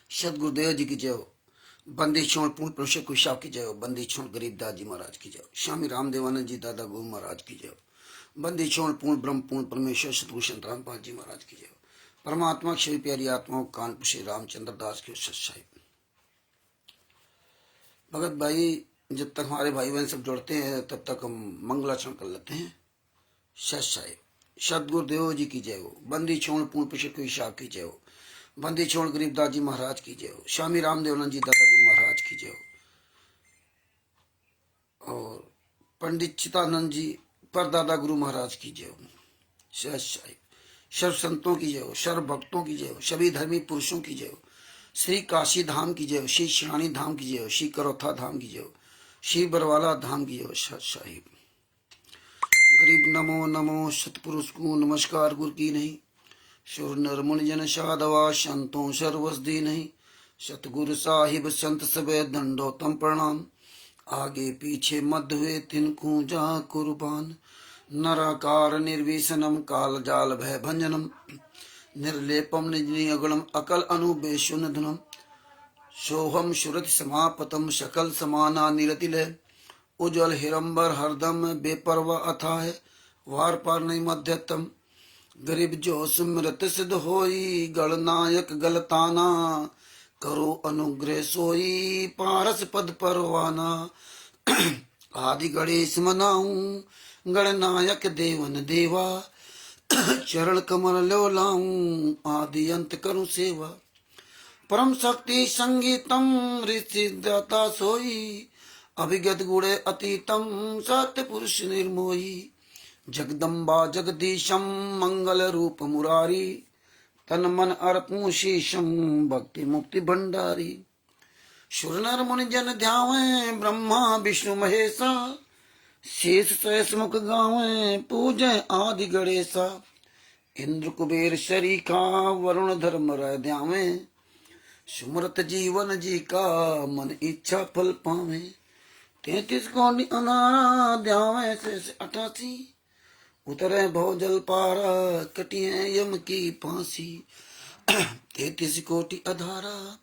सदगुरुदेव जी की जय हो। बंदी छोड़ पूर्ण प्रोषक कुशाव की जय हो। बंदी छोड़ गरीबदास जी महाराज की जय हो। स्वामी रामदेवानंद जी दादा गुरु महाराज की जय हो। बंदी छोड़ पूर्ण ब्रह्म पूर्ण परमेश्वर सतगुरु संत रामपाल जी महाराज की जय हो। परमात्मा श्री प्यारी आत्माओं कानपुर श्री रामचंद्र दास के सत्साई भगत भाई, जब तक हमारे भाई बहन सब जुड़ते हैं तब तक हम मंगलाचरण कर लेते हैं। सत्साई सदगुरुदेव जी की जय हो। बंदी छोड़ पूर्ण प्रोषक कुशाव की जय हो। बंदी छोड़ गरीबदास जी महाराज की जय हो। स्वामी रामदेवानंद जी दादा गुरु महाराज की जय हो। और पंडित चितानंद जी परदादा गुरु महाराज की जय हो। सत्साई सर्व संतों की जय हो। सर्व भक्तों की जय हो। सभी धर्मी पुरुषों की जय हो। श्री काशी धाम की जय हो। श्री शिवानी धाम की जय हो। श्री करौथा धाम की जय हो। श्री बरवाला धाम की जय हो। सत्साई गरीब नमो नमो सतपुरुष को नमस्कार गुरु की नहीं। सुर नर मुनि जन साधवा संतों सर्वसदी नहीं। सतगुरु साहिब संत सबे दंडोतम प्रणाम। आगे पीछे मध्य हुए तिनको जा कुर्बान। नराकार निर्विशनम काल जाल भय भंजनम। निर्लेपम निज अगणम अकल अनुबेशुनधनम। सोहम सुरत समापतम सकल समाना निरतिलय। उज्ज्वल हिरंबर हरदम बेपरवा अथा है। वार पार नहीं मध्यतम। गरीब जो सुमृत सिद्ध होई गणनायक गलताना। करो अनुग्रह सोई पारस पद परवाना। आदि गणेश मनाऊं गणनायक देवन देवा। चरण कमल लो लाऊं आदि अंत करूं सेवा। परम शक्ति संगीतम ऋषि दाता सोई। अभिगत गुणे अतीतम सत्य पुरुष निर्मोही। जगदम्बा जगदीशम मंगल रूप मुरारी। तन मन अर्पूं शीशम भक्ति मुक्ति भंडारी। सुर नर मुनि जन ध्यावे ब्रह्मा विष्णु महेशा। शेष सहस मुख गावे पूजय आदि गणेशा। इंद्र कुबेर शरीखा वरुण धर्म रह ध्यावे। सुमरत जीवन जी का मन इच्छा फल पावे। 33 कोटि अनारा ध्यावे शेष 88। उतरे भवजल पारा कटिए यम की फांसी। 33 कोटि अधारा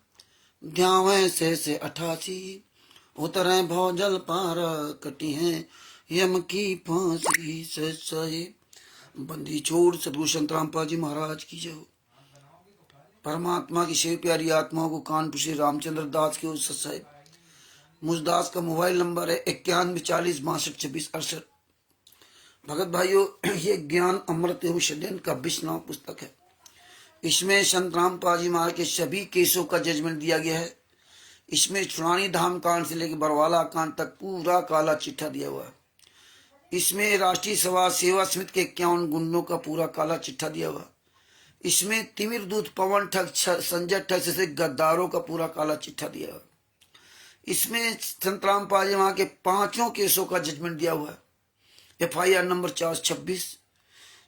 ध्यावे से 88। उतरे भवजल पारा कटिए यम की फांसी। सत्साई बंदी छोड़ सतगुरु संत रामपाल जी महाराज की जय हो। परमात्मा की शिव प्यारी आत्माओं को कानपुर श्री रामचंद्र दास की सत्साई। मुझदास का मोबाइल नंबर है 9140622668। भगत भाइयों, ये ज्ञान अमृत एवं षड्यंत्र का 20वां पुस्तक है। इसमें संत रामपाल जी महाराज के सभी केसों का जजमेंट दिया गया है। इसमें छुड़ानी धाम कांड से लेकर बरवाला कांड तक पूरा काला चिट्ठा दिया हुआ है। इसमें राष्ट्रीय सभा सेवा समिति के 51 गुंडों का पूरा काला चिट्ठा दिया हुआ। इसमें तिमिर दूत पवन ठग संजय ठग से गद्दारों का पूरा काला चिट्ठा दिया हुआ। इसमें संत रामपाल जी महाराज के 5 केसों का जजमेंट दिया हुआ है। FIR नंबर 426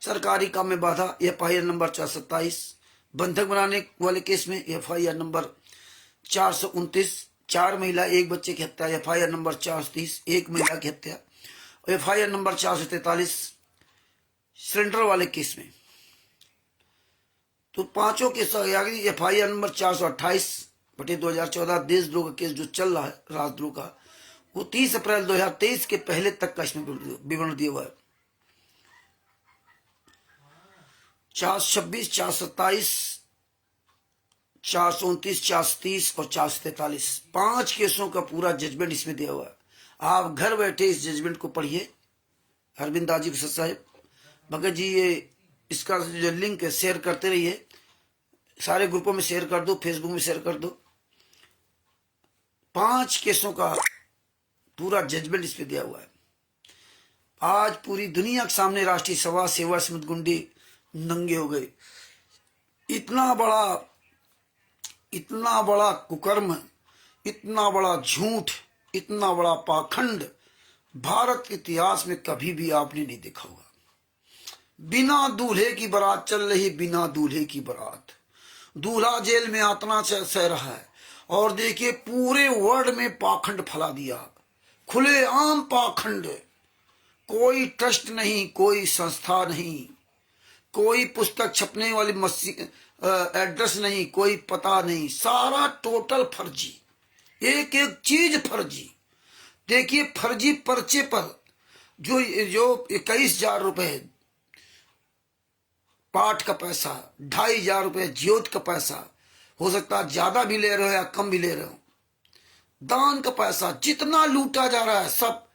सरकारी काम में बाधा, FIR नंबर 427 बंधक बनाने वाले केस में, FIR नंबर 429 4 महिला 1 बच्चे की हत्या, FIR नंबर 430 1 महिला की हत्या, FIR नंबर 443 सिलेंडर वाले केस में। तो 5 केस आगे FIR नंबर 428/2014 देशद्रोह का केस जो चल रहा है राजद्रोह का, वो 30 अप्रैल 2023 के पहले तक का इसमें विवरण दिया हुआ है। 426 427 429 430 और 443 5 केसों का पूरा जजमेंट इसमें दिया हुआ है। आप घर बैठे इस जजमेंट को पढ़िए। अरविंद दास जी साहब भगत जी, ये इसका जो लिंक है शेयर करते रहिए। सारे ग्रुपों में शेयर कर दो, फेसबुक में शेयर कर दो। 5 केसों का पूरा जजमेंट इस पे दिया हुआ है। आज पूरी दुनिया के सामने राष्ट्रीय सभा सेवा समिति गुंडे नंगे हो गए। इतना बड़ा कुकर्म, इतना बड़ा झूठ, इतना बड़ा पाखंड भारत के इतिहास में कभी भी आपने नहीं देखा होगा। बिना दूल्हे की बारात चल रही, बिना दूल्हे की बारात। दूल्हा जेल में आतना सह रहा है और देखिए पूरे वर्ल्ड में पाखंड फैला दिया। खुले आम पाखंड। कोई ट्रस्ट नहीं, कोई संस्था नहीं, कोई पुस्तक छपने वाली एड्रेस नहीं, कोई पता नहीं, सारा टोटल फर्जी, एक एक चीज फर्जी। देखिए फर्जी पर्चे पर जो 21,000 रुपए पाठ का पैसा, 2,500 रुपए ज्योत का पैसा, हो सकता है ज्यादा भी ले रहे हो या कम भी ले रहे हो, दान का पैसा, जितना लूटा जा रहा है सब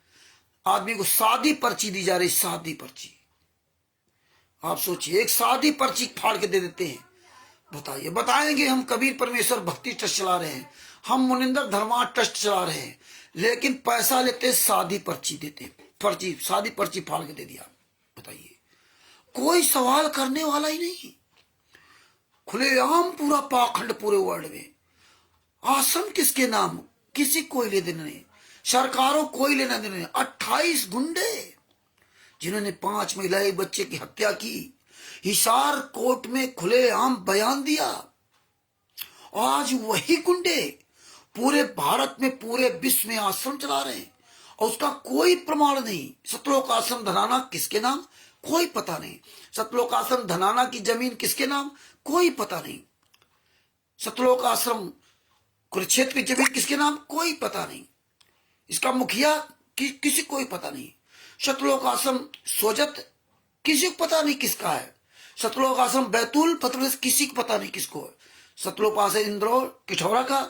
आदमी को सादी पर्ची दी जा रही, सादी पर्ची। आप सोचिए, एक सादी पर्ची फाड़ के दे देते हैं। बताइए, बताएंगे हम कबीर परमेश्वर भक्ति ट्रस्ट चला रहे हैं, हम मुनिंदर धर्मा ट्रस्ट चला रहे हैं, लेकिन पैसा लेते सादी पर्ची देते, पर्ची सादी पर्ची फाड़ के दे दिया। बताइए, कोई सवाल करने वाला ही नहीं, खुलेआम पूरा पाखंड पूरे वर्ल्ड में। आश्रम किसके नाम, किसी कोई ले देना नहीं, सरकारों कोई लेना देना नहीं। 28 गुंडे जिन्होंने 5 महिलाएं बच्चे की हत्या की, हिसार कोर्ट में खुलेआम बयान दिया। आज वही गुंडे पूरे भारत में, पूरे विश्व में आश्रम चला रहे हैं और उसका कोई प्रमाण नहीं। सतलोक आश्रम धनाना किसके नाम, कोई पता नहीं। सतलोक आश्रम धनाना की जमीन किसके नाम, कोई पता नहीं। सतलोक आश्रम कुरुक्षेत्र की जमीन किसके नाम, कोई पता नहीं। इसका मुखिया किसी कोई पता नहीं। सतलोक आश्रम सोजत किसी को पता नहीं किसका है। सतलोक आश्रम बैतूल पत्रदेश किसी को पता नहीं किसको है। सतलोक आश्रम इंदौर किठौरा का,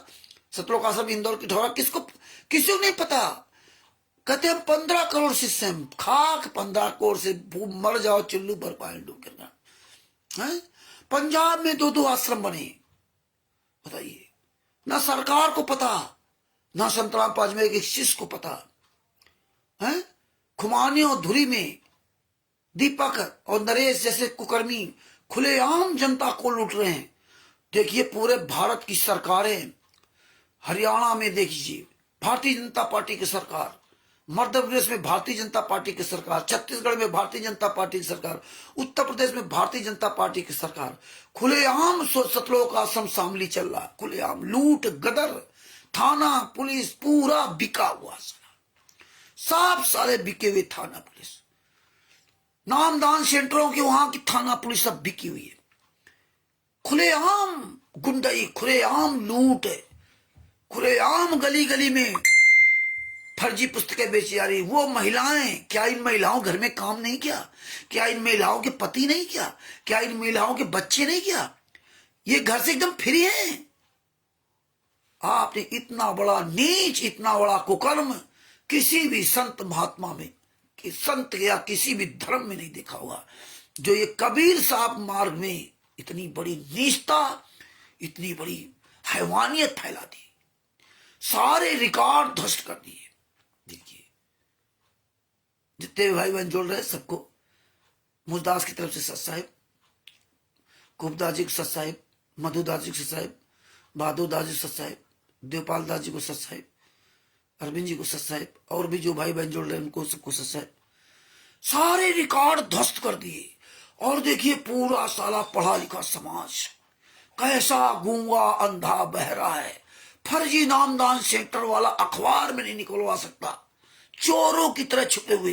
सतलोक आश्रम इंदौर किठौरा किसको, किसी को नहीं पता। कहते हैं 15 करोड़ शिष्य हैं, खाक 15 करोड़ से मर जाओ चुल्लू पर पानी डूब करना है। पंजाब में 2-2 आश्रम बने। बताइए, ना सरकार को पता, ना संतराम पाजमेर के शिष्य को पता है। खुमानी और धुरी में दीपक और नरेश जैसे कुकर्मी खुलेआम जनता को लूट रहे हैं। देखिए, पूरे भारत की सरकारें, हरियाणा में देखिए भारतीय जनता पार्टी की सरकार, मध्य प्रदेश में भारतीय जनता पार्टी की सरकार, छत्तीसगढ़ में भारतीय जनता पार्टी की सरकार, उत्तर प्रदेश में भारतीय जनता पार्टी की सरकार। खुलेआम सतलोक आश्रम शामली चल रहा, खुलेआम लूट गदर, थाना पुलिस पूरा बिका हुआ, साफ सारे बिके हुए थाना पुलिस, नामदान सेंटरों के वहां की थाना पुलिस सब बिकी हुई है। खुलेआम गुंडाई, खुलेआम लूट है, खुलेआम गली गली में फर्जी पुस्तकें बेची जा रही। वो महिलाएं, क्या इन महिलाओं घर में काम नहीं किया, क्या इन महिलाओं के पति नहीं किया, क्या इन महिलाओं के बच्चे नहीं किया, ये घर से एकदम फ्री है। आपने इतना बड़ा नीच, इतना बड़ा कुकर्म किसी भी संत महात्मा में, कि संत या किसी भी धर्म में नहीं देखा होगा, जो ये कबीर साहब मार्ग में इतनी बड़ी नीचता, इतनी बड़ी हैवानियत फैला दी, सारे रिकॉर्ड ध्वस्त कर दिए। देखिए, जितने भाई बहन जोड़ रहे सबको मुजदास की तरफ से सत साहिब, कुबदास जी को सत साहिब, मधुदास जी को सत साहिब, बहादुर दास जी को सत साहिब, देवपाल दास जी को सत साहिब, अरविंद जी को सत साहिब, और भी जो भाई बहन जोड़ रहे हैं उनको सबको सत साहिब। सारे रिकॉर्ड ध्वस्त कर दिए। और देखिए, पूरा साला पढ़ा लिखा समाज कैसा गूंगा अंधा बहरा है। फर्जी नामदान सेंटर वाला अखबार में नहीं निकलवा सकता, चोरों की तरह छुपे हुए।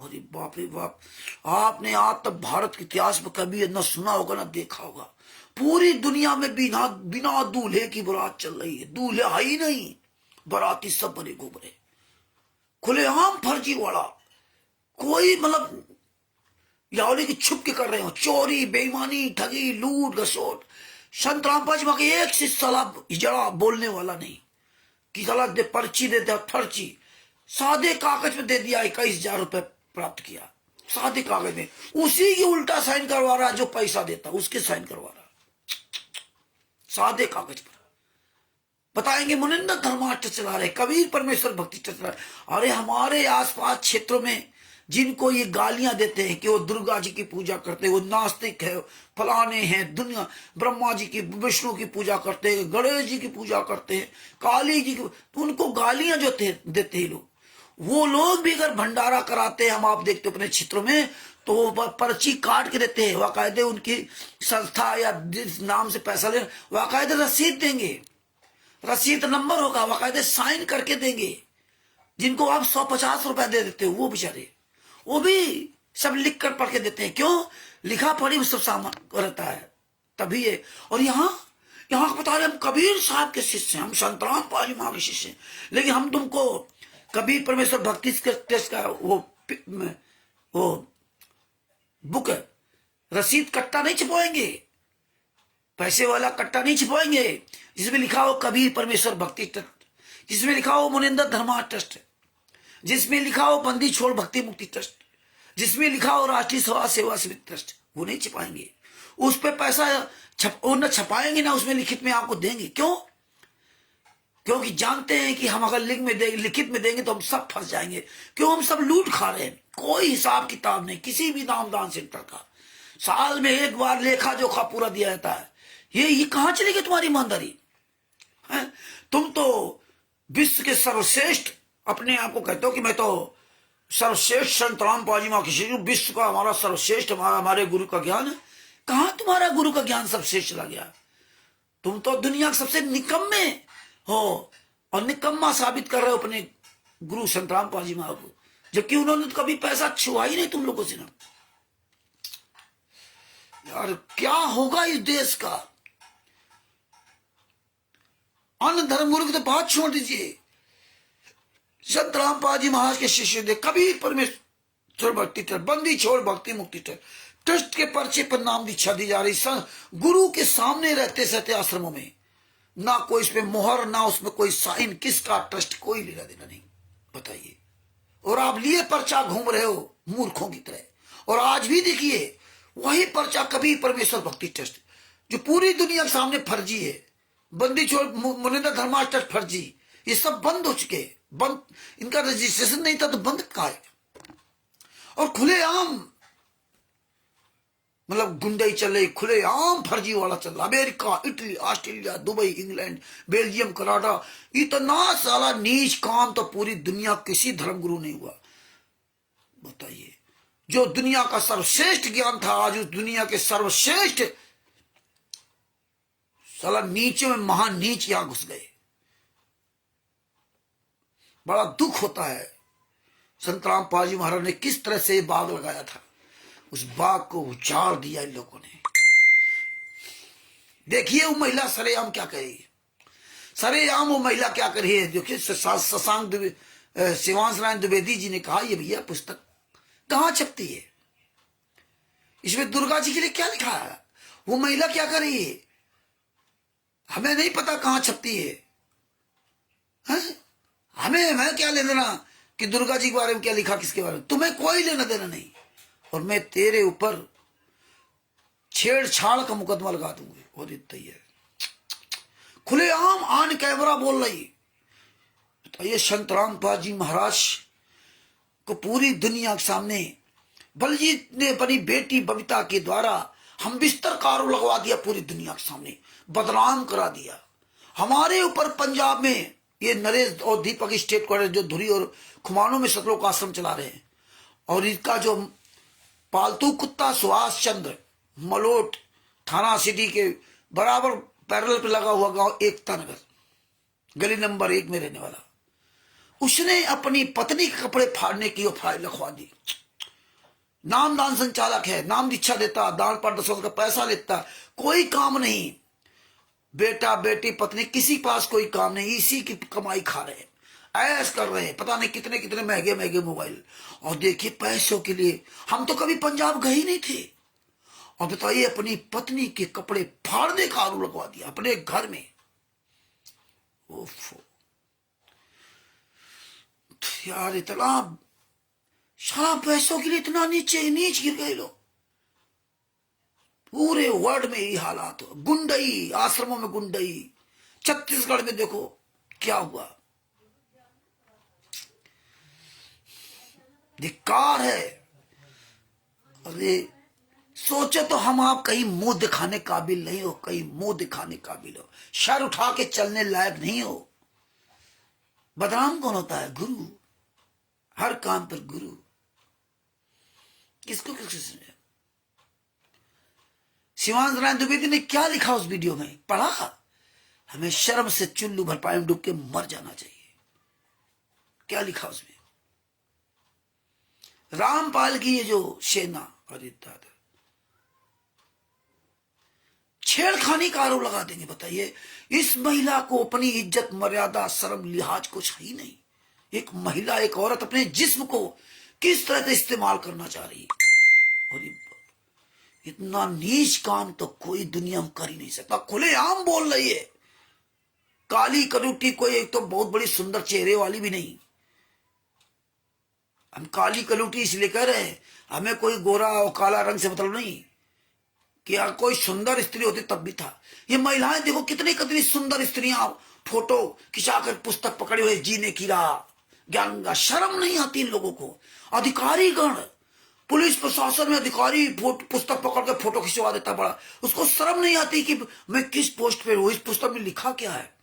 अरे बाप रे बाप, आपने आज तक भारत के इतिहास में कभी न सुना होगा न देखा होगा। पूरी दुनिया में बिना बिना दूल्हे की बारात चल रही है, दूल्हा ही नहीं, बाराती सब बने घूमरे। खुलेआम फर्जी वाला, कोई मतलब यानी कि छुप के कर रहे हो, चोरी बेईमानी ठगी लूट घसोट। संत रामपाल के एक से साला जड़ा बोलने वाला नहीं कि साला दे पर्ची देते फर्ची, सादे कागज में दे दिया, 21,000 रुपए प्राप्त किया सादे कागज में, उसी की उल्टा साइन करवा रहा, जो पैसा देता उसके साइन करवा रहा सादे कागज पर। बताएंगे मुनिंदर धर्मार्थ चला रहे, कबीर परमेश्वर भक्ति चला रहे। अरे हमारे आसपास क्षेत्रों में जिनको ये गालियां देते हैं कि वो दुर्गा जी की पूजा करते हैं, वो नास्तिक है, फलाने हैं, दुनिया ब्रह्मा जी की विष्णु की पूजा करते हैं, गणेश जी की पूजा करते हैं, काली जी की, तो उनको गालियां जो देते हैं लोग, वो लोग भी अगर भंडारा कराते हैं, हम आप देखते अपने क्षेत्रों में, तो वो पर्ची काट के देते हैं, वाकायदे उनकी संस्था या जिस नाम से पैसा ले, वाकायदे रसीद देंगे, रसीद नंबर होगा, वाकायदे साइन करके देंगे। जिनको आप 150 रुपए दे देते हो, वो बेचारे वो भी सब लिख कर पढ़ के देते हैं। क्यों? लिखा पढ़ी सब सामान रहता है, तभी है। और यहाँ यहाँ बता रहे हम कबीर साहब के शिष्य हैं, हम संतराम पाजी माँ के शिष्य हैं, लेकिन हम तुमको कबीर परमेश्वर भक्ति टेस्ट का वो बुक रसीद कट्टा नहीं छिपवाएंगे, पैसे वाला कट्टा नहीं छिपवाएंगे जिसमें लिखा हो कबीर परमेश्वर भक्ति ट्रस्ट, जिसमें लिखा हो मुनिंदर धर्मा ट्रस्ट, जिसमें लिखा हो बंदी छोड़ भक्ति मुक्ति ट्रस्ट, जिसमें लिखा हो राष्ट्रीय समाज सेवा समिति ट्रस्ट, वो नहीं छिपाएंगे। उस पर पैसा वो न छपाएंगे ना उसमें लिखित में आपको देंगे। क्यों? क्योंकि जानते हैं कि हम अगर लिखित में देंगे तो हम सब फंस जाएंगे। क्यों? हम सब लूट खा रहे हैं, कोई हिसाब किताब नहीं किसी भी नामदान सेंटर का। साल में एक बार लेखा जोखा पूरा दिया जाता है। ये कहां चली गई तुम्हारी ईमानदारी? तुम तो विश्व के सर्वश्रेष्ठ अपने आप को कहते हो कि मैं तो सर्वश्रेष्ठ संत राम पाजी माँ की विश्व का हमारा सर्वश्रेष्ठ हमारे गुरु का ज्ञान है। कहां तुम्हारा गुरु का ज्ञान सर्वश्रेष्ठ चला गया? तुम तो दुनिया के सबसे निकम्मे हो और निकम्मा साबित कर रहे हो अपने गुरु संत राम पाजी माँ को, जबकि उन्होंने तो कभी पैसा छुआ ही नहीं तुम लोगों से ना। यार क्या होगा इस देश का? अन्य धर्मगुरु की तो बात छोड़ दीजिए, संत रामपाल जी महाराज के शिष्य दे कबीर परमेश्वर भक्ति ट्रस्ट, बंदी छोड़ भक्ति मुक्ति ट्रस्ट के पर्चे पर नाम दीक्षा दी जा रही। गुरु के सामने रहते सहते आश्रमों में, ना कोई इसमें मोहर ना उसमें कोई साइन, किसका ट्रस्ट कोई लेना देना नहीं, बताइए। और आप लिए पर्चा घूम रहे हो मूर्खों की तरह। और आज भी देखिए वही पर्चा कबीर परमेश्वर भक्ति ट्रस्ट जो पूरी दुनिया के सामने फर्जी है, बंदी छोड़ मुनिंदर धर्मा ट्रस्ट फर्जी, ये सब बंद हो चुके। बंद, इनका रजिस्ट्रेशन नहीं था तो बंद कहा है। और खुलेआम मतलब गुंडई चल रही, खुलेआम फर्जी वाला चल रहा। America, Italy, Australia, Dubai, England, Belgium, Canada, इतना सारा नीच काम तो पूरी दुनिया किसी धर्मगुरु नहीं हुआ। बताइए, जो दुनिया का सर्वश्रेष्ठ ज्ञान था आज उस दुनिया के सर्वश्रेष्ठ साला नीचे में महान नीच यहां घुस गए। बड़ा दुख होता है। संत रामपाल जी महाराज ने किस तरह से बाग लगाया था, उस बाग को उजाड़ दिया इन लोगों ने। देखिए वो महिला सरेआम क्या करी, सरेआम वो महिला क्या करी है। देखिए शशांक शिवांश नारायण द्विवेदी जी ने कहा ये भैया पुस्तक कहां छपती है, इसमें दुर्गा जी के लिए क्या लिखा है, वो महिला क्या कर रही है, हमें नहीं पता कहां छपती है। हमें क्या लेना देना कि दुर्गा जी के बारे में क्या लिखा, किसके बारे में, तुम्हें कोई लेना देना नहीं। और मैं तेरे ऊपर छेड़छाड़ का मुकदमा लगा दूंगी। और इतना ही है, खुलेआम ऑन कैमरा बोल रही। बताइए संत रामपाल जी महाराज को पूरी दुनिया के सामने बलजीत ने अपनी बेटी बबीता के द्वारा हम बिस्तर का आरोप लगवा दिया, पूरी दुनिया के सामने बदनाम करा दिया। हमारे ऊपर पंजाब में ये नरेश और दीपक स्टेट क्वार्टर जो धुरी और खुमानों में सतलों का आश्रम चला रहे हैं, और इसका जो पालतू कुत्ता सुभाष चंद्र मलोट थाना सिटी के बराबर पैरेलल पे लगा हुआ गांव एकता नगर गली नंबर 1 में रहने वाला, उसने अपनी पत्नी के कपड़े फाड़ने की फाइल लिखवा दी। नाम दान संचालक है, नाम दीक्षा देता, दान पर 10 का पैसा लेता, कोई काम नहीं। बेटा बेटी पत्नी किसी पास कोई काम नहीं, इसी की कमाई खा रहे हैं, ऐश कर रहे हैं, पता नहीं कितने कितने महंगे महंगे मोबाइल। और देखिए पैसों के लिए हम तो कभी पंजाब गए ही नहीं थे, और बताइए अपनी पत्नी के कपड़े फाड़ने का आरोप लगवा दिया अपने घर में। ओफो यार, इतना सारा पैसों के लिए इतना नीचे नीच गिर गए लोग। पूरे वर्ल्ड में यही हालात हो, गुंडई, आश्रमों में गुंडई। छत्तीसगढ़ में देखो क्या हुआ, धिक्कार है। अरे सोचो तो हम आप कहीं मुंह दिखाने काबिल नहीं हो, कहीं मुंह दिखाने काबिल हो, सर उठा के चलने लायक नहीं हो। बदनाम कौन होता है? गुरु, हर काम पर गुरु। किसको किसने? शिवांश नारायण द्विवेदी ने क्या लिखा उस वीडियो में पढ़ा? हमें शर्म से चुल्लू भर पाए डूब के मर जाना चाहिए। क्या लिखा उसमें? रामपाल की ये जो सेना, अरे दादा छेड़खानी का आरोप लगा देंगे। बताइए, इस महिला को अपनी इज्जत मर्यादा शर्म लिहाज कुछ है ही नहीं। एक महिला, एक औरत अपने जिस्म को किस तरह से इस्तेमाल करना चाह रही है, और इतना नीच काम तो कोई दुनिया में कर ही नहीं सकता। खुलेआम बोल रही है, काली कलुटी, कोई एक तो बहुत बड़ी सुंदर चेहरे वाली भी नहीं। हम काली कलुटी इसलिए कह रहे हैं, हमें कोई गोरा और काला रंग से मतलब नहीं कि यार कोई सुंदर स्त्री होती तब भी था। ये महिलाएं देखो कितनी कितनी सुंदर स्त्रियां फोटो खिंचाकर पुस्तक पकड़े हुए, जीने की राह, ज्ञान का, शर्म नहीं आती इन लोगों को। अधिकारी गण, पुलिस प्रशासन में अधिकारी पुस्तक पकड़ के फोटो खिंचवा देता बड़ा, उसको शर्म नहीं आती कि मैं किस पोस्ट पे हूं, इस पुस्तक में लिखा क्या है।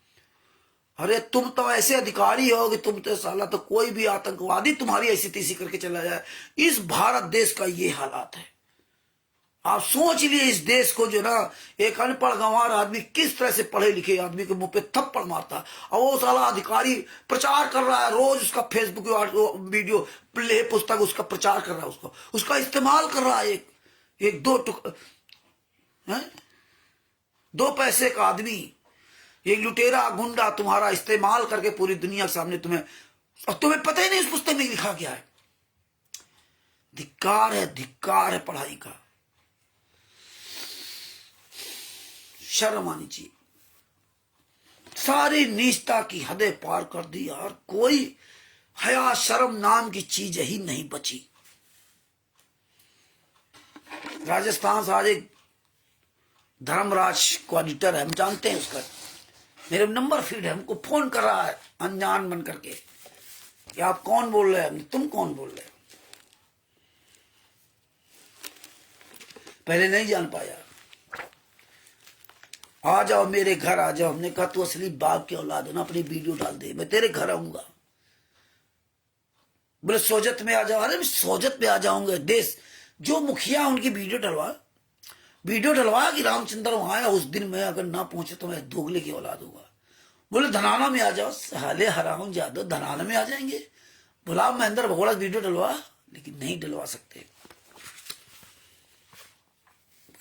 अरे तुम तो ऐसे अधिकारी हो कि तुम तो साला तो कोई भी आतंकवादी तुम्हारी ऐसी तैसी करके चला जाए। इस भारत देश का ये हालात है। आप सोच लिए इस देश को जो ना एक अनपढ़ गंवार आदमी किस तरह से पढ़े लिखे आदमी के मुंह पे थप्पड़ मारता, और वो साला अधिकारी प्रचार कर रहा है, रोज उसका फेसबुक वीडियो प्ले पुस्तक उसका प्रचार कर रहा है, उसका इस्तेमाल कर रहा है। एक दो पैसे का आदमी, एक लुटेरा गुंडा तुम्हारा इस्तेमाल करके पूरी दुनिया के सामने तुम्हें, और तुम्हें पता ही नहीं उस पुस्तक में लिखा क्या है। धिक्कार है पढ़ाई का। शर्म आनी चाहिए। सारी नीचता की हदें पार कर दी यार, कोई हया शर्म नाम की चीज ही नहीं बची। राजस्थान से आज एक धर्मराज को एडिटर है, हम जानते हैं उसका, मेरे नंबर फीड है, हमको फोन कर रहा है अनजान बन करके कि आप कौन बोल रहे हैं, तुम कौन बोल रहे हो। पहले नहीं जान पाया, आ जाओ मेरे घर आ जाओ। हमने कहा तू असली बाप की औलाद है ना, अपनी वीडियो डाल दे, मैं तेरे घर आऊंगा। बोले सोजत में आ जाओ। अरे सोजत में आ जाऊंगा, देश जो मुखिया उनकी वीडियो डलवा कि रामचंद्र वहां आया, उस दिन मैं अगर ना पहुंचे तो मैं दोगले की औलाद होगा। बोले धनाना में आ जाओ, हाले हराम जादो, धनाना में आ जाएंगे। बोला महेंद्र भगोड़ा वीडियो डलवा, लेकिन नहीं डलवा सकते।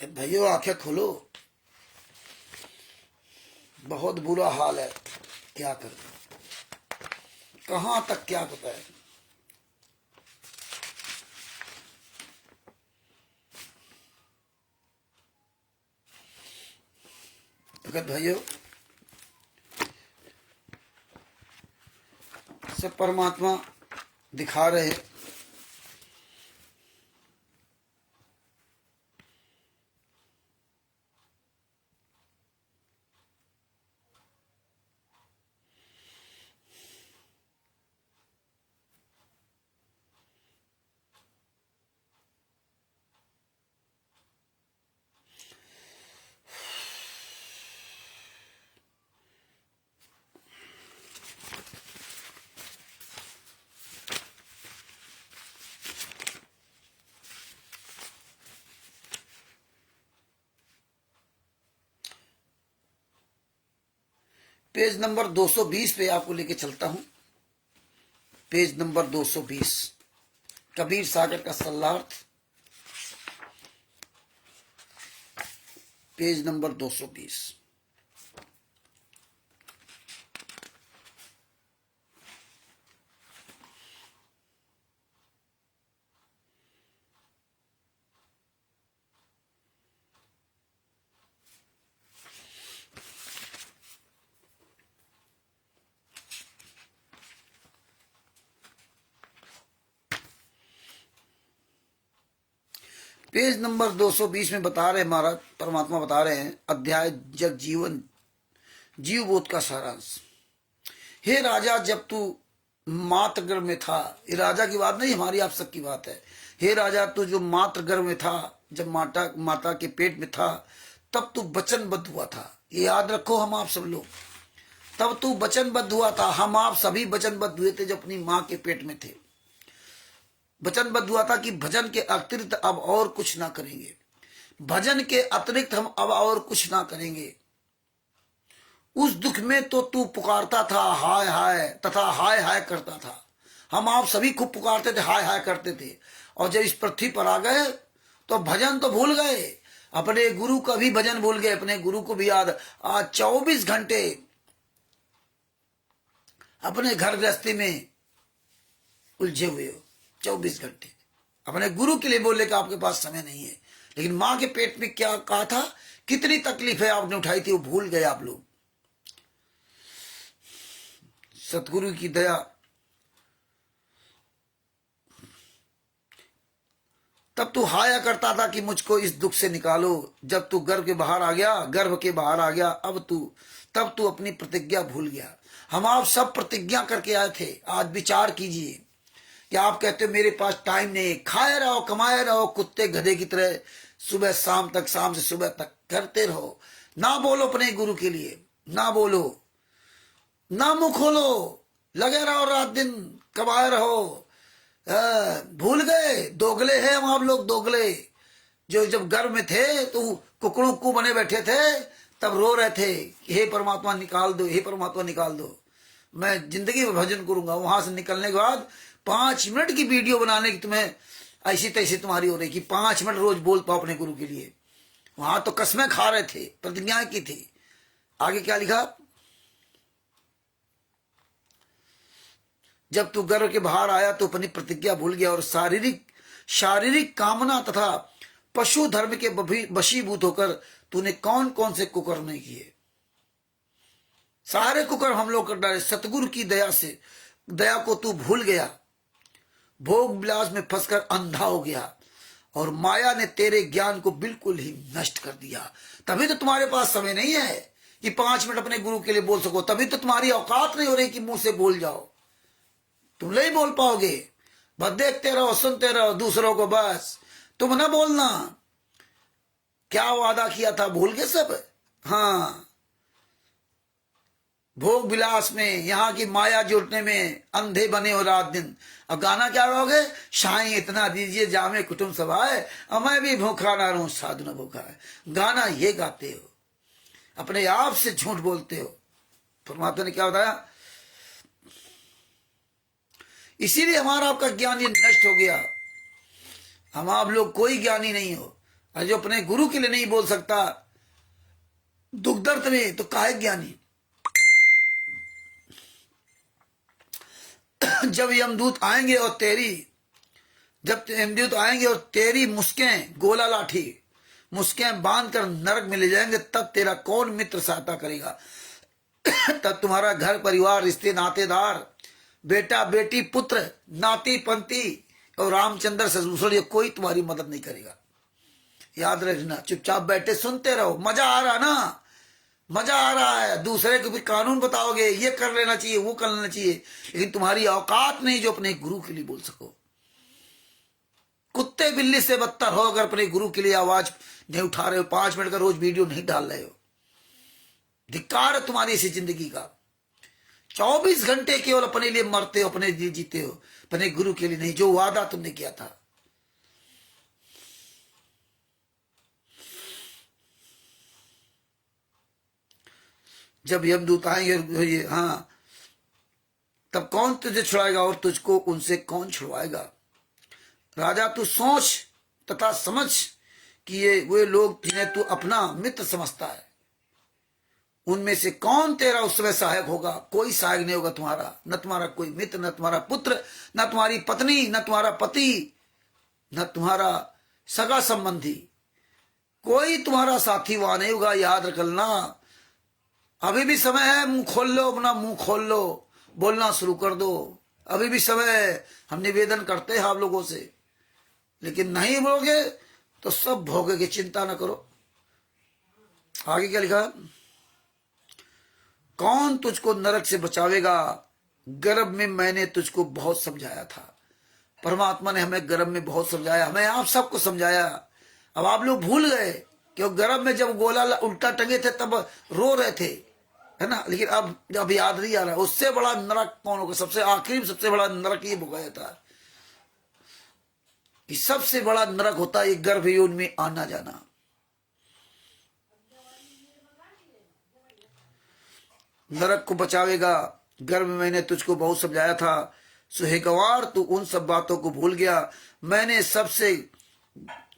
भाइयों आंखें खोलो, बहुत बुरा हाल है, क्या करें, कहां तक क्या बताएं। भगत भाइयों, सब परमात्मा दिखा रहे हैं। पेज नंबर 220 पे आपको लेके चलता हूं। पेज नंबर 220, कबीर सागर का सल्लार्थ, पेज नंबर 220। पेज नंबर 220 में बता रहे महाराज परमात्मा बता रहे हैं, अध्याय जग जीवन जीव बोध का सारांश। हे राजा, जब तू मातृ गर्भ में था, ये राजा की बात नहीं, हमारी आप सबकी बात है। हे राजा, तू जो मातृ गर्भ में था, जब माता के पेट में था, तब तू वचनबद्ध हुआ था। ये याद रखो, हम आप सब लोग, तब तू वचनबद्ध हुआ था। हम आप सभी वचनबद्ध हुए थे जब अपनी मां के पेट में थे। वचनबद्ध हुआ था कि भजन के अतिरिक्त अब और कुछ ना करेंगे, भजन के अतिरिक्त हम अब और कुछ ना करेंगे। उस दुख में तो तू पुकारता था हाय हाय, तथा हाय हाय करता था। हम आप सभी खूब पुकारते थे, हाय हाय करते थे। और जब इस पृथ्वी पर आ गए तो भजन तो भूल गए, अपने गुरु का भी भजन भूल गए, अपने गुरु को भी याद। आज 24 घंटे अपने घर गृहस्थी में उलझे हुए हो। 24 घंटे अपने गुरु के लिए बोलने का आपके पास समय नहीं है। लेकिन मां के पेट में क्या कहा था, कितनी तकलीफें आपने उठाई थी, वो भूल गए आप लोग। सतगुरु की दया, तब तू हाया करता था कि मुझको इस दुख से निकालो। जब तू गर्भ के बाहर आ गया, गर्भ के बाहर आ गया, तब तू अपनी प्रतिज्ञा भूल गया। हम आप सब प्रतिज्ञा करके आए थे। आज विचार कीजिए कि आप कहते हो मेरे पास टाइम नहीं, खाए रहो, कमाए रहो, कुत्ते गधे की तरह सुबह शाम तक, शाम से सुबह तक करते रहो। ना बोलो अपने गुरु के लिए, ना बोलो, ना मुंह खोलो, लगे रहो रात दिन, कमाए रहो। भूल गए, दोगले हैं हम आप लोग, दोगले। जो जब गर्भ में थे तो कुकड़ू को बने बैठे थे, तब रो रहे थे, हे परमात्मा निकाल दो, हे परमात्मा निकाल दो, मैं जिंदगी में भजन करूंगा। वहां से निकलने के बाद 5 मिनट की वीडियो बनाने की तुम्हें ऐसी तैसी तुम्हारी हो रही कि 5 मिनट रोज बोल पाओ अपने गुरु के लिए। वहां तो कसमें खा रहे थे, प्रतिज्ञाएं की थी। आगे क्या लिखा, जब तू गर्भ के बाहर आया तो अपनी प्रतिज्ञा भूल गया और शारीरिक कामना तथा पशु धर्म के वशीभूत होकर तूने कौन कौन से कुकर्म नहीं किए। सारे कुकर्म हम लोग कर डाले। सतगुरु की दया से, दया को तू भूल गया, भोग विलास में फंसकर अंधा हो गया और माया ने तेरे ज्ञान को बिल्कुल ही नष्ट कर दिया। तभी तो तुम्हारे पास समय नहीं है कि 5 मिनट अपने गुरु के लिए बोल सको। तभी तो तुम्हारी औकात नहीं हो रही कि मुंह से बोल जाओ। तुम नहीं बोल पाओगे, बस देखते रहो, सुनते रहो दूसरों को, बस तुम ना बोलना। क्या वादा किया था भूल गए सब। हाँ, भोग विलास में, यहाँ की माया जुटने में अंधे बने हो रात दिन। अब गाना क्या गाओगे, शाही इतना दीजिए जामे कुटुंब सभाए, और मैं भी भूखा ना रहूं साधु न भूखा है। गाना ये गाते हो, अपने आप से झूठ बोलते हो। परमात्मा ने क्या बताया, इसीलिए हमारा आपका ज्ञान ये नष्ट हो गया। हम आप लोग कोई ज्ञानी नहीं हो, और जो अपने गुरु के लिए नहीं बोल सकता दुख दर्द में, तो काहे ज्ञानी। जब यमदूत आएंगे और तेरी मुस्कें, गोला लाठी मुस्कें बांध कर नरक में ले जाएंगे, तब तेरा कौन मित्र सहायता करेगा। तब तुम्हारा घर परिवार, रिश्ते नातेदार, बेटा बेटी, पुत्र, नाती पंती और रामचंद्र से दूसरे कोई तुम्हारी मदद नहीं करेगा। याद रखना, चुपचाप बैठे सुनते रहो। मजा आ रहा ना, मजा आ रहा है। दूसरे को भी कानून बताओगे, ये कर लेना चाहिए, वो कर लेना चाहिए, लेकिन तुम्हारी औकात नहीं जो अपने गुरु के लिए बोल सको। कुत्ते बिल्ली से बदतर हो अगर अपने गुरु के लिए आवाज नहीं उठा रहे हो, 5 मिनट का रोज वीडियो नहीं डाल रहे हो। धिक्कार है तुम्हारी इसी जिंदगी का। 24 घंटे केवल अपने लिए मरते हो, अपने लिए जीते हो, अपने गुरु के लिए नहीं, जो वादा तुमने किया था। जब यमदूत आएंगे, हाँ, तब कौन तुझे छुड़ाएगा और तुझको उनसे कौन छुड़वाएगा। राजा, तू सोच तथा समझ कि ये वे लोग जिन्हें तू अपना मित्र समझता है, उनमें से कौन तेरा उस समय सहायक होगा। कोई सहायक नहीं होगा तुम्हारा, न तुम्हारा कोई मित्र, न तुम्हारा पुत्र, न तुम्हारी पत्नी, न तुम्हारा पति, न तुम्हारा सगा संबंधी, कोई तुम्हारा साथी वहां नहीं होगा। याद रखना, अभी भी समय है, मुंह खोल लो, अपना मुंह खोल लो, बोलना शुरू कर दो। अभी भी समय है। हम निवेदन करते हैं आप लोगों से, लेकिन नहीं बोलोगे तो सब भोगोगे, चिंता न करो। आगे क्या लिखा, कौन तुझको नरक से बचावेगा। गर्भ में मैंने तुझको बहुत समझाया था। परमात्मा ने हमें गर्भ में बहुत समझाया, हमें आप सबको समझाया। अब आप लोग भूल गए कि गर्भ में जब गोला उल्टा टंगे थे तब रो रहे थे, है ना। लेकिन अब याद नहीं आ रहा, उससे बड़ा नरक कौन होगा। सबसे आखिरी में सबसे बड़ा नरक ये भोगाया था। सबसे बड़ा नरक होता है गर्भ योन में आना जाना। नरक को बचावेगा। गर्भ में मैंने तुझको बहुत समझाया था, सुहे गवार तू उन सब बातों को भूल गया। मैंने सबसे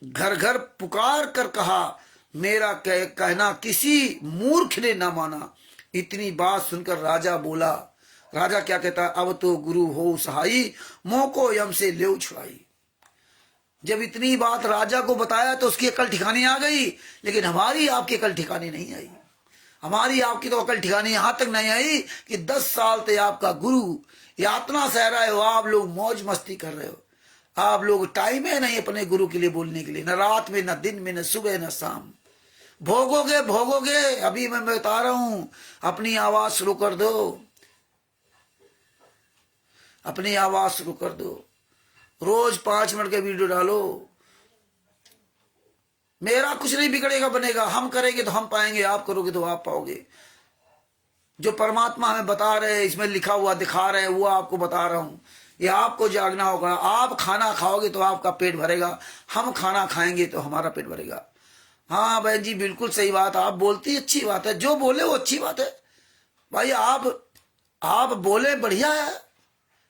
घर घर पुकार कर कहा, मेरा कहना किसी मूर्ख ने ना माना। इतनी बात सुनकर राजा बोला, राजा क्या कहता है, अब तो गुरु हो सहाई, मोह को यम से ले छुड़ाई। जब इतनी बात राजा को बताया तो उसकी अकल ठिकाने आ गई, लेकिन हमारी आपकी अकल ठिकाने नहीं आई। हमारी आपकी तो अकल ठिकाने यहां तक नहीं आई कि 10 साल से आपका गुरु यातना सह रहे हो, आप लोग मौज मस्ती कर रहे हो। आप लोग टाइम है नहीं अपने गुरु के लिए बोलने के लिए, न रात में, न दिन में, न सुबह, न शाम। भोगोगे भोगोगे। अभी मैं बता रहा हूं, अपनी आवाज शुरू कर दो, अपनी आवाज शुरू कर दो। रोज 5 मिनट के वीडियो डालो। मेरा कुछ नहीं बिगड़ेगा बनेगा, हम करेंगे तो हम पाएंगे, आप करोगे तो आप पाओगे। जो परमात्मा हमें बता रहे हैं, इसमें लिखा हुआ दिखा रहे हैं, वो आपको बता रहा हूं। ये आपको जागना होगा। आप खाना खाओगे तो आपका पेट भरेगा, हम खाना खाएंगे तो हमारा पेट भरेगा। हाँ बहन जी, बिल्कुल सही बात। आप बोलती अच्छी बात है, जो बोले वो अच्छी बात है भाई। आप बोले बढ़िया है,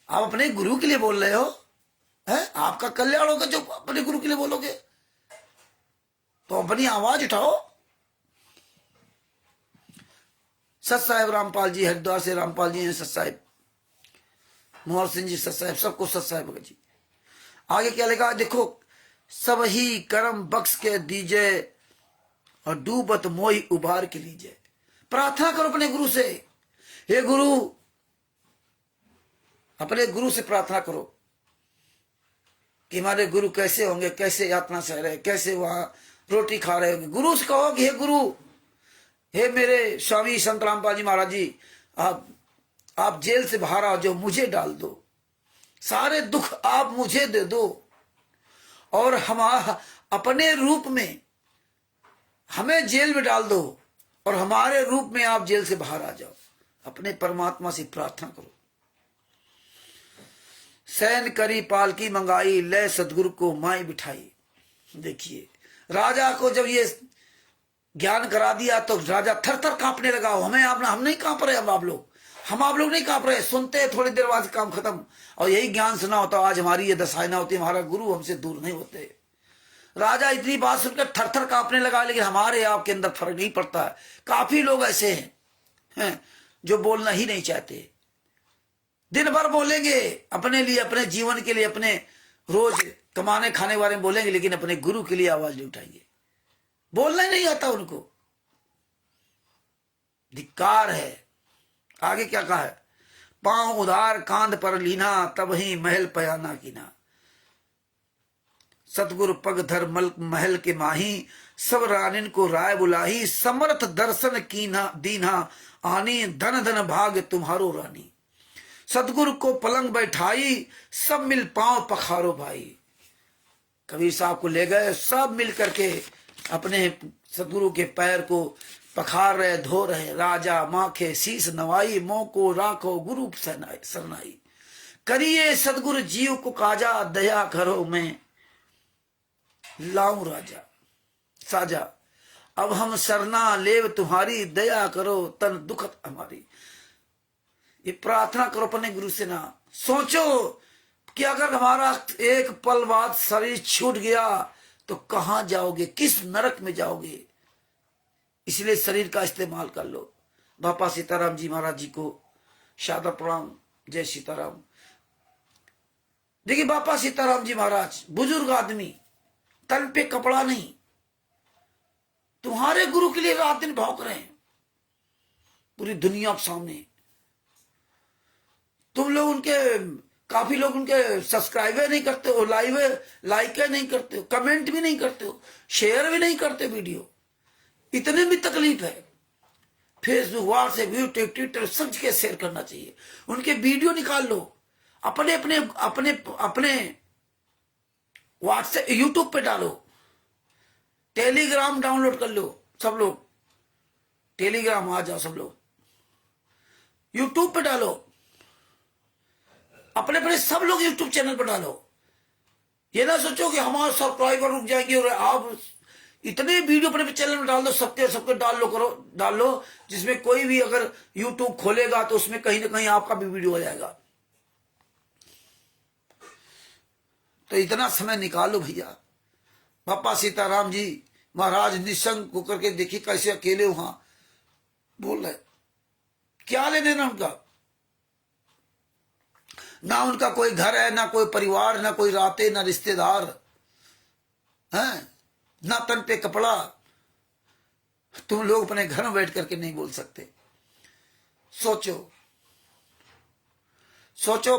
आप अपने गुरु के लिए बोल रहे हो, है आपका कल्याण होगा जो अपने गुरु के लिए बोलोगे। तो अपनी आवाज उठाओ। सत साहेब रामपाल जी, हरिद्वार से रामपाल जी हैं, सत साहेब मोहर सिंह जी, सत साहेब, सबको सत साहेब भगत जी। आगे क्या लिखा देखो, सब ही कर्म बख्श के दीजे और डूबत मोही उबार के लीजिए। प्रार्थना करो अपने गुरु से, हे गुरु, अपने गुरु से प्रार्थना करो कि हमारे गुरु कैसे होंगे, कैसे यातना सह रहे, कैसे वहां रोटी खा रहे होंगे। गुरु से कहो कि हे गुरु, हे मेरे स्वामी संत रामपाल जी महाराज जी, आप जेल से बाहर आओ, जो मुझे डाल दो, सारे दुख आप मुझे दे दो, और हम अपने रूप में हमें जेल में डाल दो, और हमारे रूप में आप जेल से बाहर आ जाओ। अपने परमात्मा से प्रार्थना करो। सैन करी पालकी मंगाई, ले सदगुरु को माई बिठाई। देखिए, राजा को जब ये ज्ञान करा दिया तो राजा थर थर कांपने लगा। हम नहीं कांप रहे, हम आप लोग नहीं कांप रहे। सुनते थोड़ी देर बाद काम खत्म, और यही ज्ञान सुना होता, आज हमारी ये दशाएं ना होती, हमारा गुरु हमसे दूर नहीं होते। राजा इतनी बात सुनकर थर थर कांपने लगा, लेकिन हमारे आपके अंदर फर्क नहीं पड़ता है। काफी लोग ऐसे हैं जो बोलना ही नहीं चाहते, दिन भर बोलेंगे अपने लिए, अपने जीवन के लिए, अपने रोज कमाने खाने वाले में बोलेंगे, लेकिन अपने गुरु के लिए आवाज नहीं उठाएंगे। बोलना ही नहीं आता उनको, धिक्कार है। आगे क्या कहा है, पांव उधार कांध पर लीना, तब ही महल पयाना कीना। सतगुरु पग धर महल के माही, सब रानिन को राय बुलाही। समर्थ दर्शन कीना दीना आनी, धन धन भाग तुम्हारो रानी। सतगुरु को पलंग बैठाई, सब मिल पांव पखारो भाई। कबीर साहब को ले गए, सब मिल करके अपने सतगुरु के पैर को पखार रहे, धो रहे। राजा माखे शीस नवाई, मोह को राखो गुरु सरनाई। करिए सतगुरु जीव को काजा, दया करो मैं लाऊं राजा साजा। अब हम शरणा लेव तुम्हारी, दया करो तन दुखत हमारी। ये प्रार्थना करो अपने गुरु से ना। सोचो कि अगर हमारा एक पल बाद शरीर छूट गया तो कहां जाओगे, किस नरक में जाओगे। इसलिए शरीर का इस्तेमाल कर लो। बापा सीताराम जी महाराज जी को शादा प्रणाम, जय सीताराम। देखिए, बापा सीताराम जी महाराज बुजुर्ग आदमी, तन पे कपड़ा नहीं, तुम्हारे गुरु के लिए रात दिन भौंक रहे हैं पूरी दुनिया के सामने। तुम लोग उनके, काफी लोग उनके सब्सक्राइबर नहीं करते हो, लाइक नहीं करते हो, कमेंट भी नहीं करते हो, शेयर भी नहीं करते वीडियो। इतने भी तकलीफ है। फेसबुक, व्हाट्सएप, यूट्यूब, ट्विटर सब जगह शेयर करना चाहिए। उनके वीडियो निकाल लो, अपने अपने अपने अपने व्हाट्सएप, यूट्यूब पे डालो, टेलीग्राम डाउनलोड कर लो। सब लोग टेलीग्राम आ जाओ, सब लोग यूट्यूब पे डालो, अपने अपने सब लोग यूट्यूब चैनल पर डालो। ये ना सोचो कि हमारे सब्सक्राइबर रुक जाएंगे, और आप इतने वीडियो अपने चैनल में डाल दो, सबके डाल लो, जिसमें कोई भी अगर यूट्यूब खोलेगा तो उसमें कहीं ना कहीं आपका भी वीडियो आ जाएगा। तो इतना समय निकालो भैया। बापा सीताराम जी महाराज निशंक होकर के देखिए कैसे अकेले वहां बोल रहे, क्या लेने ना उनका, ना उनका कोई घर है, ना कोई परिवार, ना कोई राते, ना रिश्तेदार हैं, ना तन पे कपड़ा। तुम लोग अपने घर में बैठ करके नहीं बोल सकते। सोचो सोचो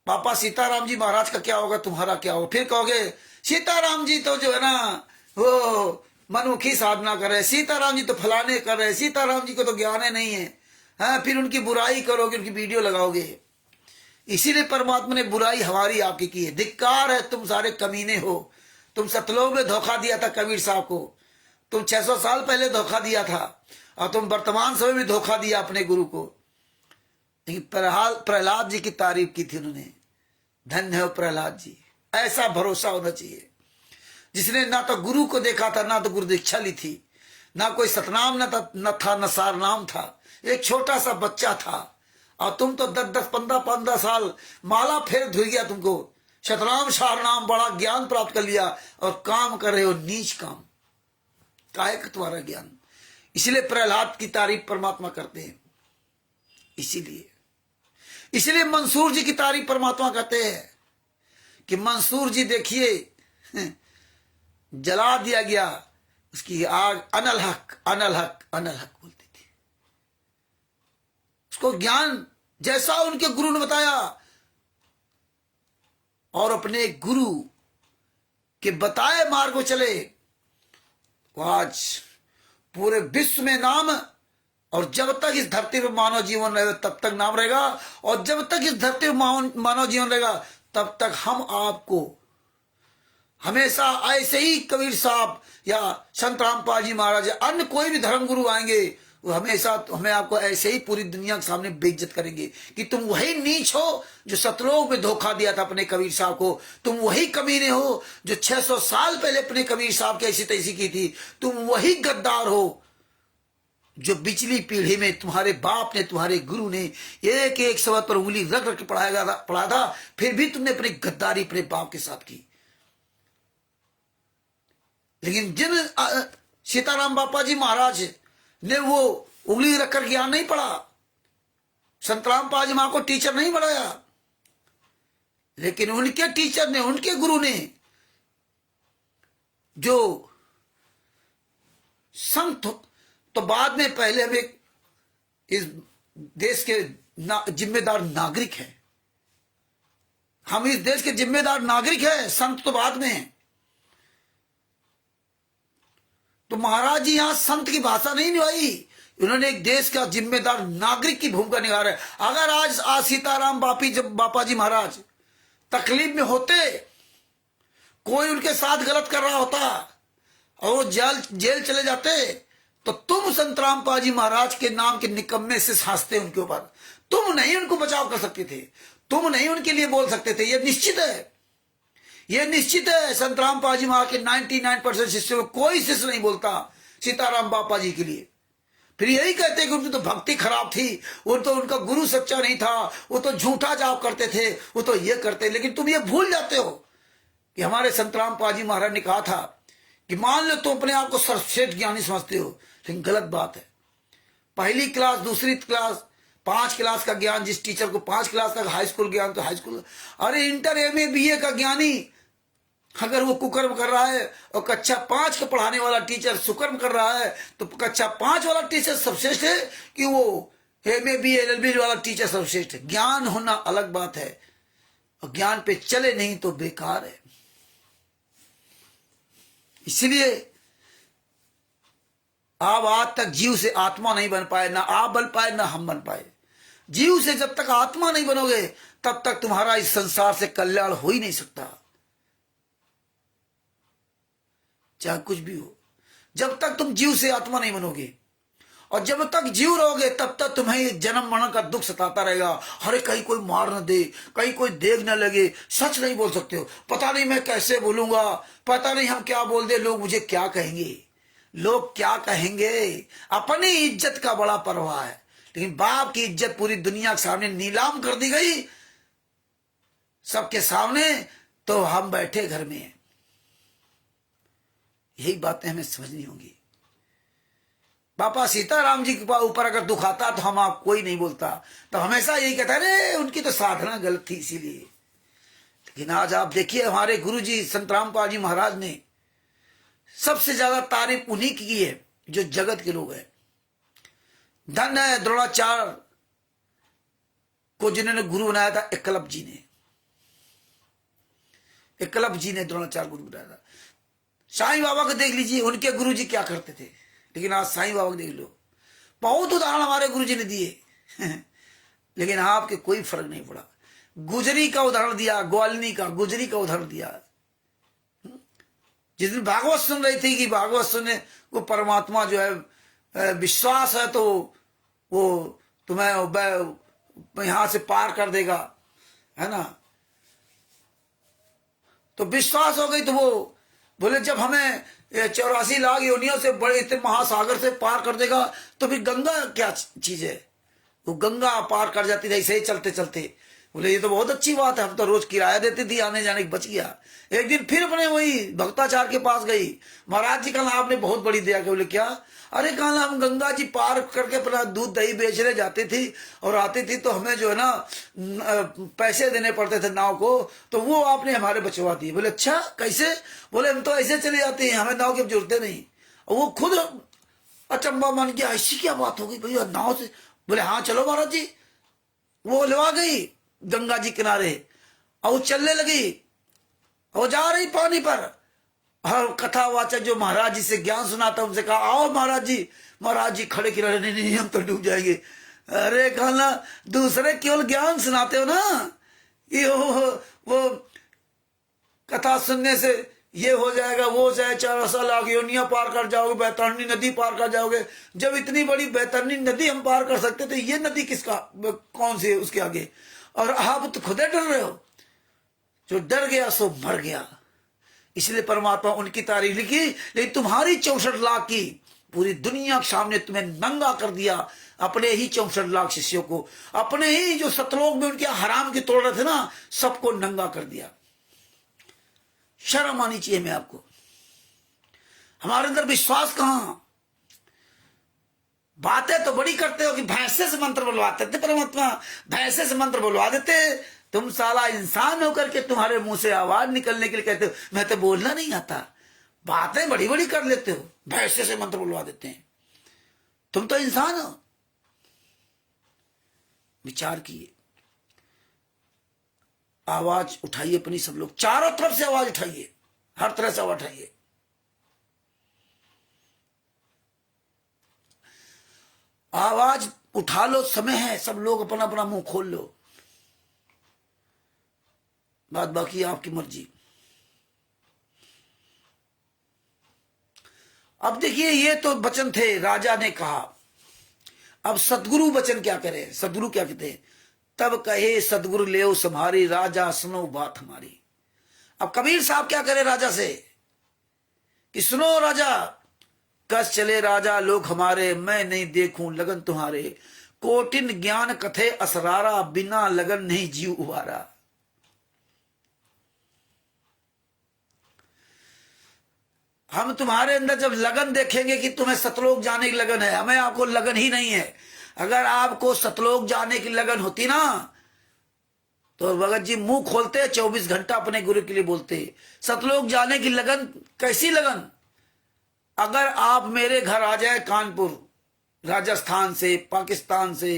पापा सीताराम जी महाराज का क्या होगा, तुम्हारा क्या होगा। फिर कहोगे सीताराम जी तो जो है ना वो मनुखी साधना कर रहे, सीताराम जी तो फलाने कर रहे, सीताराम जी को तो ज्ञान नहीं है। हाँ, फिर उनकी बुराई करोगे, उनकी वीडियो लगाओगे। इसीलिए परमात्मा ने बुराई हमारी आपकी की है। धिक्कार है, तुम सारे कमीने हो। तुम सतलोक में धोखा दिया था कबीर साहब को, तुम 600 साल पहले धोखा दिया था, और तुम वर्तमान समय में धोखा दिया अपने गुरु को। लेकिन प्रहलाद जी की तारीफ की थी उन्होंने, धन्य हो प्रहलाद जी। ऐसा भरोसा होना चाहिए जिसने ना तो गुरु को देखा था, ना तो गुरु दीक्षा ली थी, ना कोई सतनाम न था, न सारनाम था। एक छोटा सा बच्चा था, और तुम तो 10-10, 15-15 साल माला फेर धुल गया तुमको। सतनाम सारनाम बड़ा ज्ञान प्राप्त कर लिया, और काम कर रहे हो नीच काम। काहे का तुम्हारा ज्ञान। इसलिए प्रहलाद की तारीफ परमात्मा करते हैं। इसीलिए मंसूर जी की तारीफ परमात्मा करते हैं कि मंसूर जी देखिए जला दिया गया, उसकी आग अनल हक अनल हक अनल हक बोलती थी। उसको ज्ञान जैसा उनके गुरु ने बताया, और अपने गुरु के बताए मार्ग को चले, वो आज पूरे विश्व में नाम। और जब तक इस धरती पर मानव जीवन रहेगा तब तक नाम रहेगा, और जब तक इस धरती पर मानव जीवन रहेगा तब तक हम आपको हमेशा ऐसे ही कबीर साहब या संत रामपाल जी महाराज या अन्य कोई भी धर्म गुरु आएंगे, वो हमेशा हमें आपको ऐसे ही पूरी दुनिया के सामने बेइज्जत करेंगे कि तुम वही नीच हो जो सतलोक में धोखा दिया था अपने कबीर साहब को। तुम वही कमीने हो जो 600 साल पहले अपने कबीर साहब की ऐसी तैसी की थी। तुम वही गद्दार हो जो पिछली पीढ़ी में तुम्हारे बाप ने, तुम्हारे गुरु ने एक एक शब्द पर उंगली रख रख के पढ़ाया था, फिर भी तुमने अपनी गद्दारी अपने बाप के साथ की। लेकिन जिन सीताराम बापा जी महाराज ने वो उंगली रखकर ज्ञान नहीं पढ़ा, संत रामपाल जी मां को टीचर नहीं बनाया, लेकिन उनके टीचर ने, उनके गुरु ने जो संत, तो बाद में पहले हम एक इस देश के जिम्मेदार नागरिक हैं, हम इस देश के जिम्मेदार नागरिक हैं, संत तो बाद में है। तो महाराज जी यहां संत की भाषा नहीं निभाई, उन्होंने एक देश का जिम्मेदार नागरिक की भूमिका निभा रहे। अगर आज सीताराम बापा जी महाराज तकलीफ में होते, कोई उनके साथ गलत कर रहा होता और वो जेल चले जाते, तो तुम संत रामपाल जी महाराज के नाम के निकम्मे से हंसते उनके ऊपर। तुम नहीं उनको बचाव कर सकते थे, तुम नहीं उनके लिए बोल सकते थे। यह निश्चित है, यह निश्चित है। संत रामपाल जी महाराज के 99% शिष्यों में कोई शिष्य नहीं बोलता सीताराम बापा जी के लिए। फिर यही कहते कि उनकी तो भक्ति खराब थी, वो तो उनका गुरु सच्चा नहीं था, वो तो झूठा जाप करते थे, वो तो ये करते। लेकिन तुम ये भूल जाते हो कि हमारे संत रामपाल जी महाराज ने कहा था कि मान लो तुम अपने आप को सर्वश्रेष्ठ ज्ञानी समझते हो, लेकिन गलत बात है। पहली क्लास, दूसरी क्लास, 5 क्लास का ज्ञान जिस टीचर को 5 क्लास तक हाई स्कूल ज्ञान, तो हाई स्कूल, अरे इंटर MA BA का ज्ञानी अगर वो कुकर्म कर रहा है और कक्षा 5 का पढ़ाने वाला टीचर सुकर्म कर रहा है, तो कक्षा 5 वाला टीचर सर्वश्रेष्ठ है कि वो MA BA LLB वाला टीचर सर्वश्रेष्ठ है? ज्ञान होना अलग बात है, और ज्ञान पे चले नहीं तो बेकार है। इसलिए आप आज तक जीव से आत्मा नहीं बन पाए, ना आप बन पाए ना हम बन पाए। जीव से जब तक आत्मा नहीं बनोगे तब तक तुम्हारा इस संसार से कल्याण हो ही नहीं सकता, चाहे कुछ भी हो। जब तक तुम जीव से आत्मा नहीं बनोगे, और जब तक जीव रहोगे तब तक तुम्हें जन्म मरण का दुख सताता रहेगा। अरे कहीं कोई मार न दे, कहीं कोई देख न लगे, सच नहीं बोल सकते हो, पता नहीं मैं कैसे बोलूंगा, पता नहीं हम क्या बोल दे, लोग मुझे क्या कहेंगे, लोग क्या कहेंगे। अपनी इज्जत का बड़ा परवाह है, लेकिन बाप की इज्जत पूरी दुनिया के सामने नीलाम कर दी गई सबके सामने, तो हम बैठे घर में। यही बातें हमें समझनी होंगी। पापा सीताराम जी के ऊपर अगर दुख आता तो हम आप कोई नहीं बोलता, तो हमेशा यही कहता अरे उनकी तो साधना गलत थी इसीलिए। लेकिन आज आप देखिए हमारे गुरु जी संत रामपाल जी महाराज ने सबसे ज्यादा तारीफ उन्हीं की है जो जगत के लोग हैं। धन है द्रोणाचार्य को जिन्होंने गुरु बनाया था एकलव्य जी ने। एकलव्य जी ने द्रोणाचार्य गुरु बनाया था। साईं बाबा को देख लीजिए, उनके गुरु जी क्या करते थे, लेकिन आज साईं बाबा को देख लो। बहुत उदाहरण हमारे गुरु जी ने दिए लेकिन आपके कोई फर्क नहीं पड़ा। गुजरी का उदाहरण दिया, ग्वालिनी का, गुजरी का उदाहरण दिया। जिस दिन भागवत सुन रही थी कि भागवत सुनने वो परमात्मा जो है विश्वास है तो वो तुम्हें यहां से पार कर देगा, है ना। तो विश्वास हो गई तो वो बोले जब हमें 84 लाख योनियों से बड़े इतने महासागर से पार कर देगा तो फिर गंगा क्या चीज है। वो गंगा पार कर जाती थी ऐसे ही चलते चलते। बोले ये तो बहुत अच्छी बात है, हम तो रोज किराया देती थी, आने जाने की बच गया। एक दिन फिर अपने वही भक्ताचार्य के पास गई। महाराज जी कहना आपने बहुत बड़ी दया की। बोले क्या? अरे कहना हम गंगा जी पार करके अपना दूध दही बेचने जाते थे और आती थी तो हमें जो है ना पैसे देने पड़ते थे नाव को, तो वो आपने हमारे बचवा दिए। बोले अच्छा कैसे? बोले हम तो ऐसे चले जाते हैं, हमें नाव की जरूरत नहीं। और वो खुद अचंबा मान गया, ऐसी क्या बात हो गई भैया नाव से? बोले हाँ चलो महाराज जी। वो लवा गई गंगा जी किनारे और चलने लगी और जा रही पानी पर। हर कथावाचक जो महाराज जी से ज्ञान सुनाता उनसे कहा आओ महाराज जी। महाराज जी खड़े किनारे, नहीं नहीं हम तो डूब जाएंगे। अरे कहना दूसरे केवल ज्ञान सुनाते हो ना, ये वो कथा सुनने से ये हो जाएगा वो हो जाए, 4 लाख योनियां पार कर जाओगे, बैतरणी नदी पार कर जाओगे। जब इतनी बड़ी बैतरणी नदी हम पार कर सकते तो ये नदी किसका कौन सी है उसके आगे? और आप तो खुदे डर रहे हो। जो डर गया सो मर गया। इसलिए परमात्मा उनकी तारीफ लिखी, लेकिन तुम्हारी 64 लाख की पूरी दुनिया के सामने तुम्हें नंगा कर दिया। अपने ही 64 लाख शिष्यों को, अपने ही जो सतलोक में उनके हराम के तोड़ रहे थे ना, सबको नंगा कर दिया। शर्म आनी चाहिए मैं आपको। हमारे अंदर विश्वास कहां? बातें तो बड़ी करते हो कि भैंसे से मंत्र बुलवाते थे परमात्मा, भैंसे से मंत्र बुलवा देते। तुम साला इंसान होकर के तुम्हारे मुंह से आवाज निकलने के लिए कहते हो मैं तो बोलना नहीं आता। बातें बड़ी बड़ी कर लेते हो, भैंसे से मंत्र बुलवा देते हैं। तुम तो इंसान हो। विचार किए, आवाज उठाइए अपनी। सब लोग चारों तरफ से आवाज उठाइए, हर तरह से आवाज उठाइए। आवाज उठा लो, समय है। सब लोग अपना अपना मुंह खोल लो, बात बाकी आपकी मर्जी। अब देखिए ये तो वचन थे, राजा ने कहा। अब सदगुरु वचन क्या करे? सदगुरु क्या कहते हैं? तब कहे सदगुरु ले सम्हारी, राजा सुनो बात हमारी। अब कबीर साहब क्या करे राजा से कि सुनो राजा, कस चले राजा लोग हमारे, मैं नहीं देखूं लगन तुम्हारे। कोटिन ज्ञान कथे असरारा, बिना लगन नहीं जीव उबारा। हम तुम्हारे अंदर जब लगन देखेंगे कि तुम्हें सतलोक जाने की लगन है, हमें आपको लगन ही नहीं है। अगर आपको सतलोक जाने की लगन होती ना तो भगत जी मुंह खोलते 24 घंटा अपने गुरु के लिए बोलते। सतलोक जाने की लगन कैसी लगन? अगर आप मेरे घर आ जाए कानपुर, राजस्थान से, पाकिस्तान से,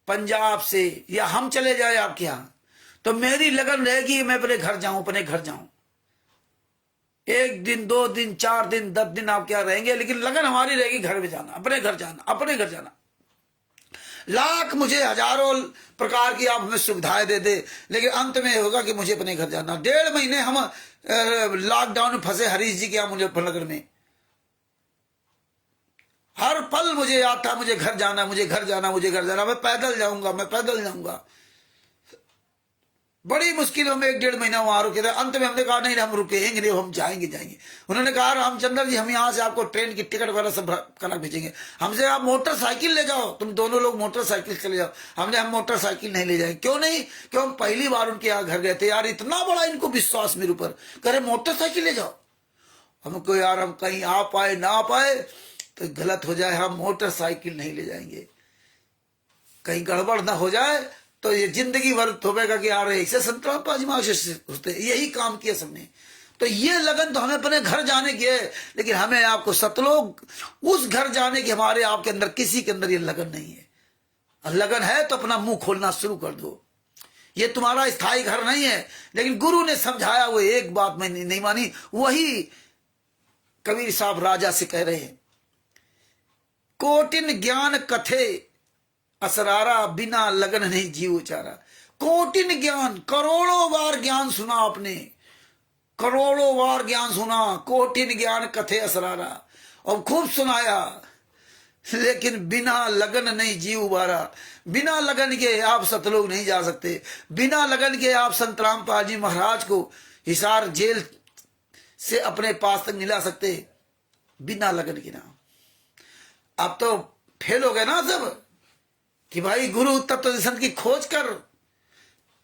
पंजाब से, या हम चले जाए आपके यहां, तो मेरी लगन रहेगी मैं अपने घर जाऊं, अपने घर जाऊं। 1 दिन 2 दिन 4 दिन 10 दिन आप क्या रहेंगे, लेकिन लगन हमारी रहेगी घर में जाना, अपने घर जाना, अपने घर जाना। लाख मुझे हजारों प्रकार की आप हमें सुविधाएं दे दे, लेकिन अंत में होगा कि मुझे अपने घर जाना। 1.5 महीने हम लॉकडाउन में फंसे हरीश जी के यहाँ मुजफ्फरनगर में। हर पल मुझे याद था मुझे घर जाना, मुझे घर जाना, मुझे घर जाना। मैं पैदल जाऊंगा, मैं पैदल जाऊंगा। बड़ी मुश्किल में 1-1.5 महीना वहां रुके थे। अंत में हमने कहा नहीं हम रुकेंगे नहीं, हम जाएंगे जाएंगे। उन्होंने कहा रामचंद्र जी हम यहाँ से आपको ट्रेन की टिकट वगैरह सब करा भेजेंगे। हमसे आप मोटरसाइकिल ले जाओ, तुम दोनों लोग मोटरसाइकिल चले जाओ। हमने हम मोटरसाइकिल नहीं ले जाएंगे। क्यों नहीं? क्यों हम पहली बार उनके यहाँ घर गए थे। यार इतना बड़ा इनको विश्वास मेरे ऊपर, करे मोटरसाइकिल ले जाओ। हमको यार हम कहीं आ पाए ना आ पाए तो गलत हो जाए, हम मोटरसाइकिल नहीं ले जाएंगे, कहीं गड़बड़ ना हो जाए तो ये जिंदगी भर थोपेगा कि यार ऐसे संतराम पाजी होते, यही काम किया सबने। तो ये लगन तो हमें अपने घर जाने की है, लेकिन हमें आपको सतलोक उस घर जाने की हमारे आपके अंदर किसी के अंदर ये लगन नहीं है। लगन है तो अपना मुंह खोलना शुरू कर दो। ये तुम्हारा स्थायी घर नहीं है, लेकिन गुरु ने समझाया, वो एक बात मैंने नहीं मानी। वही कबीर साहब राजा से कह रहे हैं, कोटिन ज्ञान कथे असरारा, बिना लगन नहीं जीव उचारा। कोटिन ज्ञान, करोड़ों बार ज्ञान सुना आपने, करोड़ों बार ज्ञान सुना, कोटिन ज्ञान कथे असरारा, और खूब सुनाया, लेकिन बिना लगन नहीं जीव उबारा। बिना लगन के आप सतलोक नहीं जा सकते, बिना लगन के आप संत रामपाल जी महाराज को हिसार जेल से अपने पास तक नहीं ला सकते, बिना लगन के ना। अब तो फेल हो गए ना सब कि भाई गुरु तत्व संत की खोज कर,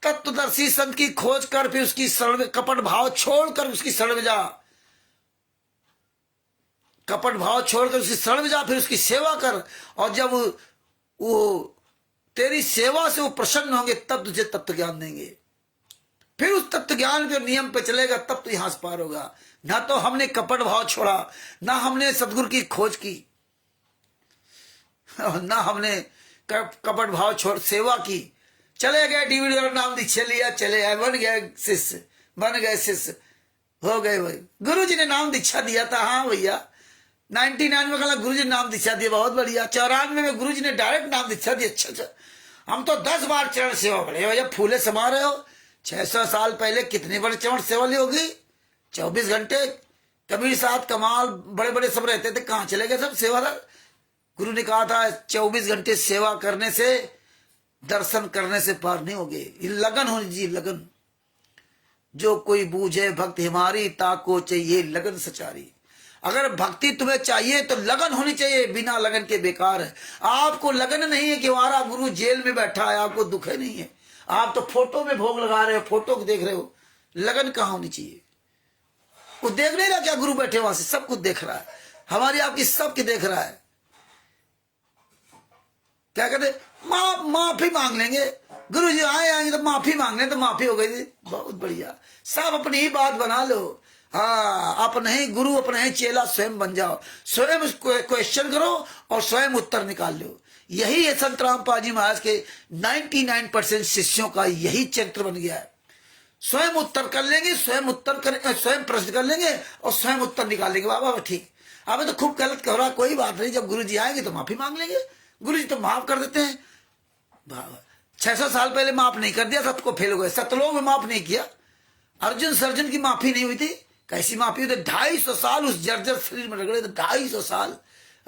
तत्वदर्शी संत की खोज कर, फिर उसकी शरण में कपट भाव छोड़कर उसकी शरण में जा, कपट भाव छोड़कर उसकी शरण में जा, फिर उसकी सेवा कर। और जब वो तेरी सेवा से वो प्रसन्न होंगे तब तुझे तत्व ज्ञान देंगे, फिर उस तत्व ज्ञान के नियम पे चलेगा तब तो यहां से पार होगा। ना तो हमने कपट भाव छोड़ा, ना हमने सदगुरु की खोज की, ना हमने कपट भाव छोड़ सेवा की। चले गए डीवीडी और नाम दीक्षा लिया, चले आए, बन गए शिष्य, बन गए शिष्य, हो गए भाई। गुरु जी ने नाम दीक्षा दिया था, हाँ भैया 99 में कहा गुरु जी ने नाम दीक्षा दिया, बहुत बढ़िया। 94 में गुरु जी ने डायरेक्ट नाम दीक्षा दिया, अच्छा। हम तो 10 बार चरण सेवा पड़े भैया, फूले समा रहे हो। 600 साल पहले कितने बड़े चरण सेवा ली होगी, 24 घंटे। कबीर साहब कमाल बड़े बड़े सब रहते थे, कहाँ चले गए सब सेवादार। गुरु ने कहा था 24 घंटे सेवा करने से, दर्शन करने से पार नहीं होगे। ये लगन होनी चाहिए, लगन। जो कोई बूझे भक्ति हमारी, ताको चाहिए लगन सचारी। अगर भक्ति तुम्हें चाहिए तो लगन होनी चाहिए, बिना लगन के बेकार है। आपको लगन नहीं है कि हमारा गुरु जेल में बैठा है, आपको दुख है नहीं है, आप तो फोटो में भोग लगा रहे हो, फोटो को देख रहे हो। लगन कहाँ होनी चाहिए? वो देख नहीं रहा क्या गुरु बैठे वहां से, सब कुछ देख रहा है, हमारी आपकी सबकी देख रहा है। क्या कहते, माफी मांग लेंगे, गुरु जी आएंगे तो माफी मांगने, तो माफी हो गई। बहुत बढ़िया, सब अपनी ही बात बना लो। हाँ, अपने ही गुरु, अपने ही चेला स्वयं बन जाओ, स्वयं क्वेश्चन करो और स्वयं उत्तर निकाल लो। यही है संत रामपाल जी महाराज के 99% शिष्यों का यही चरित्र बन गया है। स्वयं उत्तर कर लेंगे, स्वयं उत्तर कर, स्वयं प्रश्न कर लेंगे और स्वयं उत्तर निकाल लेंगे। बाबा ठीक, अब तो खूब गलत कह रहा, कोई बात नहीं, जब गुरु जी आएंगे तो माफी मांग लेंगे, गुरु जी तो माफ कर देते हैं। 600 साल पहले माफ नहीं कर दिया, सबको फेल हो गए। सतलोक में माफ नहीं किया, अर्जुन सर्जन की माफी नहीं हुई थी। कैसी माफी हुई थी? 250 साल उस जर्जर शरीर में रगड़े थे, 250 साल।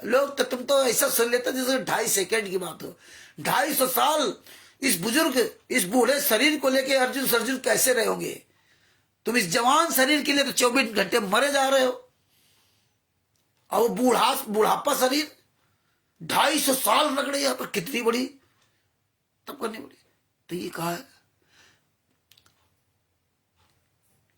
लोग तो, तुम तो ऐसा सुन लेते जैसे 2.5 सेकेंड की बात हो। 250 साल इस बुजुर्ग, इस बूढ़े शरीर को लेके अर्जुन सर्जन कैसे रहे होंगे? तुम इस जवान शरीर के लिए तो 24 घंटे मरे जा रहे हो, और बुढ़ापा शरीर 250 साल रगड़े यहाँ पर, कितनी बड़ी तब करनी पड़ी। तो ये कहा है,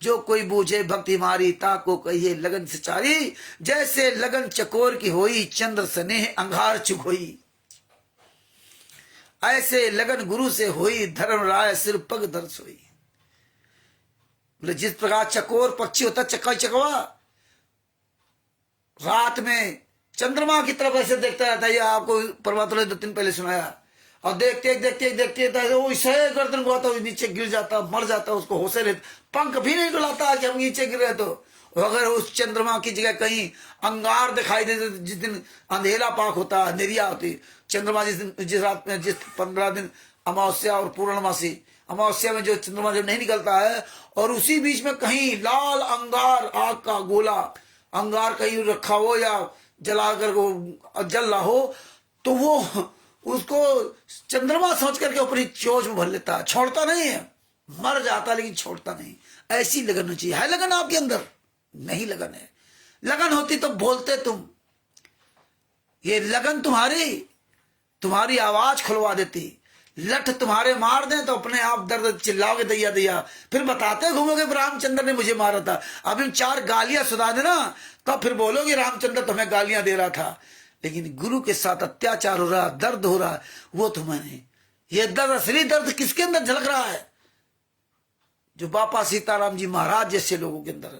जो कोई बूझे भक्ति मारी, ताको कहिए लगन सचारी। जैसे लगन चकोर की होई, चंद्र स्नेह अंगार चुक होई, ऐसे लगन गुरु से होई, धर्म राय सिर पग धर सोई। बोले जिस प्रकार चकोर पक्षी होता, चक्का चकवा रात में चंद्रमा की तरफ ऐसे देखता रहता है, आपको परमात्मा ने 2 दिन पहले सुनाया। और देखते वैसे गर्दन गुआता, नीचे गिर जाता, मर जाता, उसको होशे रहते, पंख भी नहीं डुलाता कि हम नीचे गिर रहे। तो अगर उस चंद्रमा की जगह कहीं अंगार दिखाई देते, जिस दिन अंधेरा पाक होता, अंधेरिया होती, चंद्रमा जिस रात में, जिस 15 दिन अमावस्या और पूर्णमासी, अमावस्या में जो चंद्रमा जब नहीं निकलता है, और उसी बीच में कहीं लाल अंगार, आग का गोला अंगार कहीं रखा हो या जलाकर वो जल रहा हो, तो वो उसको चंद्रमा सोच करके अपनी चोंच में भर लेता है, छोड़ता नहीं है, मर जाता लेकिन छोड़ता नहीं। ऐसी लगन होनी चाहिए। है लगन आपके अंदर? नहीं लगन है। लगन होती तो बोलते तुम, ये लगन तुम्हारी आवाज खुलवा देती, लठ तुम्हारे मार दें तो अपने आप दर्द चिल्लाओगे दैया दैया, फिर बताते घूमोगे रामचंद्र ने मुझे मारा था। अब इन 4 गालियां सुना देना तो फिर बोलोगे रामचंद्र तुम्हें गालियां दे रहा था। लेकिन गुरु के साथ अत्याचार हो रहा, दर्द हो रहा, वो तुम्हें नहीं। ये दर्द, असली दर्द किसके अंदर झलक रहा है? जो बापा सीताराम जी महाराज जैसे लोगों के अंदर,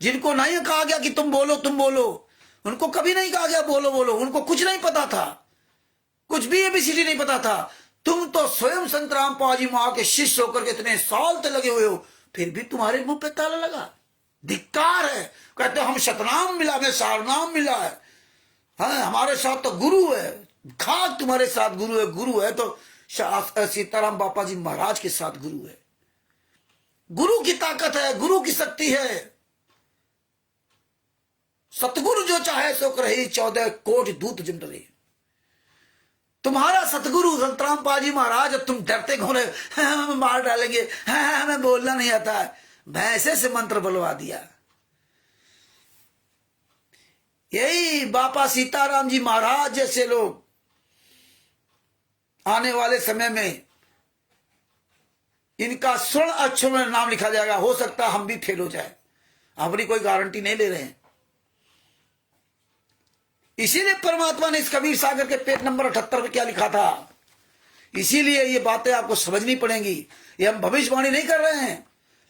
जिनको नहीं कहा गया कि तुम बोलो तुम बोलो, उनको कभी नहीं कहा गया बोलो बोलो, उनको कुछ नहीं पता था, कुछ भी एबीसीडी नहीं पता था। तुम तो स्वयं संत रामपाल जी वहां के शिष्य होकर के इतने साल तक लगे हुए हो, फिर भी तुम्हारे मुंह पे ताला लगा। धिक्कार है। कहते हम शतनाम मिला, हमें सारनाम मिला है, हाँ हमारे साथ तो गुरु है। खाक तुम्हारे साथ गुरु है, गुरु है तो सीताराम बापा जी महाराज के साथ गुरु है। गुरु की ताकत है, गुरु की शक्ति है। सतगुरु जो चाहे सो करे, 14 कोटि दूत जिम डरे। तुम्हारा सतगुरु संत रामपाल जी महाराज, तुम डरते घूम रहे, हमें मार डालेंगे, हमें बोलना नहीं आता है, भैंसे से मंत्र बुलवा दिया। यही बापा सीताराम जी महाराज जैसे लोग आने वाले समय में इनका स्वर्ण अक्षर में नाम लिखा जाएगा। हो सकता है हम भी फेल हो जाए, अपनी कोई गारंटी नहीं ले रहे हैं। इसीलिए परमात्मा ने इस कबीर सागर के पेज नंबर 78 में क्या लिखा था, इसीलिए ये बातें आपको समझनी पड़ेंगी। ये हम भविष्यवाणी नहीं कर रहे हैं,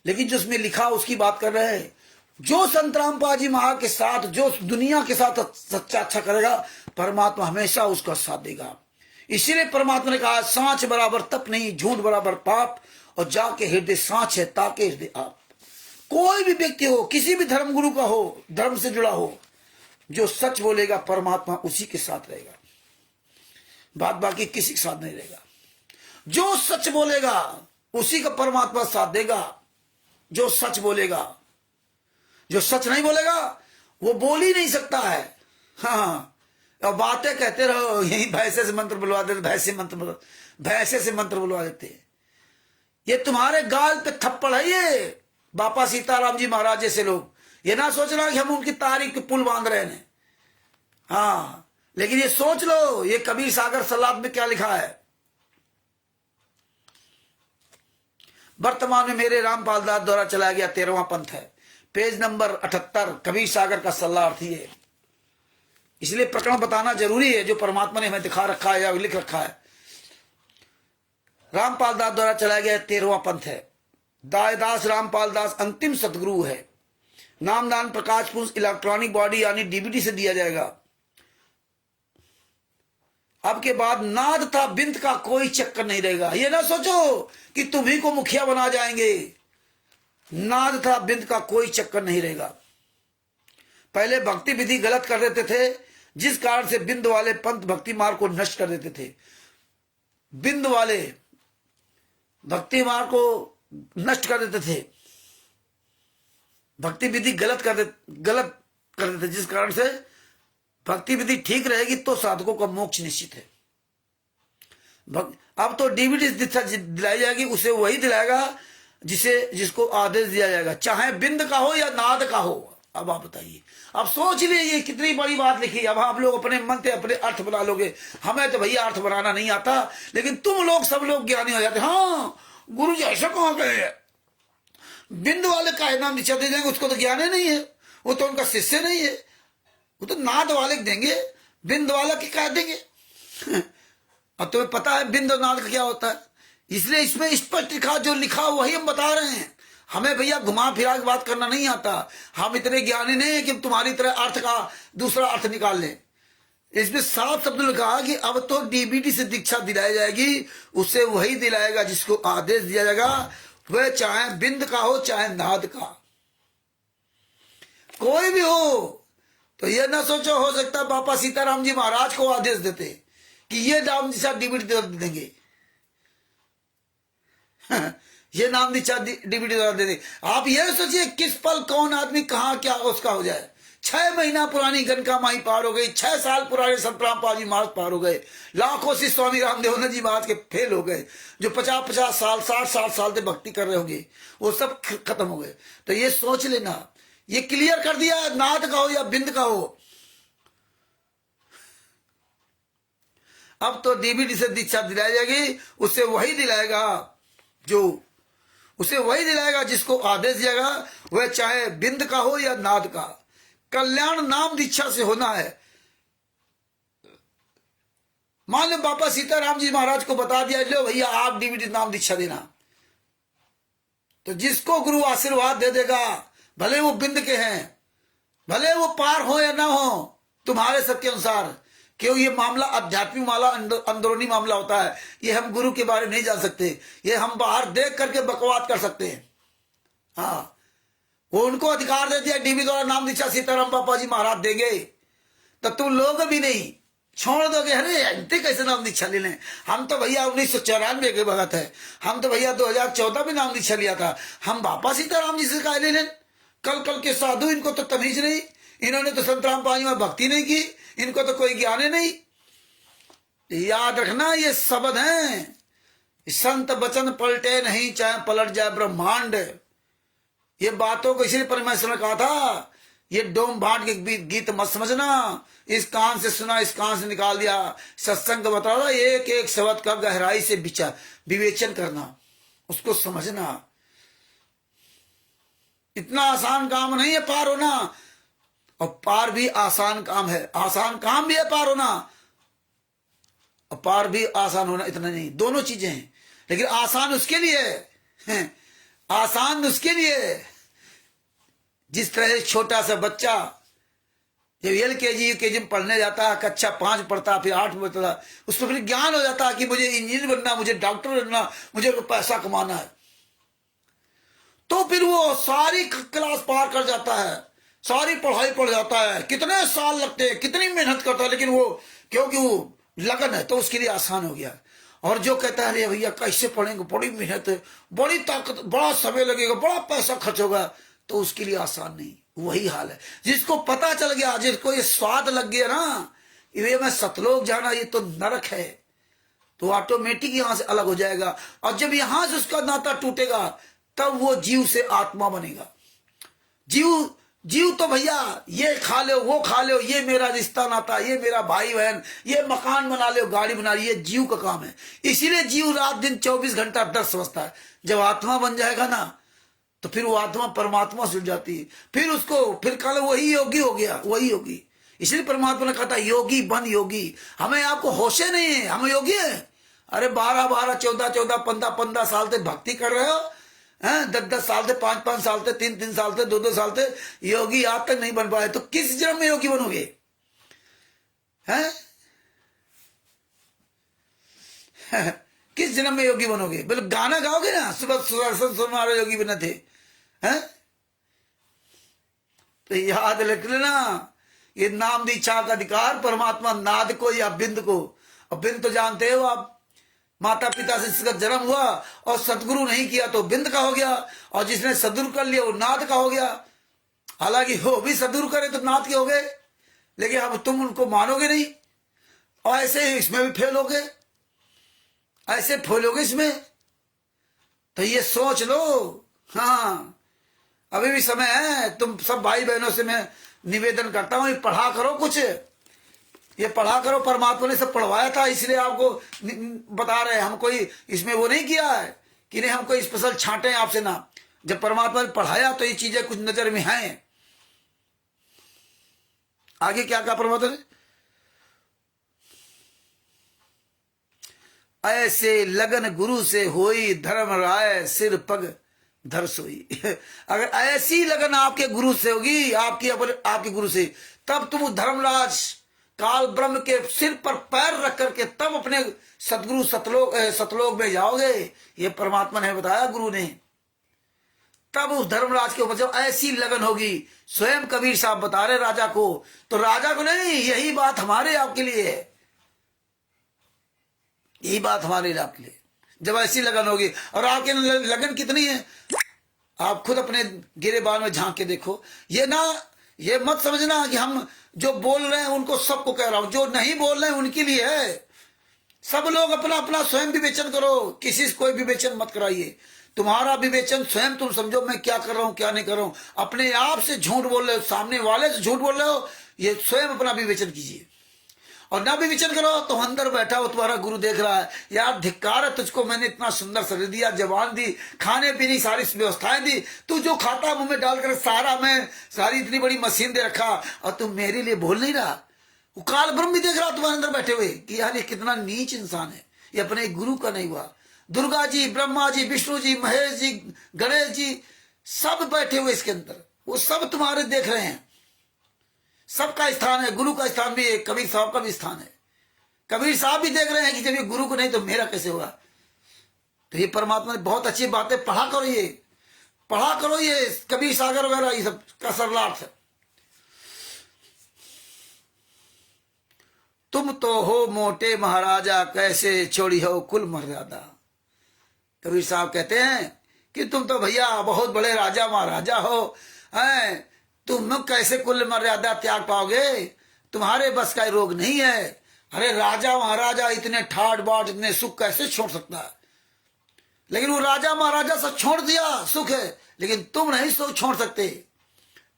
लेकिन जो उसमें लिखा उसकी बात कर रहे हैं। जो संत रामपाल जी महाराज के साथ, जो दुनिया के साथ सच्चा अच्छा करेगा, परमात्मा हमेशा उसका साथ देगा। इसीलिए परमात्मा ने कहा, सांच बराबर तप नहीं, झूठ बराबर पाप, और जाके हृदय सांच है ताके हृदय आप। कोई भी व्यक्ति हो, किसी भी धर्म गुरु का हो, धर्म से जुड़ा हो, जो सच बोलेगा परमात्मा उसी के साथ रहेगा, बात बाकी किसी के साथ नहीं रहेगा। जो सच बोलेगा उसी का परमात्मा साथ देगा, जो सच बोलेगा। जो सच नहीं बोलेगा वो बोल ही नहीं सकता है। हाँ, और बातें कहते रहो, यही भैंसे से मंत्र बुलवा देते, भैंसे से मंत्र बुलवा देते। ये तुम्हारे गाल पे थप्पड़ है ये बापा सीताराम जी महाराज जैसे लोग। ये ना सोचना कि हम उनकी तारीफ के पुल बांध रहे हैं, हाँ, लेकिन ये सोच लो ये कबीर सागर सलाद में क्या लिखा है। वर्तमान में मेरे रामपाल दास द्वारा चलाया गया 13वां पंथ है, पेज नंबर 78, कबीर सागर का सल्लार्थी है। इसलिए प्रकरण बताना जरूरी है, जो परमात्मा ने हमें दिखा रखा है या लिख रखा है। रामपाल दास द्वारा चलाया गया 13वां पंथ है। दास रामपाल दास अंतिम सतगुरु है। नामदान प्रकाश पुंज इलेक्ट्रॉनिक बॉडी यानी डीवीडी से दिया जाएगा। अब के बाद नाद था बिंद का कोई चक्कर नहीं रहेगा। ये ना सोचो कि तुम्ही को मुखिया बना जाएंगे। नाद था बिंद का कोई चक्कर नहीं रहेगा। पहले भक्ति विधि गलत कर देते थे, जिस कारण से बिंद वाले पंथ भक्ति मार्ग को नष्ट कर देते थे। बिंद वाले भक्ति मार्ग को नष्ट कर देते थे, भक्ति विधि गलत कर देते थे, जिस कारण से भक्ति विधि ठीक रहेगी तो साधकों का मोक्ष निश्चित है। अब तो डीवीडी दिलाई जाएगी, उसे वही दिलाएगा जिसको आदेश दिया जाएगा, चाहे बिंद का हो या नाद का हो। अब आप बताइए, अब सोच लिए ये कितनी बड़ी बात लिखी। अब आप लोग अपने मन से अपने अर्थ बना लोगे। हमें तो भैया अर्थ बनाना नहीं आता, लेकिन तुम लोग सब लोग ज्ञानी हो जाते। हाँ, गुरु जी ऐसा कहाँ गए, बिंद वाले का नाम नीचा दे देंगे, उसको तो ज्ञान ही नहीं है, वो तो उनका शिष्य नहीं है, वो तो नाद वाले देंगे, बिंद वाला की कह देंगे। अब तुम्हें पता है बिंद और नाद का क्या होता है, इसलिए इसमें स्पष्ट लिखा, जो लिखा वही हम बता रहे हैं। हमें भैया घुमा फिरा के बात करना नहीं आता। हम इतने ज्ञानी नहीं है कि तुम्हारी तरह अर्थ का दूसरा अर्थ निकाल लें। इसमें साफ शब्द लिखा कि अब तो डीबीटी से दीक्षा दिलाई जाएगी, उसे वही दिलाएगा जिसको आदेश दिया जाएगा, वह चाहे बिंद का हो चाहे नाद का, कोई भी हो। तो ये ना सोचो हो सकता है बापा सीताराम जी महाराज को आदेश देते कि ये नाम दिशा डीबीटी देंगे, ये नाम दीक्षा डीबीटी द्वारा दे दे। आप ये सोचिए किस पल कौन आदमी कहाँ क्या उसका हो जाए। 6 महीना पुरानी गनका माही पार हो गई, 6 साल पुराने संत रामपाल जी महाराज पार हो गए, लाखों से स्वामी रामदेव जी महाराज के फेल हो गए, जो 50-50 साल 60-60 साल से भक्ति कर रहे होंगे, वो सब खत्म हो गए। तो ये सोच लेना, ये क्लियर कर दिया, नाद का हो या बिंद का हो। अब तो डीबीटी से दीक्षा दिलाई जाएगी, उससे वही दिलाएगा जो उसे वही दिलाएगा जिसको आदेश दिएगा, वह चाहे बिंद का हो या नाद का। कल्याण नाम दीक्षा से होना है। मान लो बाबा सीताराम जी महाराज को बता दिया, लो भैया आप डीबीटी नाम दीक्षा देना, तो जिसको गुरु आशीर्वाद दे देगा, भले वो बिंद के हैं, भले वो पार हो या ना हो, तुम्हारे सत्य अनुसार। क्यों? ये मामला आध्यात्मिक मामला, अंदरूनी मामला होता है। ये हम गुरु के बारे में नहीं जान सकते, ये हम बाहर देख करके बकवाद कर सकते हैं। हाँ, वो उनको अधिकार दे दिया, डीबी द्वारा नाम दीक्षा सीताराम बाबा जी महाराज देंगे, तो तुम लोग भी नहीं छोड़ दोगे। अरे अंते कैसे नाम दीक्षा ले लें, हम तो भैया 1994 के भगत है, हम तो भैया 2014 में नाम दीक्षा लिया था, हम बाबा सीताराम जी से कहा ले लें। कल के साधु, इनको तो तमीज नहीं, इन्होंने तो संतराम पानी में भक्ति नहीं की, इनको तो कोई ज्ञान ही नहीं। याद रखना, ये शब्द हैं, संत वचन पलटे नहीं, चाहे पलट जाए ब्रह्मांड। ये बातों को इसलिए परमेश्वर ने कहा था, ये डोम भाट के गीत मत समझना, इस कान से सुना इस कान से निकाल दिया। सत्संग बता रहा, एक एक शब्द का गहराई से विवेचन करना, उसको समझना। इतना आसान काम नहीं है पार होना, और पार भी आसान काम है। आसान काम भी है पार होना, और पार भी आसान होना, इतना नहीं, दोनों चीजें हैं। लेकिन आसान उसके लिए है, आसान उसके लिए जिस तरह छोटा सा बच्चा जब LKG UKG में पढ़ने जाता है, कक्षा 5 पढ़ता, फिर 8 में पढ़ता, उसको फिर ज्ञान हो जाता है कि मुझे इंजीनियर बनना, मुझे डॉक्टर बनना, मुझे पैसा कमाना है। तो फिर वो सारी क्लास पार कर जाता है, सारी पढ़ाई पढ़ जाता है, कितने साल लगते हैं, कितनी मेहनत करता है, लेकिन वो क्योंकि वो लगन है तो उसके लिए आसान हो गया। और जो कहता है अरे भैया कैसे पढ़ेंगे, बड़ी मेहनत है, बड़ी ताकत, बड़ा समय लगेगा, बड़ा पैसा खर्च होगा, तो उसके लिए आसान नहीं। वही हाल है जिसको पता चल गया, जिसको ये स्वाद लग गया ना, ये मैं सतलोक जाना ये तो नरक है, तो ऑटोमेटिक यहां से अलग हो जाएगा। और जब यहां से उसका नाता टूटेगा, तब वो जीव से आत्मा बनेगा। जीव तो भैया ये खा लो, वो खा लो, ये मेरा रिश्ता नाता, ये मेरा भाई बहन, ये मकान बना लो, गाड़ी बना लो, ये जीव का काम है। इसीलिए जीव रात दिन 24 घंटा डर समझता है। जब आत्मा बन जाएगा ना, तो फिर वो आत्मा परमात्मा से जुड़ जाती है, फिर उसको फिर कल वही योगी हो गया, वही योगी। इसलिए परमात्मा ने कहा था योगी बन योगी। हमें आपको होशे नहीं है, हम योगी हैं। अरे 12 14 15 साल से भक्ति कर रहे हो, 10 साल से, 5 साल से, 3 साल से, 2 साल से योगी आज तक नहीं बन पाए, तो किस जन्म में योगी बनोगे? हैं? किस जन्म में योगी बनोगे? बोले गाना गाओगे ना, सुबह सुबह योगी बने थे, हैं? तो याद रख लेना, ये नाम दीक्षा का अधिकार परमात्मा नाद को या बिंद को। और बिंद तो जानते हो आप, माता पिता से इसका जन्म हुआ और सदगुरु नहीं किया तो बिंद का हो गया, और जिसने सदगुरु कर लिया वो नाद का हो गया। हालांकि हो भी सदगुरु करे तो नाद के हो गए, लेकिन अब तुम उनको मानोगे नहीं, और ऐसे ही इसमें भी फेल हो गए, ऐसे फेल हो गए इसमें। तो ये सोच लो। हाँ, अभी भी समय है। तुम सब भाई बहनों से मैं निवेदन करता हूं, ये पढ़ा करो, कुछ ये पढ़ा करो। परमात्मा ने सब पढ़वाया था, इसलिए आपको बता रहे हैं। हम कोई इसमें वो नहीं किया है कि नहीं हम कोई स्पेशल छांटे आपसे ना। जब परमात्मा ने पढ़ाया तो ये चीजें कुछ नजर में हैं। आगे क्या कहा परमात्मा ने? ऐसे लगन गुरु से होई, धर्म राय सिर पग धर सोई। अगर ऐसी लगन आपके गुरु से होगी, आपके गुरु से, तब तुम धर्मराज काल ब्रह्म के सिर पर पैर रख करके तब अपने सतगुरु सतलोक में जाओगे। ये परमात्मा ने बताया, गुरु ने। तब उस धर्मराज के ऊपर जब ऐसी लगन होगी, स्वयं कबीर साहब बता रहे राजा को, तो राजा को नहीं, यही बात हमारे आपके लिए है, यही बात हमारे आपके लिए। जब ऐसी लगन होगी, और आपके लगन कितनी है आप खुद अपने गिरेबान में झांक के देखो। ये मत समझना कि हम जो बोल रहे हैं उनको सबको कह रहा हूं, जो नहीं बोल रहे हैं उनके लिए है। सब लोग अपना अपना स्वयं विवेचन करो, किसी से कोई विवेचन मत कराइए। तुम्हारा विवेचन स्वयं तुम समझो, मैं क्या कर रहा हूं क्या नहीं कर रहा हूं। अपने आप से झूठ बोल रहे हो, सामने वाले से झूठ बोल रहे हो, ये स्वयं अपना विवेचन कीजिए। और ना भी विचन करो तो अंदर बैठा हो तुम्हारा गुरु देख रहा है, यार धिक्कार है तुझको, मैंने इतना सुंदर शरीर दिया, जवान दी, खाने पीने सारी व्यवस्थाएं दी, तू जो खाता मुंह में डालकर सारा मैं सारी इतनी बड़ी मशीन दे रखा और तुम मेरे लिए बोल नहीं रहा। वो काल ब्रह्म भी देख रहा तुम्हारे अंदर बैठे हुए कि यार ये कितना नीच इंसान है, ये अपने गुरु का नहीं हुआ। दुर्गा जी, ब्रह्मा जी, विष्णु जी, महेश जी, गणेश जी सब बैठे हुए इसके अंदर, वो सब तुम्हारे देख रहे हैं। सबका स्थान है, गुरु का स्थान भी है, कबीर साहब का भी स्थान है। कबीर साहब भी देख रहे हैं कि जब ये गुरु को नहीं तो मेरा कैसे होगा। तो ये परमात्मा ने बहुत अच्छी बातें पढ़ा करो, ये पढ़ा करो, ये कबीर सागर वगैरह ये सब का सरलार्थ है। तुम तो हो मोटे महाराजा, कैसे छोड़ी हो कुल मर्यादा। कबीर साहब कहते हैं कि तुम तो भैया बहुत बड़े राजा महाराजा हो, हैं, तुम कैसे कुल मर्यादा त्याग पाओगे, तुम्हारे बस का रोग नहीं है। अरे राजा महाराजा इतने ठाट बाट इतने सुख कैसे छोड़ सकता है। लेकिन वो राजा महाराजा सब छोड़ दिया, सुख है, लेकिन तुम नहीं सुख छोड़ सकते।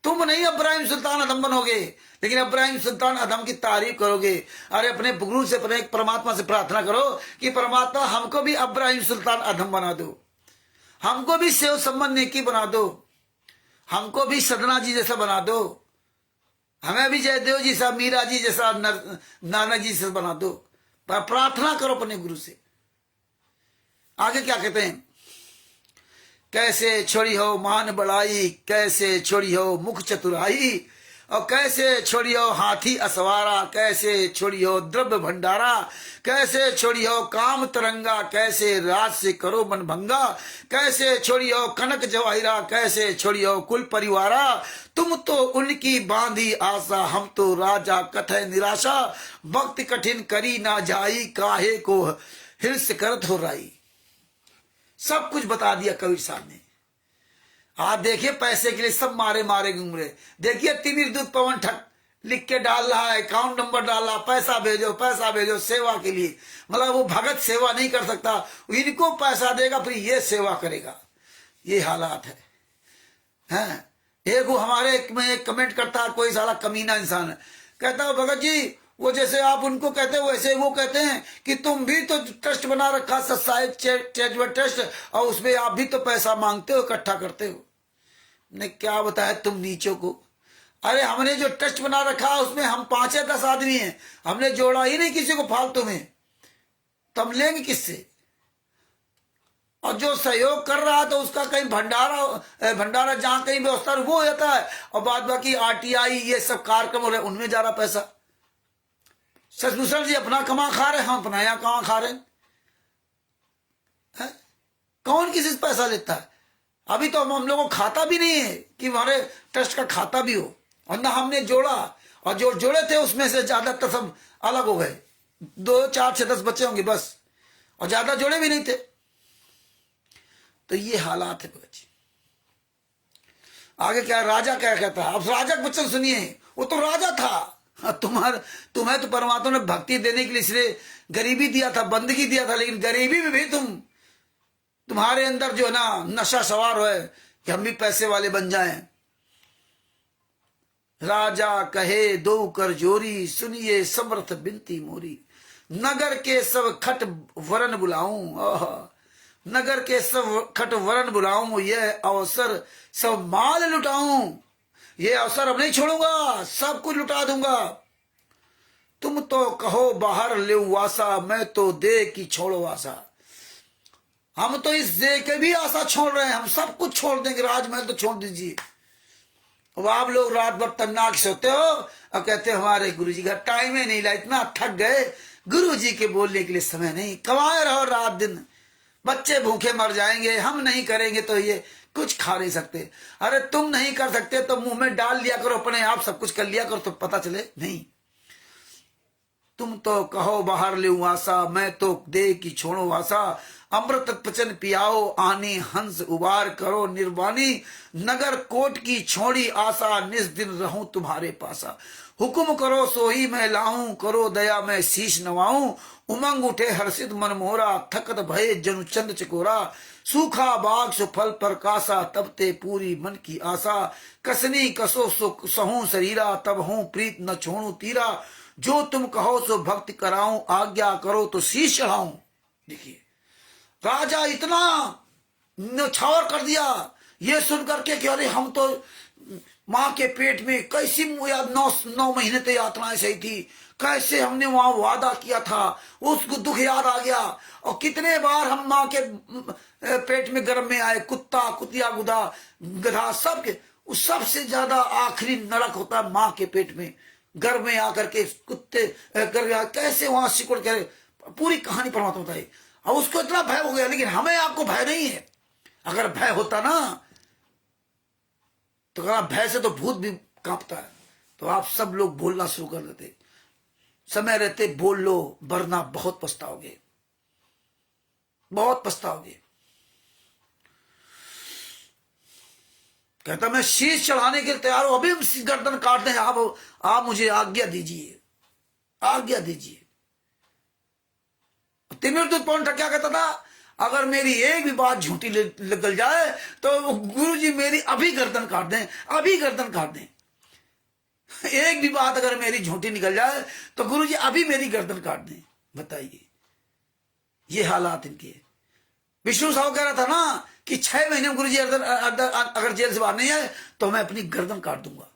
तुम नहीं अब्राहिम सुल्तान अदम बनोगे, लेकिन अब्राहिम सुल्तान अदम की तारीफ करोगे। अरे अपने गुरु से, अपने परमात्मा से प्रार्थना करो कि परमात्मा हमको भी अब्राहिम सुल्तान अदम बना दो, हमको भी सेव संबंध नेकी बना दो, हमको भी सदना जी जैसा बना दो, हमें भी जयदेव जी सा, मीरा जी जैसा, नाना जी से बना दो। पर प्रार्थना करो अपने गुरु से। आगे क्या कहते हैं, कैसे छोड़ी हो मान बड़ाई, कैसे छोड़ी हो मुख चतुराई, और कैसे छोड़ी हो हाथी असवारा, कैसे छोड़ी हो द्रव्य भंडारा, कैसे छोड़ी हो काम तरंगा, कैसे राज से करो मन भंगा, कैसे छोड़ी हो कनक जवाहिरा, कैसे छोड़ी हो कुल परिवारा। तुम तो उनकी बांधी आशा, हम तो राजा कथय निराशा, भक्ति कठिन करी ना जाई, काहे को हिर्स करत हो राई। सब कुछ बता दिया कबीर साहब ने। आप देखिए पैसे के लिए सब मारे मारे घूम रहे। देखिए तिमिर दूध पवन ठक लिख के डाल रहा है, अकाउंट नंबर डाल रहा, पैसा भेजो सेवा के लिए। मतलब वो भगत सेवा नहीं कर सकता, इनको पैसा देगा फिर ये सेवा करेगा। ये हालात है, हैं? एक वो हमारे में एक कमेंट करता है, कोई साला कमीना इंसान है, कहता है भगत जी वो जैसे आप उनको कहते हो वैसे वो कहते हैं कि तुम भी तो ट्रस्ट बना रखा, सत्साहिब चैरिटेबल ट्रस्ट, और उसमें आप भी तो पैसा मांगते हो, इकट्ठा करते हो। ने क्या बताया तुम नीचों को। अरे हमने जो ट्रस्ट बना रखा उसमें हम 5 या 10 आदमी हैं, हमने जोड़ा ही नहीं किसी को फालतू में, तो हम लेंगे किससे। और जो सहयोग कर रहा है तो उसका कहीं भंडारा जहां कहीं व्यवस्था वो होता है, और बाद बाकी RTI ये सब कार्यक्रम हो रहे उनमें जा रहा पैसा। सचभूषण जी अपना कमा खा रहे, हम अपना यहाँ कमा खा रहे हैं। कौन किसी से पैसा लेता है। अभी तो हम लोगों को खाता भी नहीं है कि हमारे ट्रस्ट का खाता भी हो, और ना हमने जोड़ा, और जो जोड़े थे उसमें से ज्यादातर सब अलग हो गए, 2, 4, 6, 10 बच्चे होंगे बस, और ज्यादा जोड़े भी नहीं थे। तो ये हालात है भगत जी। आगे क्या राजा क्या कहता है, अब राजा का वचन सुनिए। वो तो राजा था, तुम्हें तो परमात्मा ने भक्ति देने के लिए इसलिए गरीबी दिया था, बंदगी दिया था, लेकिन गरीबी में भी तुम्हारे अंदर जो है ना नशा सवार हो है कि हम भी पैसे वाले बन जाएं। राजा कहे दो कर जोरी, सुनिए समर्थ बिनती मोरी, नगर के सब खट वरन बुलाऊं, नगर के सब खट वरन बुलाऊं, यह अवसर सब माल लुटाऊं, ये अवसर अब नहीं छोड़ूंगा, सब कुछ लुटा दूंगा। तुम तो कहो बाहर ले वासा, मैं तो दे की छोड़ो आशा। हम तो इस दे के भी आशा छोड़ रहे हैं, हम सब कुछ छोड़ देंगे, राजमहल तो छोड़ दीजिए। अब आप लोग रात भर तन्नाक सोते हो और कहते हो हमारे गुरुजी का टाइम ही नहीं ला, इतना थक गए, गुरुजी के बोलने के लिए समय नहीं, कमाए रहो रात दिन, बच्चे भूखे मर जाएंगे, हम नहीं करेंगे तो ये कुछ खा नहीं सकते। अरे तुम नहीं कर सकते तो मुंह में डाल लिया करो, अपने आप सब कुछ कर लिया करो तो पता चले नहीं। तुम तो कहो बाहर ले आशा, मैं तो दे की छोड़ो आशा, अमृत वचन पियाओ आने हंस उबार करो निर्वाणी, नगर कोट की छोड़ी आशा, निस दिन रहूं तुम्हारे पासा। हुक्म करो सोही मैं लाऊं, करो दया मैं शीश नवाऊं, उमंग उठे हर्षित मन मोरा, थकत भये जनु चंद चकोरा, सूखा बाग सो फल प्रकाशा, तब ते पूरी मन की आशा, कसनी कसो सो सहूं शरीरा, तब हूं प्रीत न छोड़ू तीरा, जो तुम कहो सो भक्ति कराऊं, आज्ञा करो तो शीश चढ़ाऊं। देखिए राजा इतना न्यौछावर कर दिया ये सुन करके कि अरे हम तो माँ के पेट में कैसी नौ महीने तक यात्राएं सही थी, कैसे हमने वहां वादा किया था, उसको दुख याद आ गया। और कितने बार हम माँ के पेट में गर्भ में आए, कुत्ता कुतिया गुदा गधा सब के, उस सबसे ज्यादा आखिरी नरक होता है माँ के पेट में गर्भ में आकर के कुत्ते कैसे वहां सिकुड़ कर, पूरी कहानी परमात्मा बताई। और उसको इतना भय हो गया, लेकिन हमें आपको भय नहीं है। अगर भय होता ना तो कहा भय से तो भूत भी कांपता है। तो आप सब लोग बोलना शुरू कर देते, समय रहते बोल लो, वरना बहुत पछताओगे, बहुत पछताओगे। कहता मैं शीश चढ़ाने के लिए तैयार हूं, अभी हम गर्दन काट दें, आप मुझे आज्ञा दीजिए, आज्ञा दीजिए। तिमिरदूत पौंड क्या कहता था, अगर मेरी एक भी बात झूठी निकल जाए तो गुरुजी मेरी अभी गर्दन काट दें, अभी गर्दन काट दें। एक भी बात अगर मेरी झूठी निकल जाए तो गुरुजी अभी मेरी गर्दन काट दें। बताइए ये हालात इनके। विष्णु साहब कह रहा था ना कि 6 महीने में गुरुजी अगर जेल से बाहर नहीं आए तो मैं अपनी गर्दन काट दूंगा।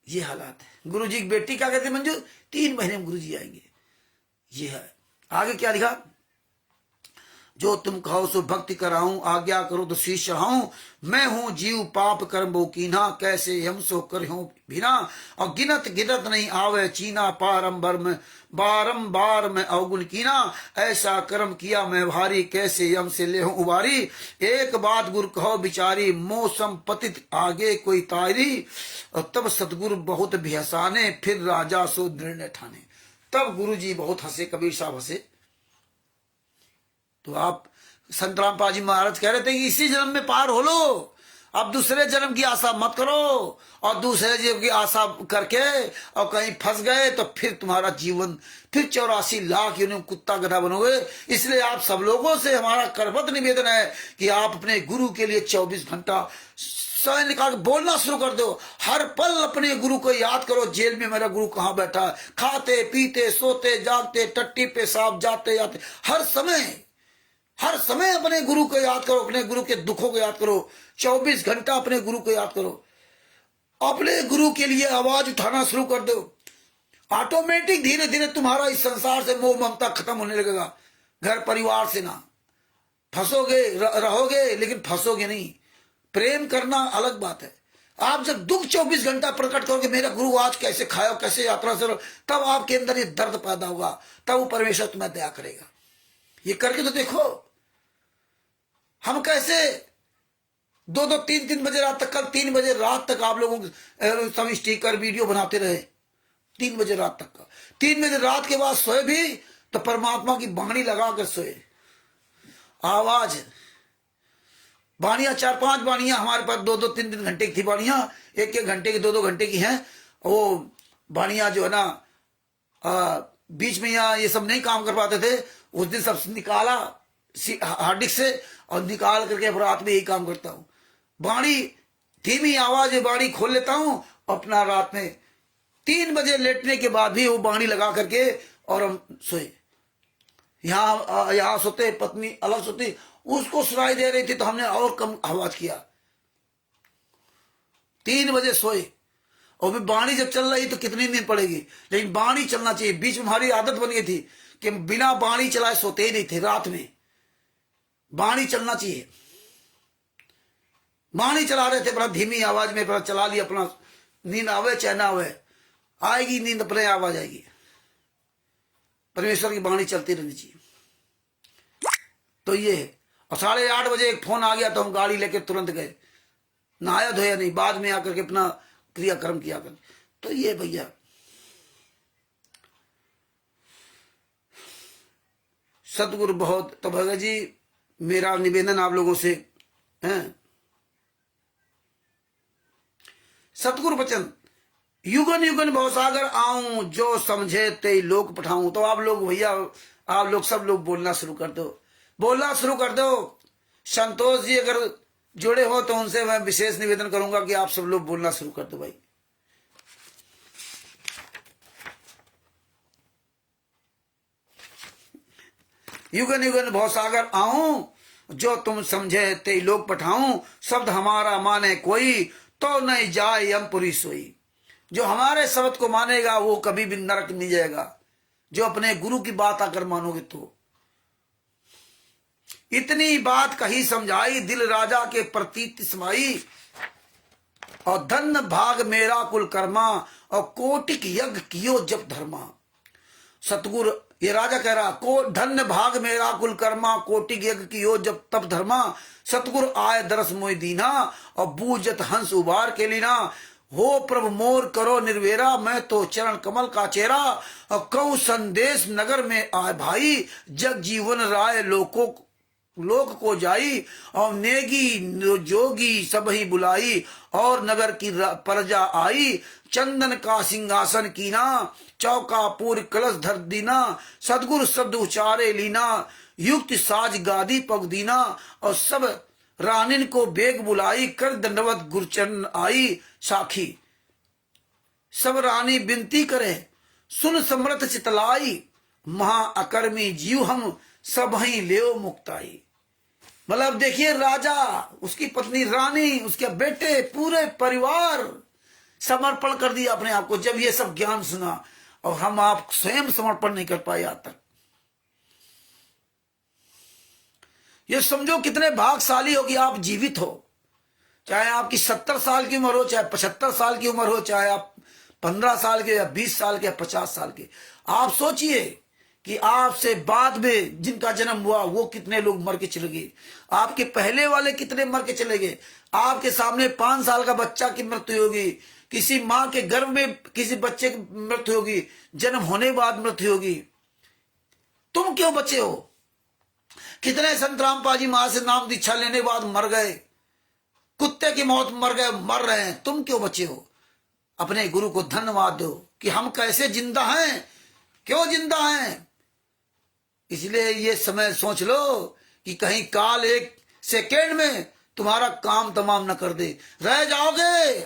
ये हालात है। गुरुजी की बेटी क्या कहते मंजू, 3 महीने में गुरुजी आएंगे। ये है। आगे क्या लिखा, जो तुम कहो सो भक्ति कराऊं, आज्ञा करो तो शीश चढ़ाऊं। मैं हूं जीव पाप कर्म वो कीना, कैसे हम सो कर बिना। और गिनत गिनत नहीं आवे चीना, बारंबार मैं अवगुण कीना। ऐसा कर्म किया मैं भारी, कैसे यम से ले उबारी। एक बात गुरु कहो बिचारी, मौसम पतित आगे कोई तारी। और तब सतगुरु बहुत भी हसाने, फिर राजा सो निर्णय ठाने। तब गुरु जी बहुत हंसे, कबीर साहब हंसे। तो आप संत रामपाल जी महाराज कह रहे थे कि इसी जन्म में पार हो लो, अब दूसरे जन्म की आशा मत करो। और दूसरे जन्म की आशा करके और कहीं फंस गए तो फिर तुम्हारा जीवन फिर 84 लाख यूं कुत्ता गधा बनोगे। इसलिए आप सब लोगों से हमारा करबद्ध निवेदन है कि आप अपने गुरु के लिए 24 घंटा समय निकाल बोलना शुरू कर दो। हर पल अपने गुरु को याद करो। जेल में मेरा गुरु कहाँ बैठा है, खाते पीते सोते जागते, टट्टी पेशाब जाते जाते, हर समय अपने गुरु को याद करो, अपने गुरु के दुखों को याद करो। 24 घंटा अपने गुरु को याद करो। अपने गुरु के लिए आवाज उठाना शुरू कर दो। ऑटोमेटिक धीरे धीरे तुम्हारा इस संसार से मोह ममता खत्म होने लगेगा। घर परिवार से ना फंसोगे, रहोगे लेकिन फंसोगे नहीं। प्रेम करना अलग बात है। आप जब दुख 24 घंटा प्रकट करोगे, मेरा गुरु आज कैसे खाया, कैसे यात्रा से, तब आपके अंदर ये दर्द पैदा होगा, तब वो परमेश्वर तुम्हें दया करेगा। ये करके तो देखो। हम कैसे 2-2 3-3 बजे रात तक, कल 3 बजे रात तक आप लोगों सब स्टिकर वीडियो बनाते रहे, 3 बजे रात तक का। 3 बजे रात के बाद सोए भी तो परमात्मा की बाणी लगा कर सोए। आवाज बाणियां 4-5 बाणियां हमारे पास 2-2 3-3 घंटे की थी बाणियां, 1-1 घंटे की 2-2 घंटे की हैं। वो बाणियां जो है ना बीच में यहाँ ये सब नहीं काम कर पाते थे, उस दिन सब निकाला हार्ड डिस्क से और निकाल करके अब रात में यही काम करता हूँ। बाणी धीमी आवाज है, बाणी खोल लेता हूँ अपना। रात में 3 बजे लेटने के बाद भी वो बाणी लगा करके और हम सोए। यहाँ सोते, पत्नी अलग सोती, उसको सुनाई दे रही थी तो हमने और कम आवाज किया। 3 बजे सोए। और भी बाणी जब चल रही तो कितनी नींद पड़ेगी, लेकिन बाणी चलना चाहिए। बीच में हमारी आदत बन गई थी कि बिना बाणी चलाए सोते ही नहीं थे। रात में बाणी चलना चाहिए। बाणी चला रहे थे, बड़ा धीमी आवाज में बड़ा चला लिया अपना। नींद आवे चाहे ना आवे, आएगी नींद, अपने आवाज आएगी। परमेश्वर की बाणी चलती रहनी चाहिए। तो ये है। और 8:30 बजे एक फोन आ गया तो हम गाड़ी लेके तुरंत गए, नहाया धोया नहीं, बाद में आकर के अपना क्रियाक्रम किया कर। तो ये भैया सतगुरु बहुत। तो भगत जी मेरा निवेदन आप लोगों से है, सतगुरु वचन युगन युगन भवसागर आऊं, जो समझे ते लोक पठाऊं। तो आप लोग भैया, आप लोग सब लोग बोलना शुरू कर दो, बोलना शुरू कर दो। संतोष जी अगर जुड़े हो तो उनसे मैं विशेष निवेदन करूंगा कि आप सब लोग बोलना शुरू कर दो भाई। युगन युगन भवसागर आऊं, जो तुम समझे ते लोग पठाऊं, शब्द हमारा माने कोई, तो नहीं जाए यमपुरी सोई। जो हमारे शब्द को मानेगा वो कभी भी नरक नहीं जाएगा, जो अपने गुरु की बात आकर मानोगे तो। इतनी बात कही समझाई, दिल राजा के प्रतीत समाई, और धन भाग मेरा कुल कर्मा, और कोटिक यज्ञ कियो जब धर्मा। सतगुरु, ये राजा कह रहा, को धन्य भाग मेरा कुल कर्मा, कोटिक यज्ञ कियो जब तब धर्मा। सतगुरु आए दरस मोय दीना, और बूझत हंस उबार के लीना। हो प्रभु मोर करो निर्वेरा, मैं तो चरण कमल का चेहरा। और कहूँ संदेश नगर में आए भाई, जग जीवन राय लोक को जाई। और नेगी जोगी सब ही बुलाई, और नगर की प्रजा आई। चंदन का सिंहासन कीना, चौका पूर कलश धर दीना। सदगुरु शब्द उचारे लीना, युक्त साज गादी पग दीना। और सब रानिन को बेग बुलाई, कर दंडवत गुरचरण आई। साखी सब रानी विनती करे, सुन समृत चितलाई। महा अकर्मी जीव हम, सब ही लेओ मुक्ताई। मतलब देखिए, राजा, उसकी पत्नी रानी, उसके बेटे, पूरे परिवार समर्पण कर दिया अपने आप को, जब ये सब ज्ञान सुना। और हम आप स्वयं समर्पण नहीं कर पाए आज तक। ये समझो कितने भाग्यशाली हो कि आप जीवित हो। चाहे आपकी 70 साल की उम्र हो, चाहे 75 साल की उम्र हो, चाहे आप 15 साल के या 20 साल के या 50 साल के। आप सोचिए कि आपसे बाद में जिनका जन्म हुआ वो कितने लोग मर के चले गए, आपके पहले वाले कितने मर के चले गए। आपके सामने 5 साल का बच्चा की मृत्यु होगी, किसी माँ के गर्भ में किसी बच्चे की मृत्यु होगी, जन्म होने बाद मृत्यु होगी। तुम क्यों बचे हो? कितने संत रामपाल जी महाराज से नाम दीक्षा लेने बाद मर गए, कुत्ते की मौत मर गए, मर रहे हैं। तुम क्यों बचे हो? अपने गुरु को धन्यवाद दो कि हम कैसे जिंदा हैं, क्यों जिंदा हैं। इसलिए ये समय सोच लो कि कहीं काल एक सेकेंड में तुम्हारा काम तमाम न कर दे, रह जाओगे।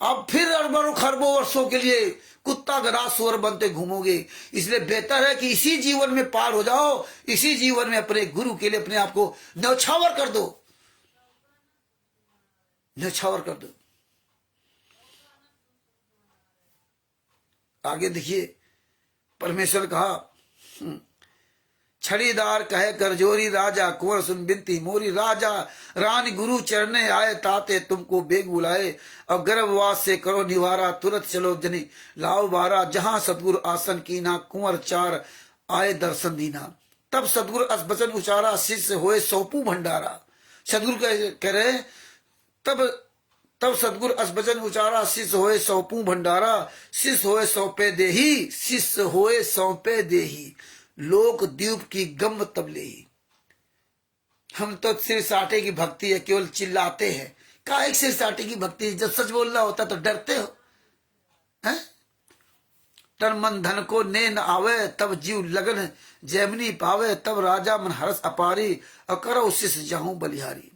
अब फिर अरबों खरबों वर्षों के लिए कुत्ता गधा सुअर बनते घूमोगे। इसलिए बेहतर है कि इसी जीवन में पार हो जाओ, इसी जीवन में अपने गुरु के लिए अपने आप को न्यौछावर कर दो, न्यौछावर कर दो। आगे देखिए, परमेश्वर कहा, छड़ीदार कहे करजोरी, राजा कुंवर सुन बिनती मोरी। राजा रानी गुरु चरणे आए, ताते तुमको बेग बुलाए। अब गर्भवास से करो निवारा, तुरंत चलो जनी लाओ बारा। जहां सतगुरु आसन कीना, कुंवर चार आए दर्शन दीना। तब सतगुरु अस बचन उचारा, शिष्य होए सौंपू भंडारा। सतगुरु कह रहे, तब सतगुरु अस बचन उचारा, शिष्य होए सौंपू भंडारा। शिष्य होए सौंपे देही, शिष्य होए सौंपे देही। लोक द्वीप की गम तब ले। हम तो सिर साटे की भक्ति है, केवल चिल्लाते हैं। का एक सिर साटे की भक्ति, जब सच बोलना होता तो डरते हो, हैं? तन मन धन को ने न आवे, तब जीव लगन जैमनी पावे। तब राजा मन हरस अपारी, और करो शिष्य जाऊं बलिहारी।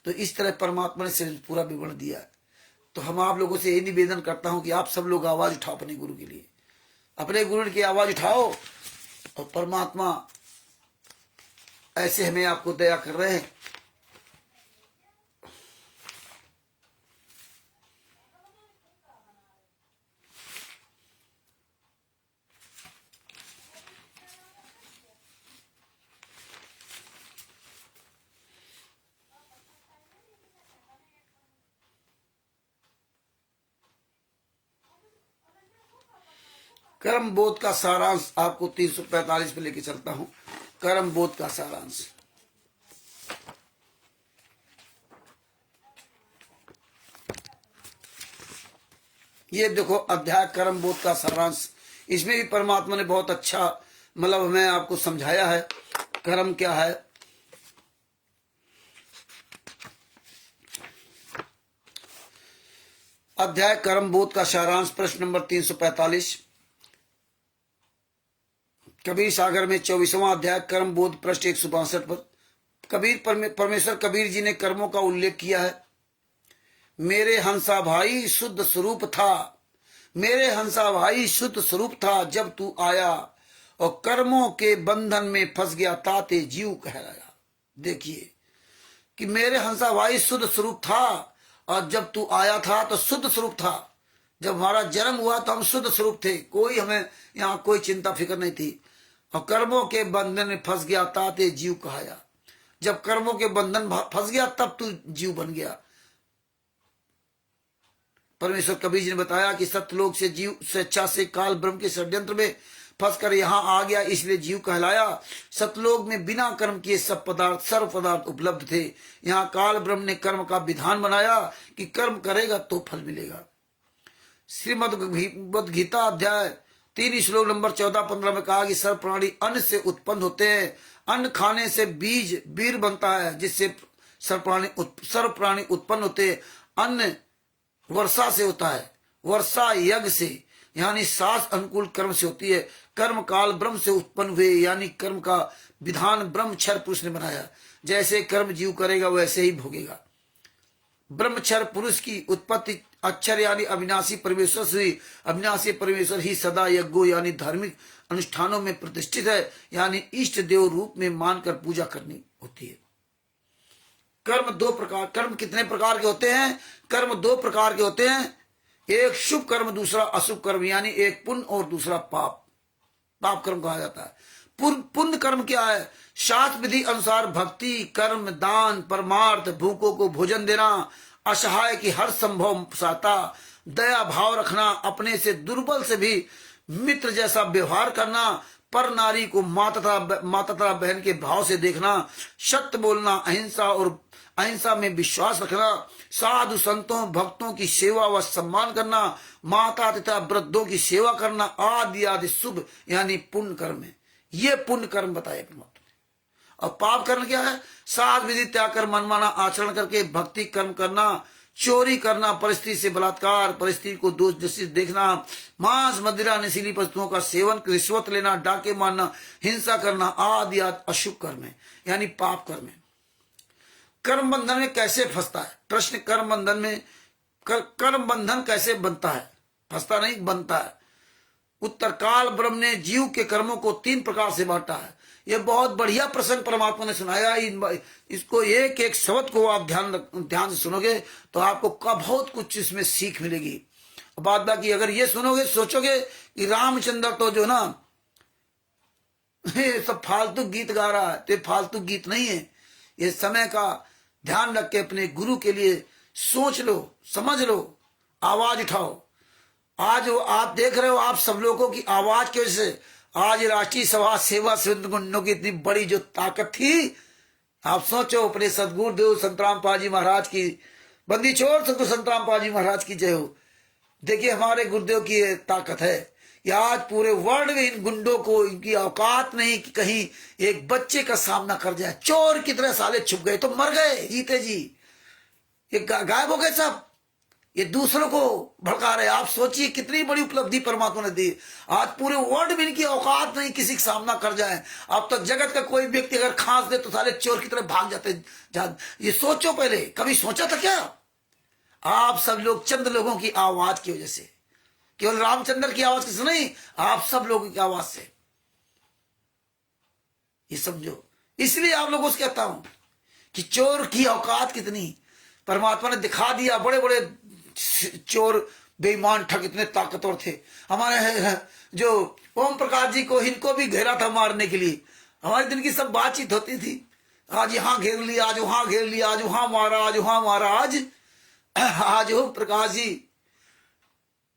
तो इस तरह परमात्मा ने सिर्फ पूरा विवरण दिया। तो हम आप लोगों से ये निवेदन करता हूं कि आप सब लोग आवाज उठाओ अपने गुरु के लिए, अपने गुरु की आवाज उठाओ। और परमात्मा ऐसे हमें आपको दया कर रहे हैं। कर्म बोध का सारांश आपको 345 पे लेके चलता हूं। कर्म बोध का सारांश, ये देखो अध्याय कर्म बोध का सारांश। इसमें भी परमात्मा ने बहुत अच्छा मतलब हमें आपको समझाया है कर्म क्या है। अध्याय कर्म बोध का सारांश, प्रश्न नंबर 345। कबीर सागर में 24वां अध्याय कर्म बोध, पृष्ठ 162 पर परमेश्वर कबीर जी ने कर्मों का उल्लेख किया है। मेरे हंसा भाई शुद्ध स्वरूप था, मेरे हंसा भाई शुद्ध स्वरूप था जब तू आया, और कर्मों के बंधन में फंस गया ताते जीव कहलाया। देखिए कि मेरे हंसा भाई शुद्ध स्वरूप था, और जब तू आया था तो शुद्ध स्वरूप था। जब हमारा जन्म हुआ तो हम शुद्ध स्वरूप थे, कोई हमें यहाँ कोई चिंता फिक्र नहीं थी। और कर्मों के बंधन में फंस गया ताते जीव कहाया। जब कर्मों के बंधन फंस गया तब तू जीव बन गया। परमेश्वर कबीर जी ने बताया कि सत्यलोक से जीव स्वेच्छा से काल ब्रह्म के षड्यंत्र में फंसकर यहाँ आ गया, इसलिए जीव कहलाया। सतलोक में बिना कर्म किए सब पदार्थ सर्व पदार्थ उपलब्ध थे। यहाँ काल ब्रह्म ने कर्म का विधान बनाया कि कर्म करेगा तो फल मिलेगा। श्रीमद् गीता अध्याय 3 श्लोक नंबर 14-15 में कहा कि सर्व प्राणी अन्न से उत्पन्न होते हैं। अन्न खाने से बीज वीर बनता है, जिससे सर्व प्राणी उत्पन्न होते हैं। अन्न वर्षा से होता है, वर्षा यज्ञ से यानी सास अनुकूल कर्म से होती है। कर्म काल ब्रह्म से उत्पन्न हुए, यानी कर्म का विधान ब्रह्मक्षर पुरुष ने बनाया। जैसे कर्म जीव करेगा वैसे ही भोगेगा। ब्रह्मक्षर पुरुष की उत्पत्ति अक्षर यानी अविनाशी परमेश्वर से हुई। अविनाशी परमेश्वर ही सदा यज्ञों यानी धार्मिक अनुष्ठानों में प्रतिष्ठित है, यानी इष्ट देव रूप में मानकर पूजा करनी होती है। कर्म कितने प्रकार के होते हैं? कर्म 2 प्रकार के होते हैं, एक शुभ कर्म दूसरा अशुभ कर्म, यानी एक पुण्य और दूसरा पाप कर्म कहा जाता है। पुण्य कर्म क्या है? शास्त्र विधि अनुसार भक्ति, कर्म, दान, परमार्थ, भूखों को भोजन देना, असहाय की हर संभव सहायता, दया भाव रखना, अपने से दुर्बल से भी मित्र जैसा व्यवहार करना, पर नारी को माता तथा बहन के भाव से देखना, सत्य बोलना, अहिंसा में विश्वास रखना, साधु संतों भक्तों की सेवा व सम्मान करना, माता तथा वृद्धों की सेवा करना आदि आदि शुभ यानी पुण्य कर्म है। ये पुण्य कर्म बताए परमात्मा ने। और पाप कर्म क्या है? साध विधि त्याग कर मनमाना आचरण करके भक्ति कर्म करना, चोरी करना, परिस्थिति से बलात्कार, परिस्थिति को दोष दृष्टि देखना, मांस मदिरा नशीली वस्तुओं का सेवन, रिश्वत लेना, डाके मारना, हिंसा करना आदि अशुभ कर्म है, यानी पाप कर्म है। कर्म बंधन में कैसे फंसता है? प्रश्न, कर्म बंधन कैसे बनता है? फंसता नहीं, बनता है। उत्तर, काल ब्रह्म ने जीव के कर्मों को 3 प्रकार से बांटा है। यह बहुत बढ़िया प्रसंग परमात्मा ने सुनाया। इसको एक एक शब्द को आप ध्यान से सुनोगे तो आपको बहुत कुछ इसमें सीख मिलेगी। बात बाकी अगर ये सुनोगे, सोचोगे कि रामचंद्र तो जो ना ये सब फालतू गीत गा रहा है, तो फालतू गीत नहीं है। ये समय का ध्यान रख के अपने गुरु के लिए सोच लो, समझ लो, आवाज उठाओ। आज आप देख रहे हो, आप सब लोगों की आवाज की वजह से आज राष्ट्रीय सभा सेवा गुंडों की इतनी बड़ी जो ताकत थी। आप सोचो, अपने सदगुरुदेव संत रामपाल जी महाराज की बंदी छोड़ सदगुरु संत रामपाल जी महाराज की जय हो। देखिए हमारे गुरुदेव की ये ताकत है कि आज पूरे वर्ल्ड में इन गुंडों को इनकी औकात नहीं कि कहीं एक बच्चे का सामना कर जाए। चोर कितने साले छुप गए तो मर गए, जीते जी ये गायब हो गए सब। ये दूसरों को भड़का रहे। आप सोचिए कितनी बड़ी उपलब्धि परमात्मा ने दी। आज पूरे वर्ल्ड में इनकी औकात नहीं किसी का सामना कर जाए। अब तक जगत का कोई व्यक्ति अगर खांस दे तो साले चोर की तरह भाग जाते। ये सोचो, पहले कभी सोचा था क्या? आप सब लोग चंद लोगों की आवाज की वजह से, केवल रामचंद्र की आवाज से नहीं, आप सब लोगों की आवाज से ये समझो। इसलिए आप लोगों से कहता हूं कि चोर की औकात कितनी परमात्मा ने दिखा दिया। बड़े बड़े चोर बेईमान ठग इतने ताकतवर थे। हमारे जो ओम प्रकाश जी को, इनको भी घेरा था मारने के लिए। हमारे दिन की सब बातचीत होती थी, आज यहां घेर लिया, आज वहां घेर लिया, आज वहां मारा, आज वहां मारा। आज ओम प्रकाश जी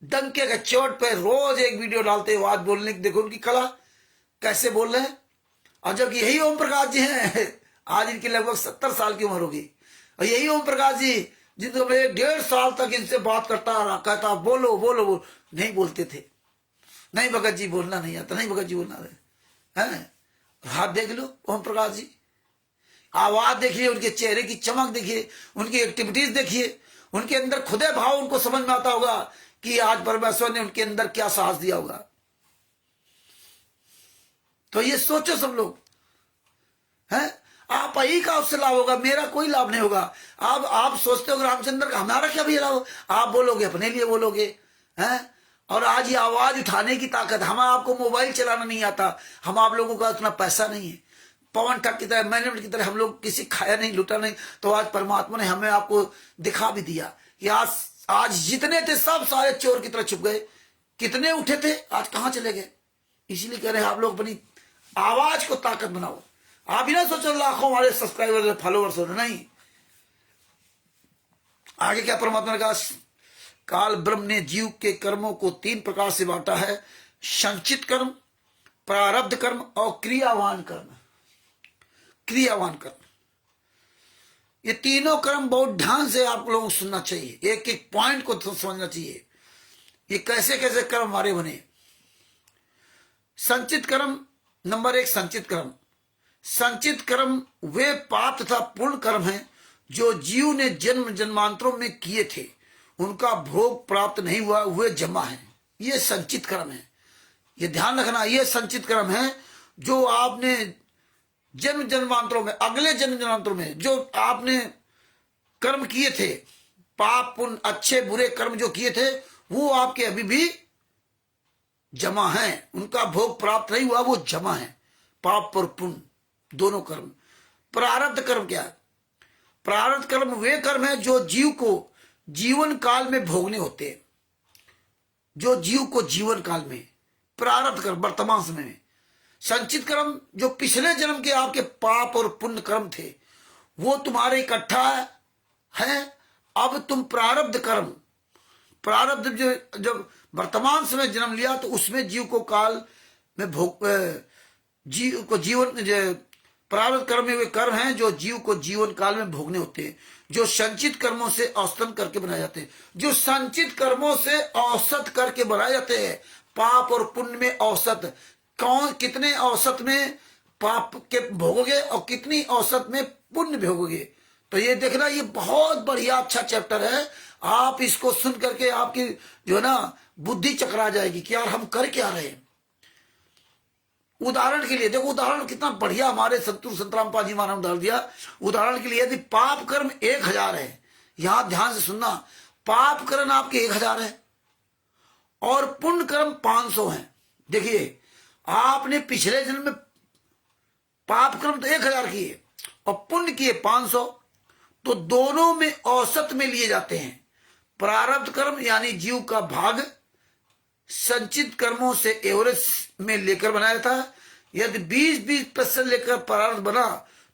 डंके के चोट पे रोज एक वीडियो डालते हैं, बात बोलने की। देखो उनकी कला कैसे बोल रहे हैं। और जब यही ओम प्रकाश जी हैं, आज इनकी लगभग 70 साल की उम्र होगी, और यही ओम प्रकाश जी जिनको मैं 1.5 साल तक इनसे बात करता रहा, कहता बोलो बोलो बोलो, नहीं बोलते थे। नहीं भगत जी बोलना नहीं आता, नहीं भगत जी बोलना है। हाथ देख लो ओम प्रकाश जी, आवाज देखिए, उनके चेहरे की चमक देखिए, उनकी एक्टिविटीज देखिए, उनके अंदर खुदे भाव उनको समझ में आता होगा कि आज परमेश्वर ने उनके अंदर क्या साहस दिया होगा। तो ये सोचो सब लोग हैं। आप ही का उससे लाभ होगा, मेरा कोई लाभ नहीं होगा। आप सोचते हो रामचंद्र का हमारा क्या भी लाभ? आप बोलोगे अपने लिए बोलोगे हैं। और आज ये आवाज उठाने की ताकत, हम आपको मोबाइल चलाना नहीं आता, हम आप लोगों का उतना पैसा नहीं है, पवन ठग की तरह, मैनेजमेंट की तरह हम लोग किसी खाया नहीं, लुटा नहीं, तो आज परमात्मा ने हमें आपको दिखा भी दिया कि आज जितने थे सब सारे चोर की तरह छुप गए, कितने उठे थे आज कहां चले गए। इसीलिए कह रहे हैं आप लोग अपनी आवाज को ताकत बनाओ। आप ही ना सोचो लाखों हमारे सब्सक्राइबर फॉलोअर्स हो, नहीं। आगे क्या परमात्मा ने कहा, काल ब्रह्म ने जीव के कर्मों को 3 प्रकार से बांटा है, संचित कर्म, प्रारब्ध कर्म और क्रियावान कर्म। क्रियावान कर्म, ये तीनों कर्म बहुत ध्यान से आप लोगों को सुनना चाहिए, एक एक पॉइंट को तो समझना चाहिए, ये कैसे कैसे कर्म हमारे बने। संचित कर्म, नंबर 1 संचित कर्म। संचित कर्म वे पाप तथा पूर्ण कर्म हैं जो जीव ने जन्म जन्मांतरों में किए थे, उनका भोग प्राप्त नहीं हुआ, वे जमा है, ये संचित कर्म है। ये ध्यान रखना, ये संचित कर्म है जो आपने जन्म जन्मांतरों में, अगले जन्म जन्मांतरों में जो आपने कर्म किए थे, पाप पुण्य अच्छे बुरे कर्म जो किए थे, वो आपके अभी भी जमा हैं, उनका भोग प्राप्त नहीं हुआ, वो जमा है, पाप और पुण्य दोनों कर्म। प्रारब्ध कर्म क्या है? प्रारब्ध कर्म वे कर्म है जो जीव को जीवन काल में भोगने होते हैं, जो जीव को जीवन काल में, प्रारब्ध कर्म वर्तमान समय में। संचित कर्म जो पिछले जन्म के आपके पाप और पुण्य कर्म थे, वो तुम्हारे इकट्ठा है। अब तुम प्रारब्ध कर्म, प्रारब्ध जो जब वर्तमान समय जन्म लिया तो उसमें जीव को काल में भोग, जीव को जीवन, प्रारब्ध कर्म में वे कर्म हैं जो जीव को जीवन काल में भोगने होते हैं, जो संचित कर्मों से औसतन करके बनाए जाते हैं। जो संचित कर्मों से औसत करके बनाए जाते हैं, पाप और पुण्य में औसत, कौन कितने औसत में पाप के भोगोगे और कितनी औसत में पुण्य भोगोगे। तो ये देखना, ये बहुत बढ़िया अच्छा चैप्टर है। आप इसको सुन करके आपकी जो है ना बुद्धि चकरा जाएगी कि यार हम कर क्या रहे हैं। उदाहरण के लिए देखो, उदाहरण कितना बढ़िया हमारे संतूर संतराम पाजी महाराज ने उदाहरण दिया। उदाहरण के लिए यदि पाप कर्म 1000 है, यहां ध्यान से सुनना, पाप कर्म आपके 1000 है और पुण्य कर्म 500 है। देखिए, आपने पिछले जन्म में पाप कर्म तो 1000 किए और पुण्य किए 500, तो दोनों में औसत में लिए जाते हैं। प्रारब्ध कर्म यानी जीव का भाग संचित कर्मों से एवरेज में लेकर बनाया था। यदि 20-20% लेकर प्रारब्ध बना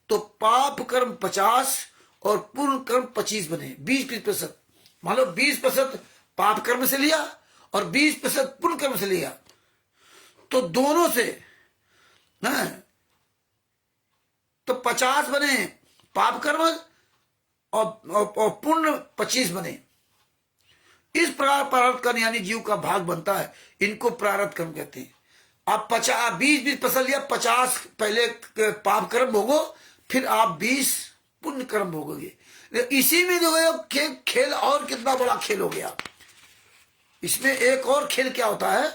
तो पाप कर्म 50 और पुण्य कर्म 25 बने। 20-20%, मान लो 20% पाप कर्म से लिया और 20% पुण्य कर्म से लिया, तो दोनों से तो 50 बने पाप कर्म और पुण्य 25 बने। इस प्रकार प्रारब्ध कर्म यानी जीव का भाग बनता है, इनको प्रारब्ध कर्म कहते हैं। आप 20-20% लिया, 50 पहले पाप कर्म भोगो, फिर आप 20 पुण्य कर्म भोगोगे। इसी में जो खेल और कितना बड़ा खेल हो गया। इसमें एक और खेल क्या होता है,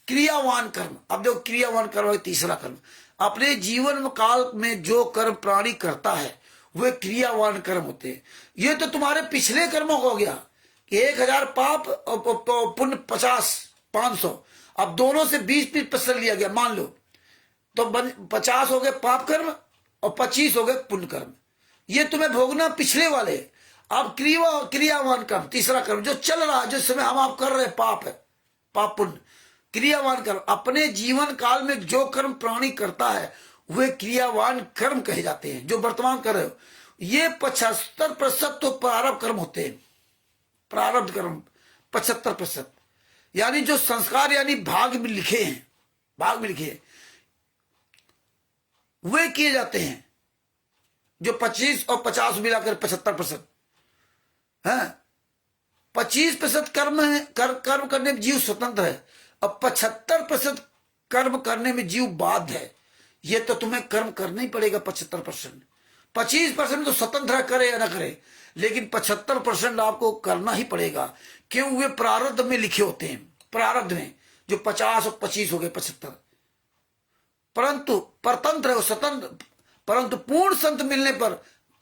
क्रियावान कर्म। अब जो क्रियावान कर्म है, तीसरा कर्म, अपने जीवन काल में जो कर्म प्राणी करता है वे क्रियावान कर्म होते हैं। ये तो तुम्हारे पिछले कर्मों का हो गया कि 1000 पाप और पुण्य 50-500, अब दोनों से 20% लिया गया, मान लो तो 50 हो गए पाप कर्म और 25 हो गए पुण्य कर्म। ये तुम्हें भोगना पिछले वाले। अब क्रियावान कर्म, तीसरा कर्म जो चल रहा है, जिस समय हम आप कर रहे हैं, पाप है, पाप पुण्य। क्रियावान कर्म अपने जीवन काल में जो कर्म प्राणी करता है वे क्रियावान कर्म कहे जाते हैं, जो वर्तमान कर रहे हो। ये 75% तो प्रारब्ध कर्म होते हैं। प्रारब्ध कर्म 75%, यानी जो संस्कार यानी भाग में लिखे हैं, भाग में लिखे वे किए जाते हैं। जो 25 और 50 मिलाकर 75% है। 25% कर्म है, कर्म करने में जीव स्वतंत्र है, अब 75% कर्म करने में जीव बाध्य है। ये तो तुम्हें कर्म करना ही पड़ेगा 75%। 25% तो स्वतंत्र है, करे या ना करे, लेकिन 75% आपको करना ही पड़ेगा। क्यों? वे प्रारब्ध में लिखे होते हैं। प्रारब्ध में जो 50 और 25 हो गए 75, परंतु परतंत्र है वो, स्वतंत्र। परंतु पूर्ण संत मिलने पर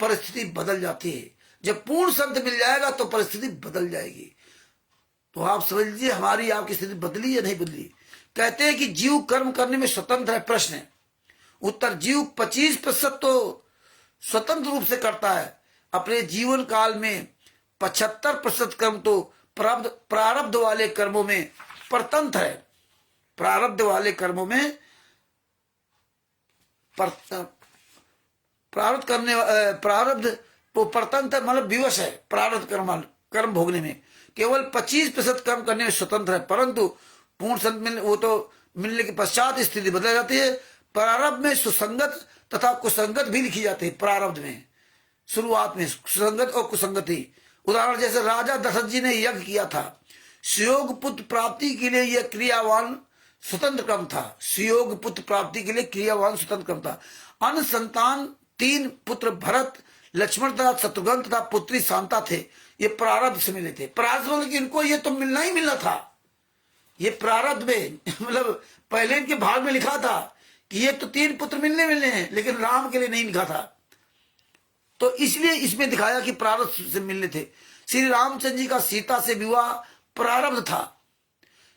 परिस्थिति बदल जाती है। जब पूर्ण संत मिल जाएगा तो परिस्थिति बदल जाएगी। तो आप समझ लीजिए हमारी आपकी स्थिति बदली या नहीं बदली। कहते हैं कि जीव कर्म करने में स्वतंत्र है। प्रश्न है उत्तर, जीव 25% तो स्वतंत्र रूप से करता है। अपने जीवन काल में 75% कर्म तो प्रारब्ध वाले कर्मों में परतंत्र है। प्रारब्ध वाले कर्मों में प्रारब्ध तो परतंत्र मतलब विवश है। प्रारब्ध कर्म भोगने में केवल 25% कर्म करने में स्वतंत्र है, परंतु पूर्ण संत मिलने वो तो मिलने के पश्चात स्थिति बदल जाती है। प्रारब्ध में सुसंगत तथा कुसंगत भी लिखी जाती है। प्रारब्ध में शुरुआत में सुसंगत और कुसंगति। उदाहरण जैसे राजा दशरथ जी ने यज्ञ किया था, सुयोग पुत्र प्राप्ति के लिए यह क्रियावान स्वतंत्र क्रम था। सुयोग पुत्र प्राप्ति के लिए क्रियावान स्वतंत्र क्रम था। अन्य संतान 3 पुत्र भरत, लक्ष्मण तथा शत्रुघ्न तथा पुत्री शांता थे। ये प्रारब्ध से मिले थे। प्रारब्ध मतलब कि इनको ये तो मिलना ही मिलना था। ये प्रारब्ध में मतलब पहले इनके भाग में लिखा था कि ये तो 3 पुत्र मिलने हैं, लेकिन राम के लिए नहीं लिखा था। तो इसलिए इसमें दिखाया कि प्रारब्ध से मिलने थे। श्री रामचंद्र जी का सीता से विवाह प्रारब्ध था।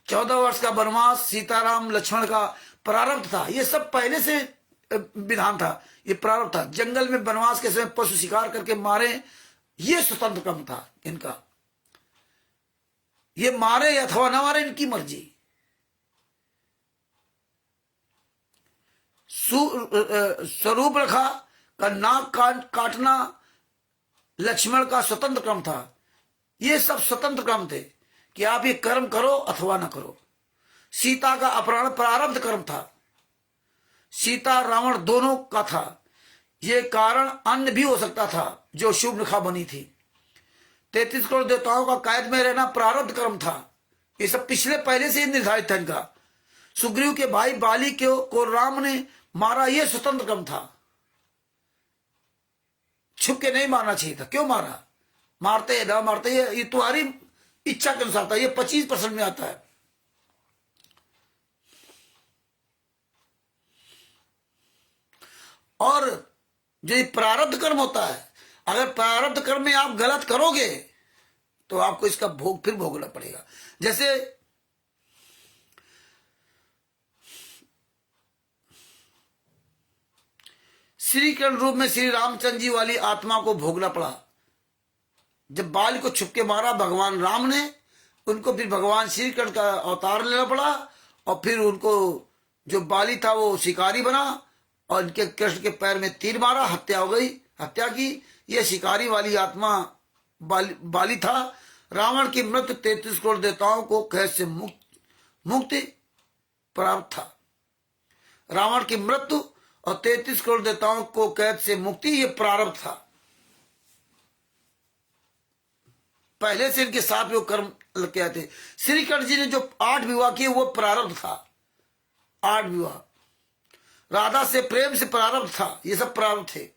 14 वर्ष का वनवास सीताराम लक्ष्मण का प्रारब्ध था। ये सब पहले से विधान था, ये प्रारब्ध था। जंगल में वनवास के समय पशु शिकार करके मारे, ये स्वतंत्र कर्म था इनका। ये मारे अथवा न मारे इनकी मर्जी। स्वरूप रेखा का नाक काटना लक्ष्मण का स्वतंत्र कर्म था। ये सब स्वतंत्र कर्म थे कि आप ये कर्म करो अथवा न करो। सीता का अपहरण प्रारब्ध कर्म था। सीता रावण दोनों का था। ये कारण अन्य भी हो सकता था जो शुभ रेखा बनी थी। 33 करोड़ देवताओं का कैद में रहना प्रारब्ध कर्म था। ये सब पिछले पहले से ही निर्धारित था इनका। सुग्रीव के भाई बाली को राम ने मारा, ये स्वतंत्र कर्म था। छुप के नहीं मारना चाहिए था। क्यों मारा? मारते ना मारते ये तुम्हारी इच्छा के अनुसार था। ये 25% में आता है। और जो प्रारब्ध कर्म होता है, अगर प्रारब्ध कर्म में आप गलत करोगे तो आपको इसका भोग फिर भोगना पड़ेगा। जैसे श्री कृष्ण रूप में श्री रामचंद्र जी वाली आत्मा को भोगना पड़ा। जब बाल को छुप के मारा भगवान राम ने, उनको फिर भगवान श्री कृष्ण का अवतार लेना पड़ा। और फिर उनको जो बाली था वो शिकारी बना और इनके कृष्ण के पैर में तीर मारा, हत्या हो गई, हत्या की। यह शिकारी वाली आत्मा बाली था। रावण की मृत्यु 33 करोड़ देवताओं को कैद से मुक्ति प्राप्त था। रावण की मृत्यु और 33 करोड़ देवताओं को कैद से मुक्ति, ये प्रारब्ध था। पहले से इनके साथ वो कर्म लग के आए थे। श्री कृष्ण जी ने जो 8 विवाह किए वो प्रारब्ध था। 8 विवाह। राधा से प्रेम से प्रारब्ध था। ये सब प्रारब्ध थे।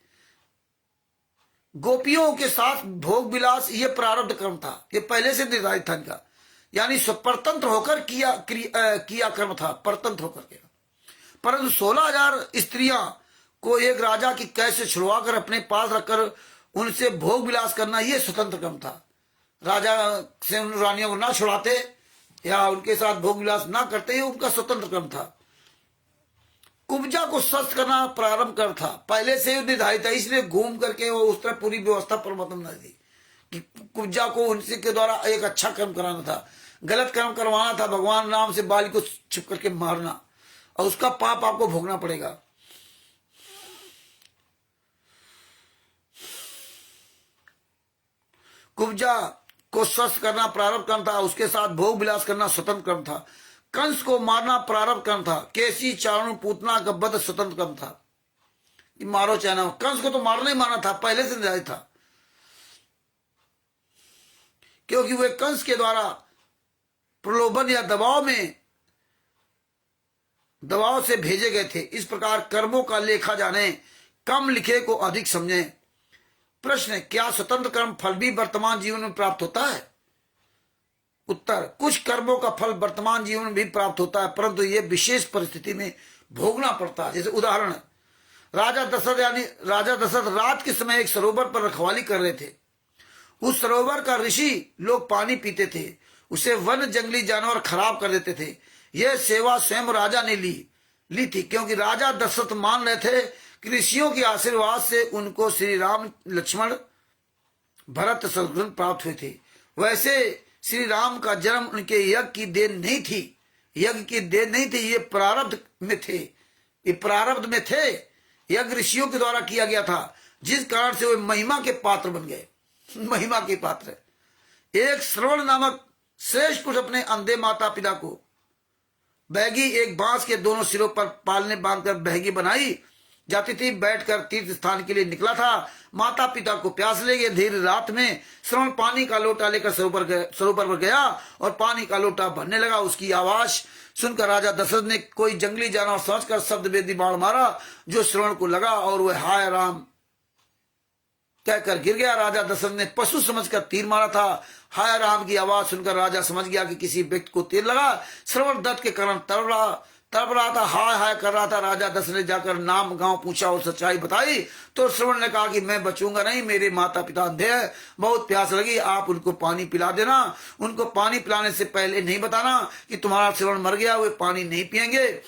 गोपियों के साथ भोग विलास, ये प्रारब्ध कर्म था। ये पहले से निर्धारित था इनका। यानी स्वतंत्र होकर किया कर्म था, परतंत्र होकर के। परंतु 16,000 स्त्रियां को एक राजा की कैद से छुड़वाकर अपने पास रखकर उनसे भोग विलास करना, यह स्वतंत्र कर्म था। राजा से उन रानियों को ना छुड़ाते या उनके साथ भोग विलास ना करते, ये उनका स्वतंत्र कर्म था। कुब्जा को स्वस्थ करना प्रारंभ कर था, पहले से ही निर्धारित था। इसलिए घूम करके वो उस तरह पूरी व्यवस्था परमात्मा ने दी कि कुब्जा को उनसे के द्वारा एक अच्छा कर्म कराना था, गलत कर्म करवाना था। भगवान राम से बाली को छुप करके मारना, और उसका पाप आपको भोगना पड़ेगा। कुब्जा को स्वस्थ करना प्रारंभ कर्म था, उसके साथ भोग विलास करना स्वतंत्र कर्म था। कंस को मारना प्रारंभ कर्म था। केसी चारण पूतना का वध स्वतंत्र कर्म था। मारो चाहे ना, कंस को तो मारना ही मारना था, पहले से निर्धारित था। क्योंकि वे कंस के द्वारा प्रलोभन या दबाव से भेजे गए थे। इस प्रकार कर्मों का लेखा जाने, कम लिखे को अधिक समझे। प्रश्न, क्या स्वतंत्र कर्म फल भी वर्तमान जीवन में प्राप्त होता है? उत्तर, कुछ कर्मों का फल वर्तमान जीवन में भी प्राप्त होता है, परंतु यह विशेष परिस्थिति में भोगना पड़ता है। जैसे उदाहरण, राजा दशरथ रात के समय एक सरोवर पर रखवाली कर रहे थे। उस सरोवर का ऋषि लोग पानी पीते थे। उसे वन जंगली जानवर खराब कर देते थे। यह सेवा स्वयं राजा ने ली थी, क्योंकि राजा दशरथ मान रहे थे कि ऋषियों के आशीर्वाद से उनको श्री राम लक्ष्मण भरत शत्रुघ्न प्राप्त हुए थे। वैसे श्री राम का जन्म उनके यज्ञ की देन नहीं थी, यज्ञ की देन नहीं थी, ये प्रारब्ध में थे, ये प्रारब्ध में थे। यज्ञ ऋषियों के द्वारा किया गया था, जिस कारण से वे महिमा के पात्र बन गए, महिमा के पात्र। एक श्रवण नामक श्रेष्ठ पुरुष अपने अंधे माता पिता को बैगी एक बांस के दोनों सिरों पर पालने बांधकर बैगी बनाई जाती थी, बैठकर तीर्थ स्थान के लिए निकला था। माता पिता को प्यास लगी। धीरे रात में श्रवण पानी का लोटा लेकर सरोवर पर गया और पानी का लोटा भरने लगा। उसकी आवाज सुनकर राजा दशरथ ने कोई जंगली जानवर समझकर शब्द वेदी बाण मारा, जो श्रवण को लगा और वह हाय राम कहकर गिर गया। राजा दशरथ ने पशु समझकर तीर मारा था। हाय राम की आवाज सुनकर राजा समझ गया कि किसी व्यक्ति को तीर लगा। श्रवण दत्त के कारण तड़प रहा था, हाय हाय कर रहा था। राजा दशरथ ने जाकर नाम गांव पूछा और सच्चाई बताई तो श्रवण ने कहा कि मैं बचूंगा नहीं, मेरे माता पिता अंधे हैं, बहुत प्यास लगी, आप उनको पानी पिला देना। उनको पानी पिलाने से पहले नहीं बताना कि तुम्हारा श्रवण मर गया, वे पानी नहीं पियेंगे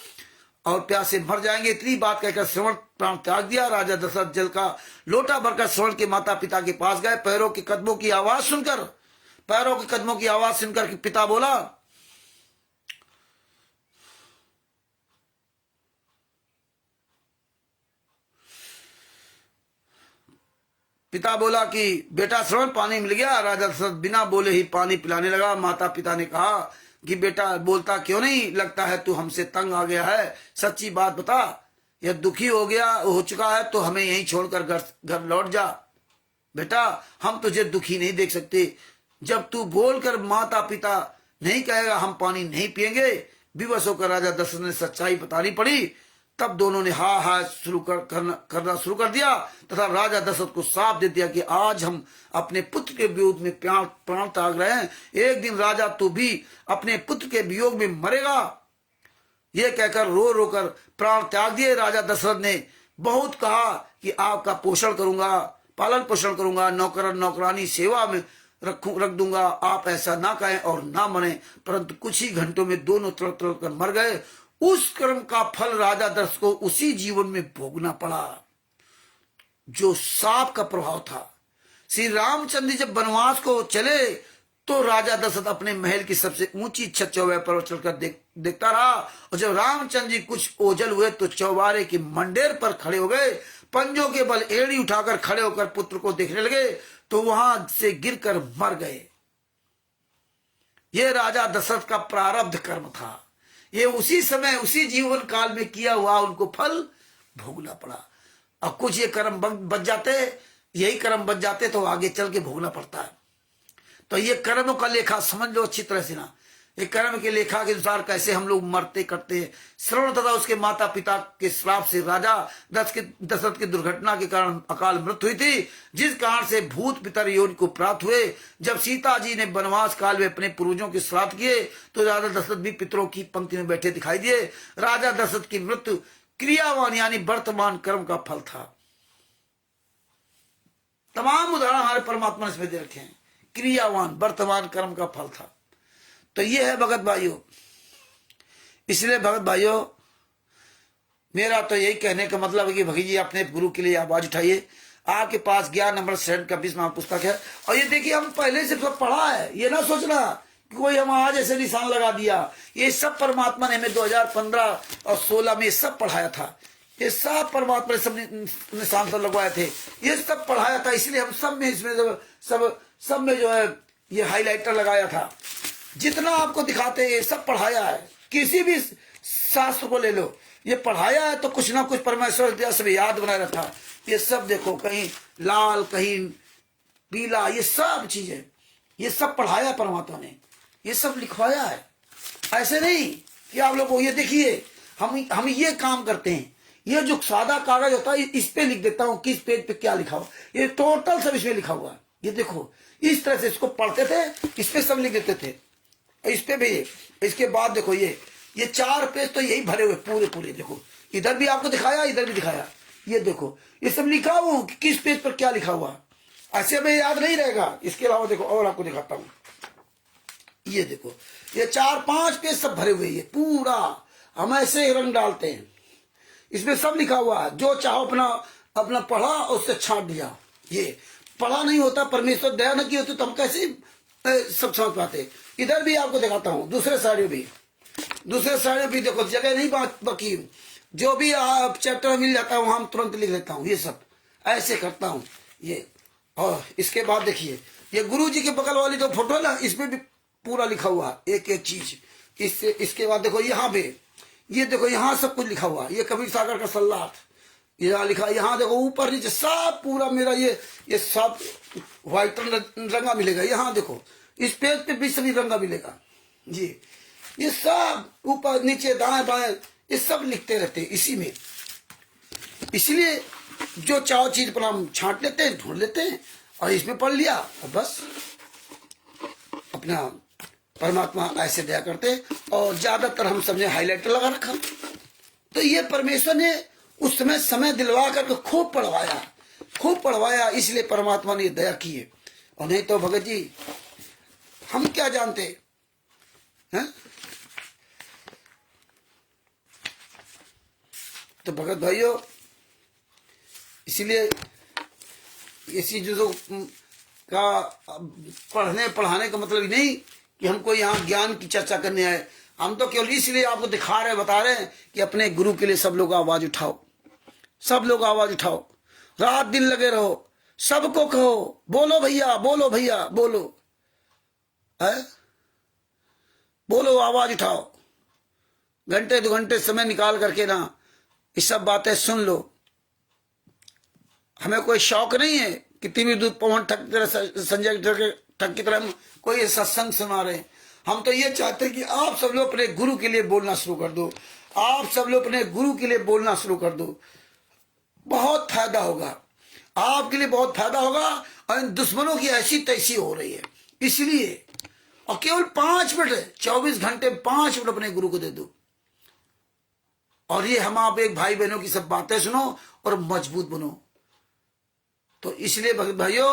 और प्यास से मर जाएंगे। इतनी बात कहकर श्रवण प्राण त्याग दिया। राजा दशरथ जल का लोटा भरकर श्रवण के माता पिता के पास गए। पैरों के कदमों की आवाज सुनकर कि पिता बोला, कि बेटा श्रवण पानी मिल गया। राजा दशरथ बिना बोले ही पानी पिलाने लगा। माता पिता ने कहा कि बेटा बोलता क्यों नहीं, लगता है तू हमसे तंग आ गया है, सच्ची बात बता, यह दुखी हो चुका है तो हमें यहीं छोड़कर घर लौट जा। बेटा हम तुझे दुखी नहीं देख सकते, जब तू बोलकर माता पिता नहीं कहेगा हम पानी नहीं पिएंगे। विवश होकर राजा दशरथ ने सच्चाई बतानी पड़ी। तब दोनों ने हा हा करना शुरू कर दिया तथा राजा दशरथ को साफ दे दिया कि आज हम अपने पुत्र के विरोध में प्राण त्याग रहे हैं, एक दिन राजा तू भी अपने पुत्र के वियोग में मरेगा। यह कहकर रो रो कर प्राण त्याग दिए। राजा दशरथ ने बहुत कहा कि आपका पोषण करूंगा, पालन पोषण करूंगा, नौकरानी सेवा में रख दूंगा, आप ऐसा ना कहें और ना मने। परंतु कुछ ही घंटों में दोनों तड़प कर मर गए। उस कर्म का फल राजा दशरथ को उसी जीवन में भोगना पड़ा जो सांप का प्रभाव था। श्री रामचंद्र जी जब वनवास को चले तो राजा दशरथ अपने महल की सबसे ऊंची छत चौबारे पर चढ़कर देखता रहा, और जब रामचंद्र जी कुछ ओझल हुए तो चौबारे के मंडेर पर खड़े हो गए। पंजों के बल एड़ी उठाकर खड़े होकर पुत्र को देखने लगे तो वहां से गिरकर मर गए। यह राजा दशरथ का प्रारब्ध कर्म था। ये उसी समय उसी जीवन काल में किया हुआ उनको फल भोगना पड़ा। अब कुछ ये कर्म बच जाते, यही कर्म बच जाते तो आगे चल के भोगना पड़ता है। तो ये कर्मों का लेखा समझ लो अच्छी तरह से ना, ये कर्म के लेखा के अनुसार कैसे हम लोग मरते करते हैं। श्रवण तथा उसके माता पिता के श्राप से राजा दशरथ की दुर्घटना के कारण अकाल मृत्यु हुई थी, जिस कारण से भूत पितर योनि को प्राप्त हुए। जब सीता जी ने वनवास काल में अपने पूर्वजों के श्राद्ध किए तो राजा दशरथ भी पितरों की पंक्ति में बैठे दिखाई दिए। राजा दशरथ की मृत्यु क्रियावान यानी वर्तमान कर्म का फल था। तमाम उदाहरण हमारे परमात्मा ने इसमें दे रखे हैं। क्रियावान वर्तमान कर्म का फल था। तो ये है भगत भाइयों। इसलिए भगत भाइयों मेरा तो यही कहने का मतलब है कि भगत जी अपने गुरु के लिए आवाज उठाइए। आपके पास ज्ञान नंबर 7 का 20वां पुस्तक है और ये देखिए हम पहले से सब पढ़ा है। ये ना सोचना कि कोई हम आज ऐसे निशान लगा दिया। ये सब परमात्मा ने हमें 2015 और 16 में सब पढ़ाया था। ये सब परमात्मा ने सब निशान सब लगवाए थे, ये सब पढ़ाया था। इसलिए हम सब में इसमें सब में जो है ये हाईलाइटर लगाया था। जितना आपको दिखाते हैं सब पढ़ाया है। किसी भी शास्त्र को ले लो, ये पढ़ाया है तो कुछ ना कुछ परमेश्वर दिया सब याद बनाए रखा। ये सब देखो कहीं लाल कहीं पीला, ये सब चीजें ये सब पढ़ाया परमात्मा ने, ये सब लिखवाया है। ऐसे नहीं कि आप लोग को ये देखिए हम ये काम करते हैं। ये जो सादा कागज होता है इस पे लिख देता हूँ किस पेज पे क्या लिखा हुआ, ये टोटल सब इसमें लिखा हुआ है। ये देखो इस तरह से इसको पढ़ते थे, इस पे सब लिख देते थे, इस पे भी। इसके बाद देखो ये 4 पेज तो यही भरे हुए पूरे देखो, इधर भी आपको दिखाया इधर भी दिखाया। ये देखो ये सब लिखा हुआ कि किस पेज पर क्या लिखा हुआ। ऐसे में याद नहीं रहेगा। इसके अलावा देखो और आपको दिखाता हूं, ये देखो, ये 4-5 पेज सब भरे हुए, ये पूरा हम ऐसे रंग डालते हैं, इसमें सब लिखा हुआ है। जो चाहो अपना अपना पढ़ा और उससे छांट दिया। ये पढ़ा नहीं होता, परमेश्वर दया न की होती तो हम कैसे सब समझ पाते। इधर भी आपको दिखाता हूँ, दूसरे साइड में भी देखो, जगह नहीं बाकी, जो भी आप चैप्टर मिल जाता है वहां हम तुरंत लिख लेता हूँ। ये सब ऐसे करता हूँ ये। और इसके बाद देखिए, ये गुरु जी के बगल वाली जो फोटो है ना, इसमें भी पूरा लिखा हुआ है एक एक चीज। इसके बाद देखो यहाँ पे, ये देखो यहाँ सब कुछ लिखा हुआ है। ये कबीर सागर का सल्लार्थ यहाँ लिखा, यहाँ देखो ऊपर नीचे सब पूरा मेरा ये सब व्हाइट रंगा मिलेगा। यहाँ देखो इस पेज पे भी सभी रंगा मिलेगा जी। ये सब ऊपर नीचे दाएं बाएं ये सब लिखते रहते हैं इसी में। इसलिए जो चाहो चीज पर हम छांट लेते हैं, ढूंढ लेते हैं और इसमें पढ़ लिया और बस अपना परमात्मा ऐसे दया करते हैं। और ज्यादातर हम सबने हाईलाइटर लगा रखा। तो ये परमेश्वर ने उस समय दिलवा करके खूब पढ़वाया, इसलिए परमात्मा ने दया की है। और नहीं तो भगत जी हम क्या जानते हैं? तो भगत भाइयों, इसीलिए इसी चीजों का पढ़ने पढ़ाने का मतलब नहीं कि हमको यहाँ ज्ञान की चर्चा करने आए। हम तो केवल इसलिए आपको दिखा रहे बता रहे हैं कि अपने गुरु के लिए सब लोग आवाज उठाओ, सब लोग आवाज उठाओ, रात दिन लगे रहो, सबको कहो बोलो भैया, बोलो भैया, बोलो है, बोलो, आवाज उठाओ। घंटे 2 घंटे समय निकाल करके ना ये सब बातें सुन लो। हमें कोई शौक नहीं है कि टीवी दूध पवन ठग की तरह, संजय ठग की तरह हम कोई सत्संग सुना रहे हैं। हम तो ये चाहते हैं कि आप सब लोग अपने गुरु के लिए बोलना शुरू कर दो। आप सब लोग अपने गुरु के लिए बोलना शुरू कर दो, बहुत फायदा होगा आपके लिए, बहुत फायदा होगा। और इन दुश्मनों की ऐसी तैसी हो रही है, इसलिए और केवल 5 मिनट, 24 घंटे 5 मिनट अपने गुरु को दे दो। और ये हम आप एक भाई बहनों की सब बातें सुनो और मजबूत बनो। तो इसलिए भगत भाइयों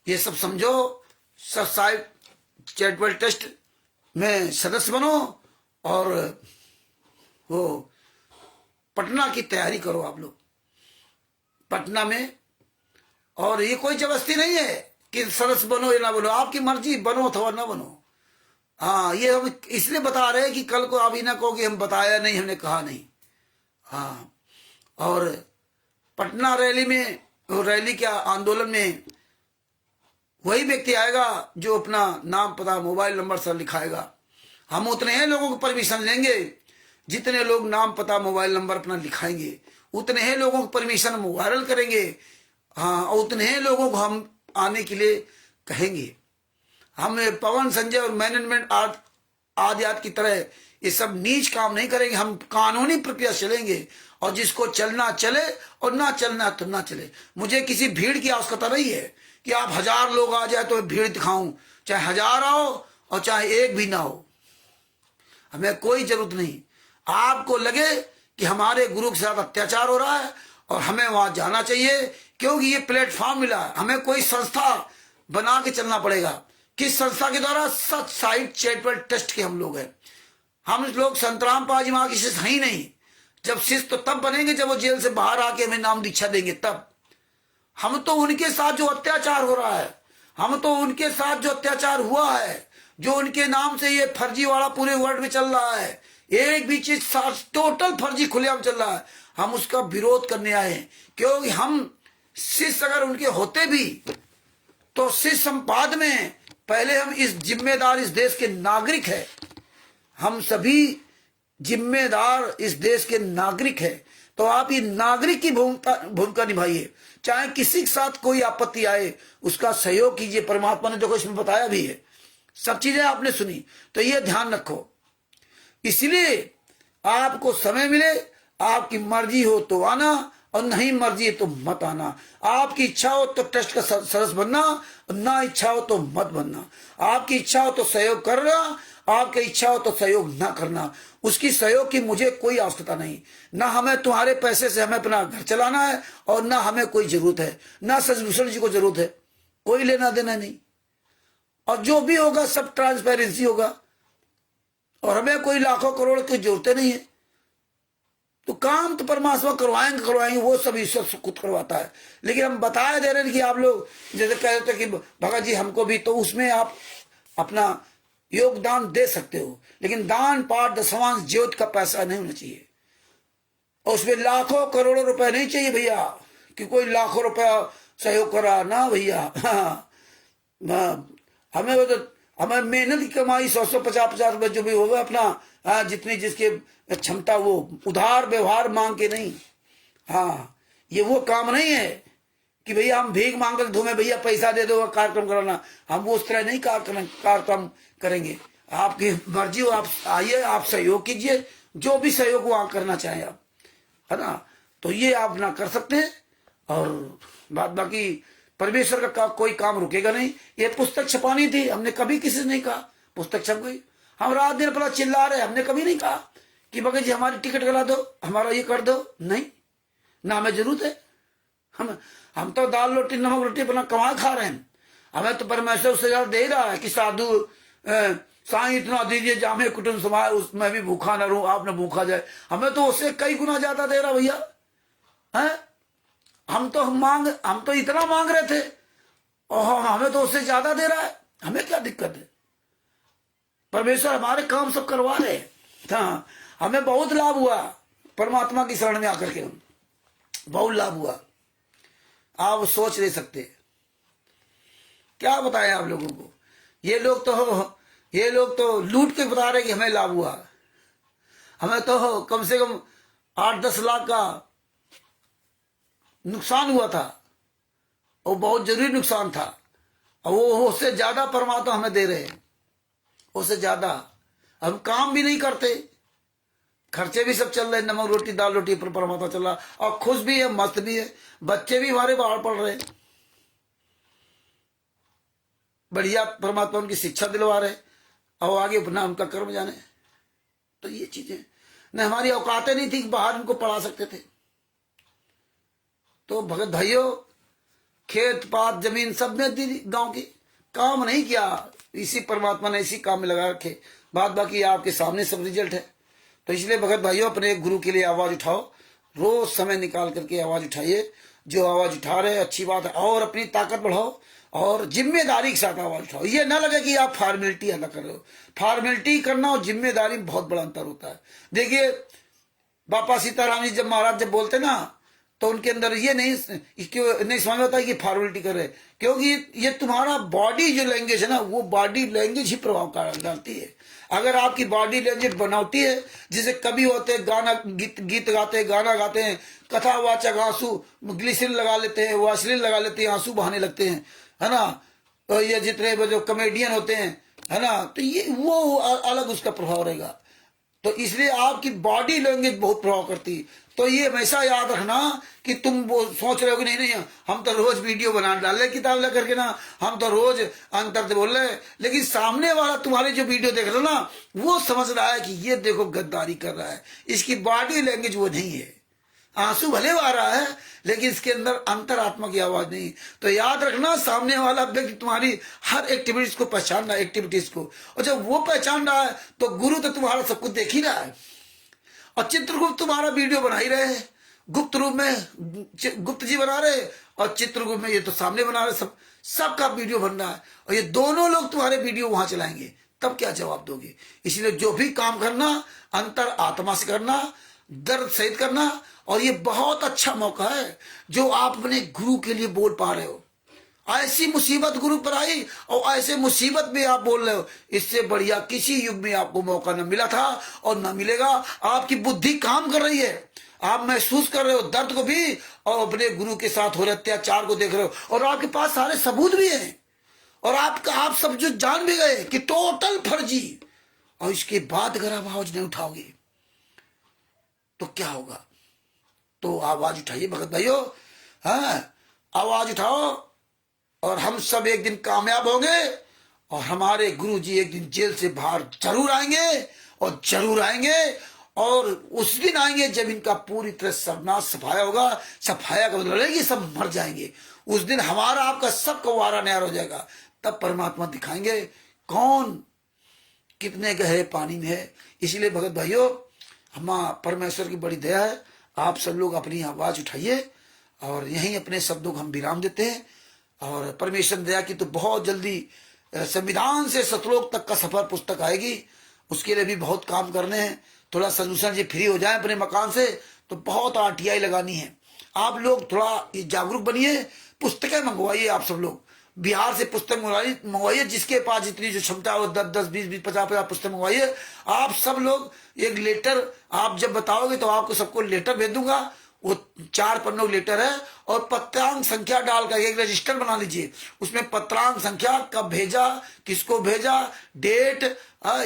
ये सब समझो, साहिब चैरिटेबल ट्रस्ट में सदस्य बनो और वो पटना की तैयारी करो आप लोग, पटना में। और ये कोई जबरदस्ती नहीं है कि सदस्य बनो या ना बनो, आपकी मर्जी, बनो अथवा ना बनो। हाँ, ये हम इसलिए बता रहे हैं कि कल को आप ही ना कहो कि हम बताया नहीं, हमने कहा नहीं। हाँ, और पटना रैली में, रैली के आंदोलन में वही व्यक्ति आएगा जो अपना नाम पता मोबाइल नंबर सब लिखाएगा। हम उतने ही लोगों को परमिशन लेंगे, जितने लोग नाम पता मोबाइल नंबर अपना लिखाएंगे उतने ही लोगों को परमिशन हम वायरल करेंगे। हाँ, और उतने ही लोगों को हम आने के लिए कहेंगे। हम पवन संजय और मैनेजमेंट आदि की तरह ये सब नीच काम नहीं करेंगे। हम कानूनी प्रक्रिया चलेंगे और जिसको चलना चले और ना चलना तो ना चले। मुझे किसी भीड़ की आवश्यकता नहीं है कि आप 1000 लोग आ जाए तो भीड़ दिखाऊं, चाहे 1000 आओ और चाहे एक भी ना हो, हमें कोई जरूरत नहीं। आपको लगे कि हमारे गुरु के साथ अत्याचार हो रहा है और हमें वहां जाना चाहिए क्योंकि ये प्लेटफॉर्म मिला, हमें कोई संस्था बना के चलना पड़ेगा। किस संस्था के द्वारा? सच साहिब चैरिटेबल ट्रस्ट के हम लोग हैं। हम लोग संतराम पाजी माँ की शिष्य ही नहीं। जब शिष्य तो तब बनेंगे जब वो जेल से बाहर आके हमें नाम दीक्षा देंगे, तब। हम तो उनके साथ जो अत्याचार हो रहा है, हम तो उनके साथ जो अत्याचार हुआ है, जो उनके नाम से ये फर्जीवाड़ा पूरे वर्ल्ड में चल रहा है, एक भी चीज टोटल फर्जी खुलेआम चल रहा है, हम उसका विरोध करने आए हैं। क्योंकि हम शिष्य अगर उनके होते भी तो शिष्य संपाद में पहले हम इस जिम्मेदार इस देश के नागरिक है। हम सभी जिम्मेदार इस देश के नागरिक है। तो आप ये नागरिक की भूमिका निभाइए। चाहे किसी के साथ कोई आपत्ति आए उसका सहयोग कीजिए। परमात्मा ने देखो इसमें बताया भी है, सब चीजें आपने सुनी, तो ये ध्यान रखो। इसलिए आपको समय मिले, आपकी मर्जी हो तो आना और नहीं मर्जी है तो मत आना। आपकी इच्छा हो तो ट्रस्ट का सदस्य बनना, ना इच्छा हो तो मत बनना। आपकी इच्छा हो तो सहयोग करना, आपकी इच्छा हो तो सहयोग ना करना। उसकी सहयोग की मुझे कोई आवश्यकता नहीं। ना हमें तुम्हारे पैसे से हमें अपना घर चलाना है और ना हमें कोई जरूरत है, ना सजभूषण जी को जरूरत है, कोई लेना देना नहीं। और जो भी होगा सब ट्रांसपेरेंसी होगा, और हमें कोई लाखों करोड़ की जरूरत नहीं है। तो काम तो परमात्मा करवाएंगे, वो सब ईश्वर खुद करवाता है। लेकिन हम बताए दे रहे हैं कि आप लोग जैसे कह रहे थे कि भगत जी हमको भी, तो उसमें आप अपना योगदान दे सकते हो, लेकिन दान पाठ दशवांश ज्योत का पैसा नहीं होना चाहिए, और उसमें लाखों करोड़ों रुपए नहीं चाहिए भैया कि कोई लाखों रुपया सहयोग करा ना भैया। हमें वो तो हमें मेहनत की कमाई 100-150 रुपए जो भी होगा अपना, जितनी जिसके क्षमता, वो उधार व्यवहार मांग के नहीं। हाँ, ये वो काम नहीं है कि भैया हम भीख मांग कर धूमे भैया पैसा दे दो कार्यक्रम कराना। हम वो उस तरह नहीं कार्यक्रम करेंगे। आपकी मर्जी हो, आप आइए, आप सहयोग कीजिए, जो भी सहयोग वहां करना चाहें आप, है ना, तो ये आप ना कर सकते हैं। और बाकी परमेश्वर का कोई काम रुकेगा नहीं। ये पुस्तक छपानी थी, हमने कभी किसी से नहीं कहा पुस्तक छप गई। हम रात दिन अपना चिल्ला रहे, हमने कभी नहीं कहा कि भगत जी हमारी टिकट करा दो, हमारा ये कर दो, नहीं, ना हमें जरूरत है। हम तो दाल रोटी नमक रोटी अपना कमा खा रहे हैं। हमें तो परमेश्वर उससे ज्यादा दे रहा है कि साधु साईं इतना दीजिए जामे कुटुंब समाज, उसमें भी भूखा न रहूं, आप न भूखा जाए। हमें तो उससे कई गुना ज्यादा दे रहा भैया है। हम तो इतना मांग रहे थे और हमें तो उससे ज्यादा दे रहा है। हमें क्या दिक्कत है? परमेश्वर हमारे काम सब करवा रहे हैं। हाँ, हमें बहुत लाभ हुआ परमात्मा की शरण में आकर के, हम बहुत लाभ हुआ, आप सोच नहीं सकते। क्या बताएं आप लोगों को? ये लोग तो लूट के बता रहे कि हमें लाभ हुआ। हमें तो कम से कम 8-10 लाख का नुकसान हुआ था, और बहुत जरूरी नुकसान था, और वो उससे ज्यादा परमात्मा हमें दे रहे हैं, उससे ज्यादा। हम काम भी नहीं करते, खर्चे भी सब चल रहे, नमक रोटी दाल रोटी पर परमात्मा चल रहा, और खुश भी है, मस्त भी है, बच्चे भी हमारे बाहर पढ़ रहे हैं, बढ़िया परमात्मा उनकी शिक्षा दिलवा रहे, और आगे अपना उनका कर्म जाने। तो ये चीजें न, हमारी औकातें नहीं थी कि बाहर उनको पढ़ा सकते थे। तो भगत भाइयों, खेत पात जमीन सब में दी, गांव की काम नहीं किया, इसी परमात्मा ने इसी काम में लगा रखे। बात बाकी आपके सामने सब रिजल्ट है। तो इसलिए भगत भाइयों, अपने एक गुरु के लिए आवाज उठाओ, रोज समय निकाल करके आवाज उठाइए। जो आवाज उठा रहे अच्छी बात है, और अपनी ताकत बढ़ाओ और जिम्मेदारी के साथ आवाज उठाओ। ये ना लगे कि आप फॉर्मेलिटी अदा कर रहे हो। फॉर्मेलिटी करना और जिम्मेदारी में बहुत बड़ा अंतर होता है। देखिए, बापा सीताराम जी जब महाराज जब बोलते ना, तो उनके अंदर ये नहीं समझ आता कि फॉर्मेलिटी कर रहे, क्योंकि ये तुम्हारा बॉडी जो लैंग्वेज है ना, वो बॉडी लैंग्वेज ही प्रभाव डालती है। अगर आपकी बॉडी लैंग्वेज बनावटी है, जैसे कभी होते हैं गाना गीत गाते हैं, गाना गाते हैं, कथावाचक आंसू ग्लिसरीन लगा लेते हैं, वासलीन लगा लेते हैं, आंसू बहाने लगते हैं, है ना। तो ये जितने जो कॉमेडियन होते हैं, है ना, तो ये वो अलग उसका प्रभाव रहेगा। तो इसलिए आपकी बॉडी लैंग्वेज बहुत प्रभाव करती है। तो ये हमेशा याद रखना कि तुम वो सोच रहे हो कि नहीं हम तो रोज वीडियो बना डाल रहे किताब लेकर के ना, हम तो रोज अंतर से बोल रहे हैं, लेकिन सामने वाला तुम्हारे जो वीडियो देख रहा है ना, वो समझ रहा है कि ये देखो गद्दारी कर रहा है, इसकी बॉडी लैंग्वेज वो नहीं है। आंसू भले आ रहा है, लेकिन इसके अंदर अंतरात्मा की आवाज नहीं। तो याद रखना, सामने वाला व्यक्ति तुम्हारी हर एक्टिविटीज को पहचान रहा है, एक्टिविटीज को, और जब वो पहचान रहा है तो गुरु तो तुम्हारा सब कुछ देख ही रहा है। और चित्रगुप्त तुम्हारा वीडियो बना ही रहे हैं, गुप्त रूप में गुप्त जी बना रहे, और चित्रगुप्त में ये तो सामने बना रहे, सबका वीडियो बन रहा है, और ये दोनों लोग तुम्हारे वीडियो वहां चलाएंगे, तब क्या जवाब दोगे? इसलिए जो भी काम करना अंतर आत्मा से करना, दर्द सहित करना। और ये बहुत अच्छा मौका है जो आप अपने गुरु के लिए बोल पा रहे हो। ऐसी मुसीबत गुरु पर आई और ऐसे मुसीबत में आप बोल रहे हो, इससे बढ़िया किसी युग में आपको मौका न मिला था और न मिलेगा। आपकी बुद्धि काम कर रही है, आप महसूस कर रहे हो दर्द को भी, और अपने गुरु के साथ हो रहे अत्याचार को देख रहे हो, और आपके पास सारे सबूत भी हैं, और आप सब जो जान भी गए कि टोटल फर्जी। और इसके बाद अगर आप आवाज नहीं उठाओगे तो क्या होगा? तो आवाज उठाइए भगत भाइयों, हाँ, आवाज उठाओ, और हम सब एक दिन कामयाब होंगे, और हमारे गुरु जी एक दिन जेल से बाहर जरूर आएंगे, और जरूर आएंगे, और उस दिन आएंगे जब इनका पूरी तरह सर्वनाश सफाया होगा। सफाया का मतलब है कि सब मर जाएंगे। उस दिन हमारा आपका सबका वारा न्यार हो जाएगा। तब परमात्मा दिखाएंगे कौन कितने गहरे पानी में है। इसलिए भगत भाइयों, हम परमेश्वर की बड़ी दया है, आप सब लोग अपनी आवाज उठाइए और यहीं अपने शब्दों को हम विराम देते हैं। और परमेश्वर दया की तो बहुत जल्दी संविधान से सतलोक तक का सफर पुस्तक आएगी, उसके लिए भी बहुत काम करने हैं। थोड़ा सोल्यूशन जी फ्री हो जाए अपने मकान से तो बहुत आरटीआई लगानी है। आप लोग थोड़ा जागरूक बनिए, पुस्तकें मंगवाइए। आप सब लोग बिहार से पुस्तक मंगवाइए, जिसके पास जितनी जो क्षमता है वो 10-10, 20-20, 50-50 पुस्तक मंगवाइए। आप सब लोग एक लेटर आप जब बताओगे तो आपको सबको लेटर भेज दूंगा। वो 4 पन्नों लेटर है और पत्रांक संख्या डालकर एक रजिस्टर बना लीजिए, उसमें पत्रांक संख्या, कब भेजा, किसको भेजा, डेट,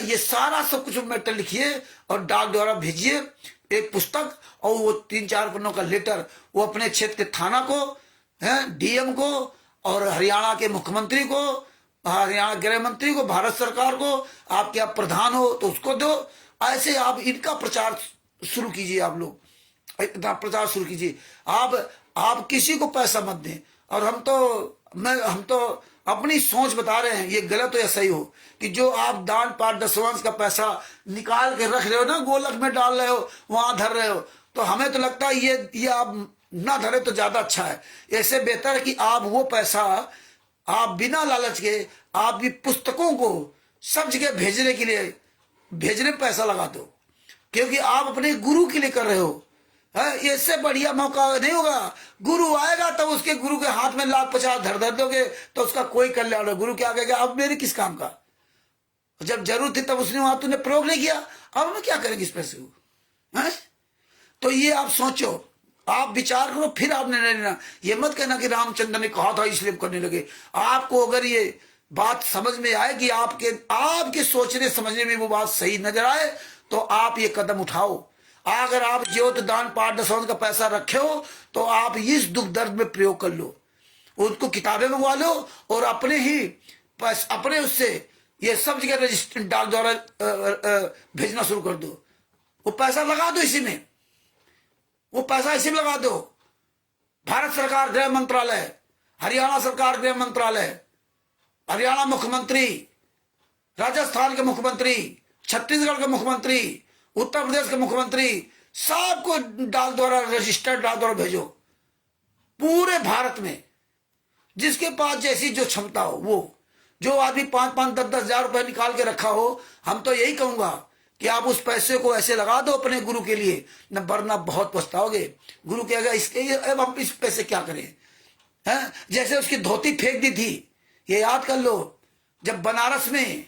ये सारा सब कुछ मैटर लिखिए और डाक द्वारा भेजिए एक पुस्तक। और वो 3-4 पन्नों का लेटर वो अपने क्षेत्र के थाना को, डीएम को और हरियाणा के मुख्यमंत्री को, हरियाणा गृह मंत्री को, भारत सरकार को, आपके आप प्रधान हो तो उसको दो। ऐसे आप इनका प्रचार शुरू कीजिए, आप लोग इतना प्रचार शुरू कीजिए। आप किसी को पैसा मत दें। और हम तो अपनी सोच बता रहे हैं, ये गलत हो या सही हो, कि जो आप दान पाठ दशवांश का पैसा निकाल के रख रहे हो ना, गोलक में डाल रहे हो, वहां धर रहे हो, तो हमें तो लगता है ये आप ना धरे तो ज्यादा अच्छा है। ऐसे बेहतर है कि आप वो पैसा आप बिना लालच के आप भी पुस्तकों को सब जगह भेजने के लिए भेजने में पैसा लगा दो, क्योंकि आप अपने गुरु के लिए कर रहे हो। इससे बढ़िया मौका नहीं होगा। गुरु आएगा तो उसके गुरु के हाथ में 1,50,000 धर दोगे तो उसका कोई कल्याण हो। गुरु क्या कहेगा, अब मेरे किस काम का, जब जरूरत थी तब उसने वहां तूने प्रयोग नहीं किया, अब मैं क्या करेंगे इस पैसे को। तो ये आप सोचो, आप विचार करो, फिर आप निर्णय लेना। ये मत कहना कि रामचंद्र ने कहा था इसलिए करने लगे। आपको अगर ये बात समझ में आए कि आपके सोचने समझने में वो बात सही नजर आए तो आप ये कदम उठाओ। अगर आप ज्योत दान पाठ दशवांश का पैसा रखे हो तो आप इस दुख दर्द में प्रयोग कर लो, उनको किताबें मंगवा लो और अपने उससे ये सब जगह रजिस्टर डाक द्वारा भेजना शुरू कर दो। वो पैसा लगा दो इसी में, वो पैसा इसी में लगा दो। भारत सरकार गृह मंत्रालय, हरियाणा सरकार गृह मंत्रालय, हरियाणा मुख्यमंत्री, राजस्थान के मुख्यमंत्री, छत्तीसगढ़ के मुख्यमंत्री, उत्तर प्रदेश के मुख्यमंत्री, सबको डाक द्वारा रजिस्टर्ड डाक द्वारा भेजो। पूरे भारत में जिसके पास जैसी जो क्षमता हो, वो जो आदमी 5-5, 10-10 हजार रुपए निकाल के रखा हो, हम तो यही कहूंगा कि आप उस पैसे को ऐसे लगा दो अपने गुरु के लिए, न वरना बहुत पछताओगे। गुरु कहेगा इसके अब हम इस पैसे क्या करें। हैं, जैसे उसकी धोती फेंक दी थी, ये याद कर लो। जब बनारस में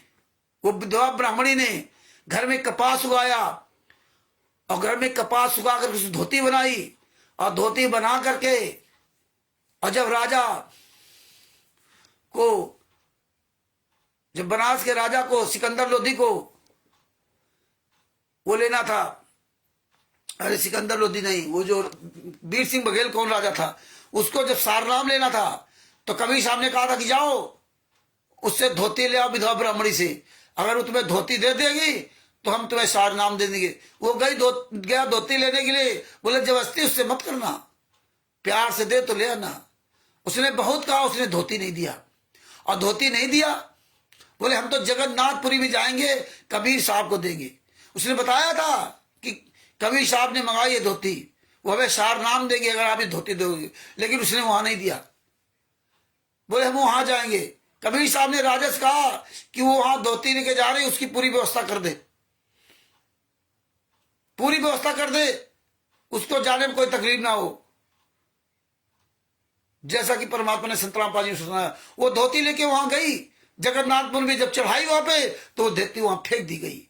वो विधवा ब्राह्मणी ने घर में कपास उगाया और घर में कपास उगा कर उस धोती बनाई और धोती बना करके, और जब राजा को, जब बनारस के राजा को, सिकंदर लोधी को वो लेना था, अरे सिकंदर लोधी नहीं, वो जो वीर सिंह बघेल कौन राजा था, उसको जब सारनाम लेना था तो कबीर साहब ने कहा था कि जाओ उससे धोती ले आओ विधवा ब्राह्मणी से, अगर वो तुम्हें धोती दे देगी तो हम तुम्हें सारनाम दे देंगे। वो गया धोती लेने के लिए, बोले जबरदस्ती उससे मत करना, प्यार से दे तो ले आना। उसने बहुत कहा, उसने धोती नहीं दिया। और धोती नहीं दिया, बोले हम तो जगन्नाथपुरी में जाएंगे, कबीर साहब को देंगे। उसने बताया था कि कबीर साहब ने मंगाई ये धोती, वो हमें सारनाम देंगे अगर आप ये धोती दोगे, लेकिन उसने वहां नहीं दिया। बोले हम वहां जाएंगे। कबीर साहब ने राजा से कहा कि वो वहां धोती लेके जा रहे, उसकी पूरी व्यवस्था कर दे, पूरी व्यवस्था कर दे, उसको जाने में कोई तकलीफ ना हो। जैसा कि परमात्मा ने संत रामपाल जी ने सुनाया, वो धोती लेके वहां गई, जगन्नाथपुर में जब चढ़ाई वहां पे तो वो धोती वहां फेंक दी गई।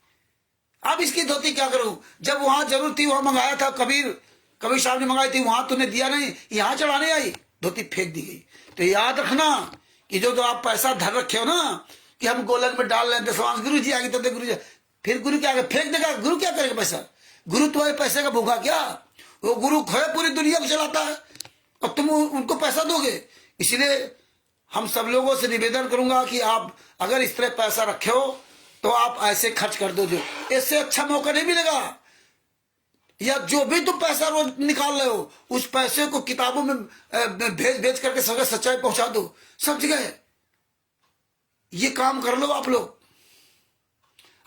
अब इसकी धोती क्या करूं, जब वहां जरूरत थी वहां मंगाया था, कबीर साहब ने मंगाई थी, वहां तूने दिया नहीं, यहां चढ़ाने आई, धोती फेंक दी गई। तो याद रखना कि जो आप पैसा धर रखे हो ना, कि हम गोलक में डाल रहे हैं दशवांश, गुरु जी आगे तो गुरु जी, फिर गुरु क्या फेंक देगा। गुरु क्या करेगा पैसा, गुरु तुम्हारे पैसे का भूखा क्या, वो गुरु खोए पूरी दुनिया को चलाता है और तुम उनको पैसा दोगे। इसलिए हम सब लोगों से निवेदन करूंगा कि आप अगर इस तरह पैसा रखे हो तो आप ऐसे खर्च कर दो, जो इससे अच्छा मौका नहीं मिलेगा। या जो भी तुम पैसा रोज निकाल रहे हो, उस पैसे को किताबों में भेज करके सच्चाई पहुंचा दो सब जगह। ये काम कर लो आप लोग।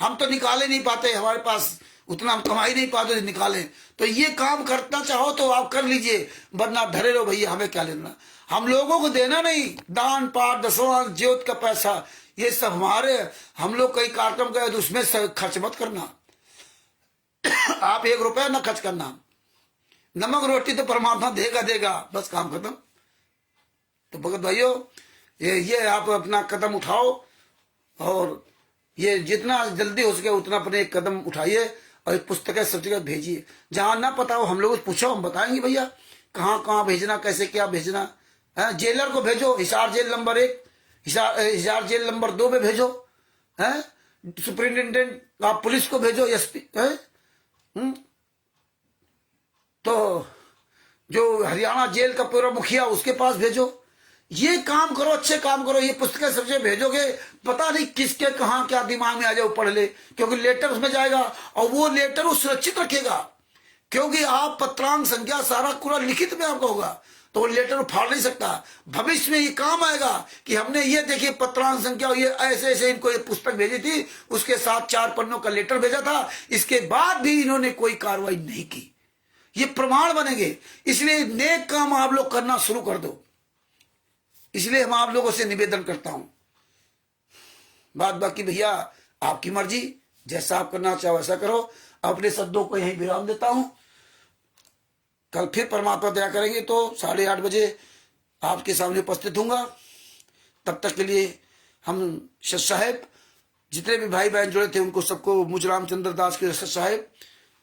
हम तो निकाले नहीं पाते, हमारे पास उतना हम कमाई नहीं पाते निकालें, तो ये काम करना चाहो तो आप कर लीजिए, वरना धरे रहो भैया, हमें क्या लेना। हम लोगों को देना नहीं, दान पाठ दसवां ज्योत का पैसा ये सब हमारे, हम लोग कई कार्यक्रम गए तो उसमें खर्च मत करना। आप 1 रुपया ना खर्च करना। नमक रोटी तो परमात्मा देगा देगा, बस काम खत्म। तो भगत भाइयों, ये आप अपना कदम उठाओ और ये जितना जल्दी हो सके उतना अपने एक कदम उठाइए और एक पुस्तक सब जगह भेजिए। जहां ना पता हो हम लोग पूछो, हम बताएंगे भैया कहाँ कहाँ भेजना, कैसे क्या भेजना है। जेलर को भेजो Hisar jail number 1, Hisar jail number 2 में भेजो है। सुपरिंटेंडेंट आप पुलिस को भेजो, एसपी है। तो जो हरियाणा जेल का पूरा मुखिया उसके पास भेजो। ये काम करो, अच्छे काम करो। ये पुस्तकें सबसे भेजोगे, पता नहीं किसके कहाँ क्या दिमाग में आ जाए पढ़ ले, क्योंकि लेटर उसमें जाएगा और वो लेटर वो सुरक्षित रखेगा, क्योंकि आप पत्रांक संख्या सारा पूरा लिखित में आपका होगा, तो वो लेटर फाड़ नहीं सकता। भविष्य में ये काम आएगा कि हमने ये देखिए पत्रांक संख्या ये ऐसे ऐसे इनको ये पुस्तक भेजी थी, उसके साथ 4 पन्नों का लेटर भेजा था, इसके बाद भी इन्होंने कोई कार्रवाई नहीं की। ये प्रमाण बनेंगे। इसलिए नेक काम आप लोग करना शुरू कर दो। इसलिए हम आप लोगों से निवेदन करता हूं। बात बाकी भैया आपकी मर्जी, जैसा आप करना चाहो वैसा करो। अपने शब्दों को यहीं विराम देता हूं। कल फिर परमात्मा दया करेंगे तो 8:30 बजे आपके सामने उपस्थित हूंगा। तब तक के लिए हम सच साहेब, जितने भी भाई बहन जुड़े थे उनको सबको मुझ रामचंद्र दास के सच साहेब।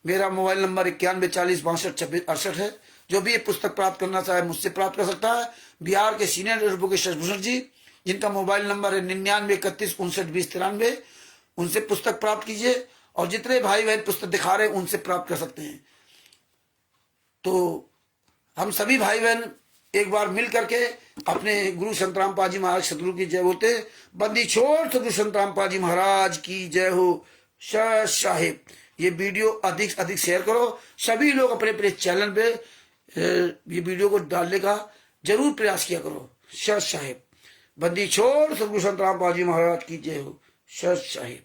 मेरा मोबाइल नंबर 9140626268 है। जो भी ये पुस्तक प्राप्त करना चाहे मुझसे प्राप्त कर सकता है। बिहार के सीनियर एडवोकेट शशभूषण जी, जिनका मोबाइल नंबर है 9931592093, उनसे पुस्तक प्राप्त कीजिए। और जितने भाई बहन पुस्तक दिखा रहे हैं उनसे प्राप्त कर सकते हैं। तो हम सभी भाई बहन एक बार मिल करके अपने गुरु संत रामपाल जी महाराज सतगुरु की जय बोलते। बंदी छोड़ सतगुरु संत रामपाल जी महाराज की जय हो। सच साहिब, ये वीडियो अधिक से अधिक शेयर करो। सभी लोग अपने अपने चैनल पे ये वीडियो को डालने का जरूर प्रयास किया करो। सच साहिब, बंदी छोड़ सतगुरु संत रामपाल जी महाराज की जय हो। सच साहिब।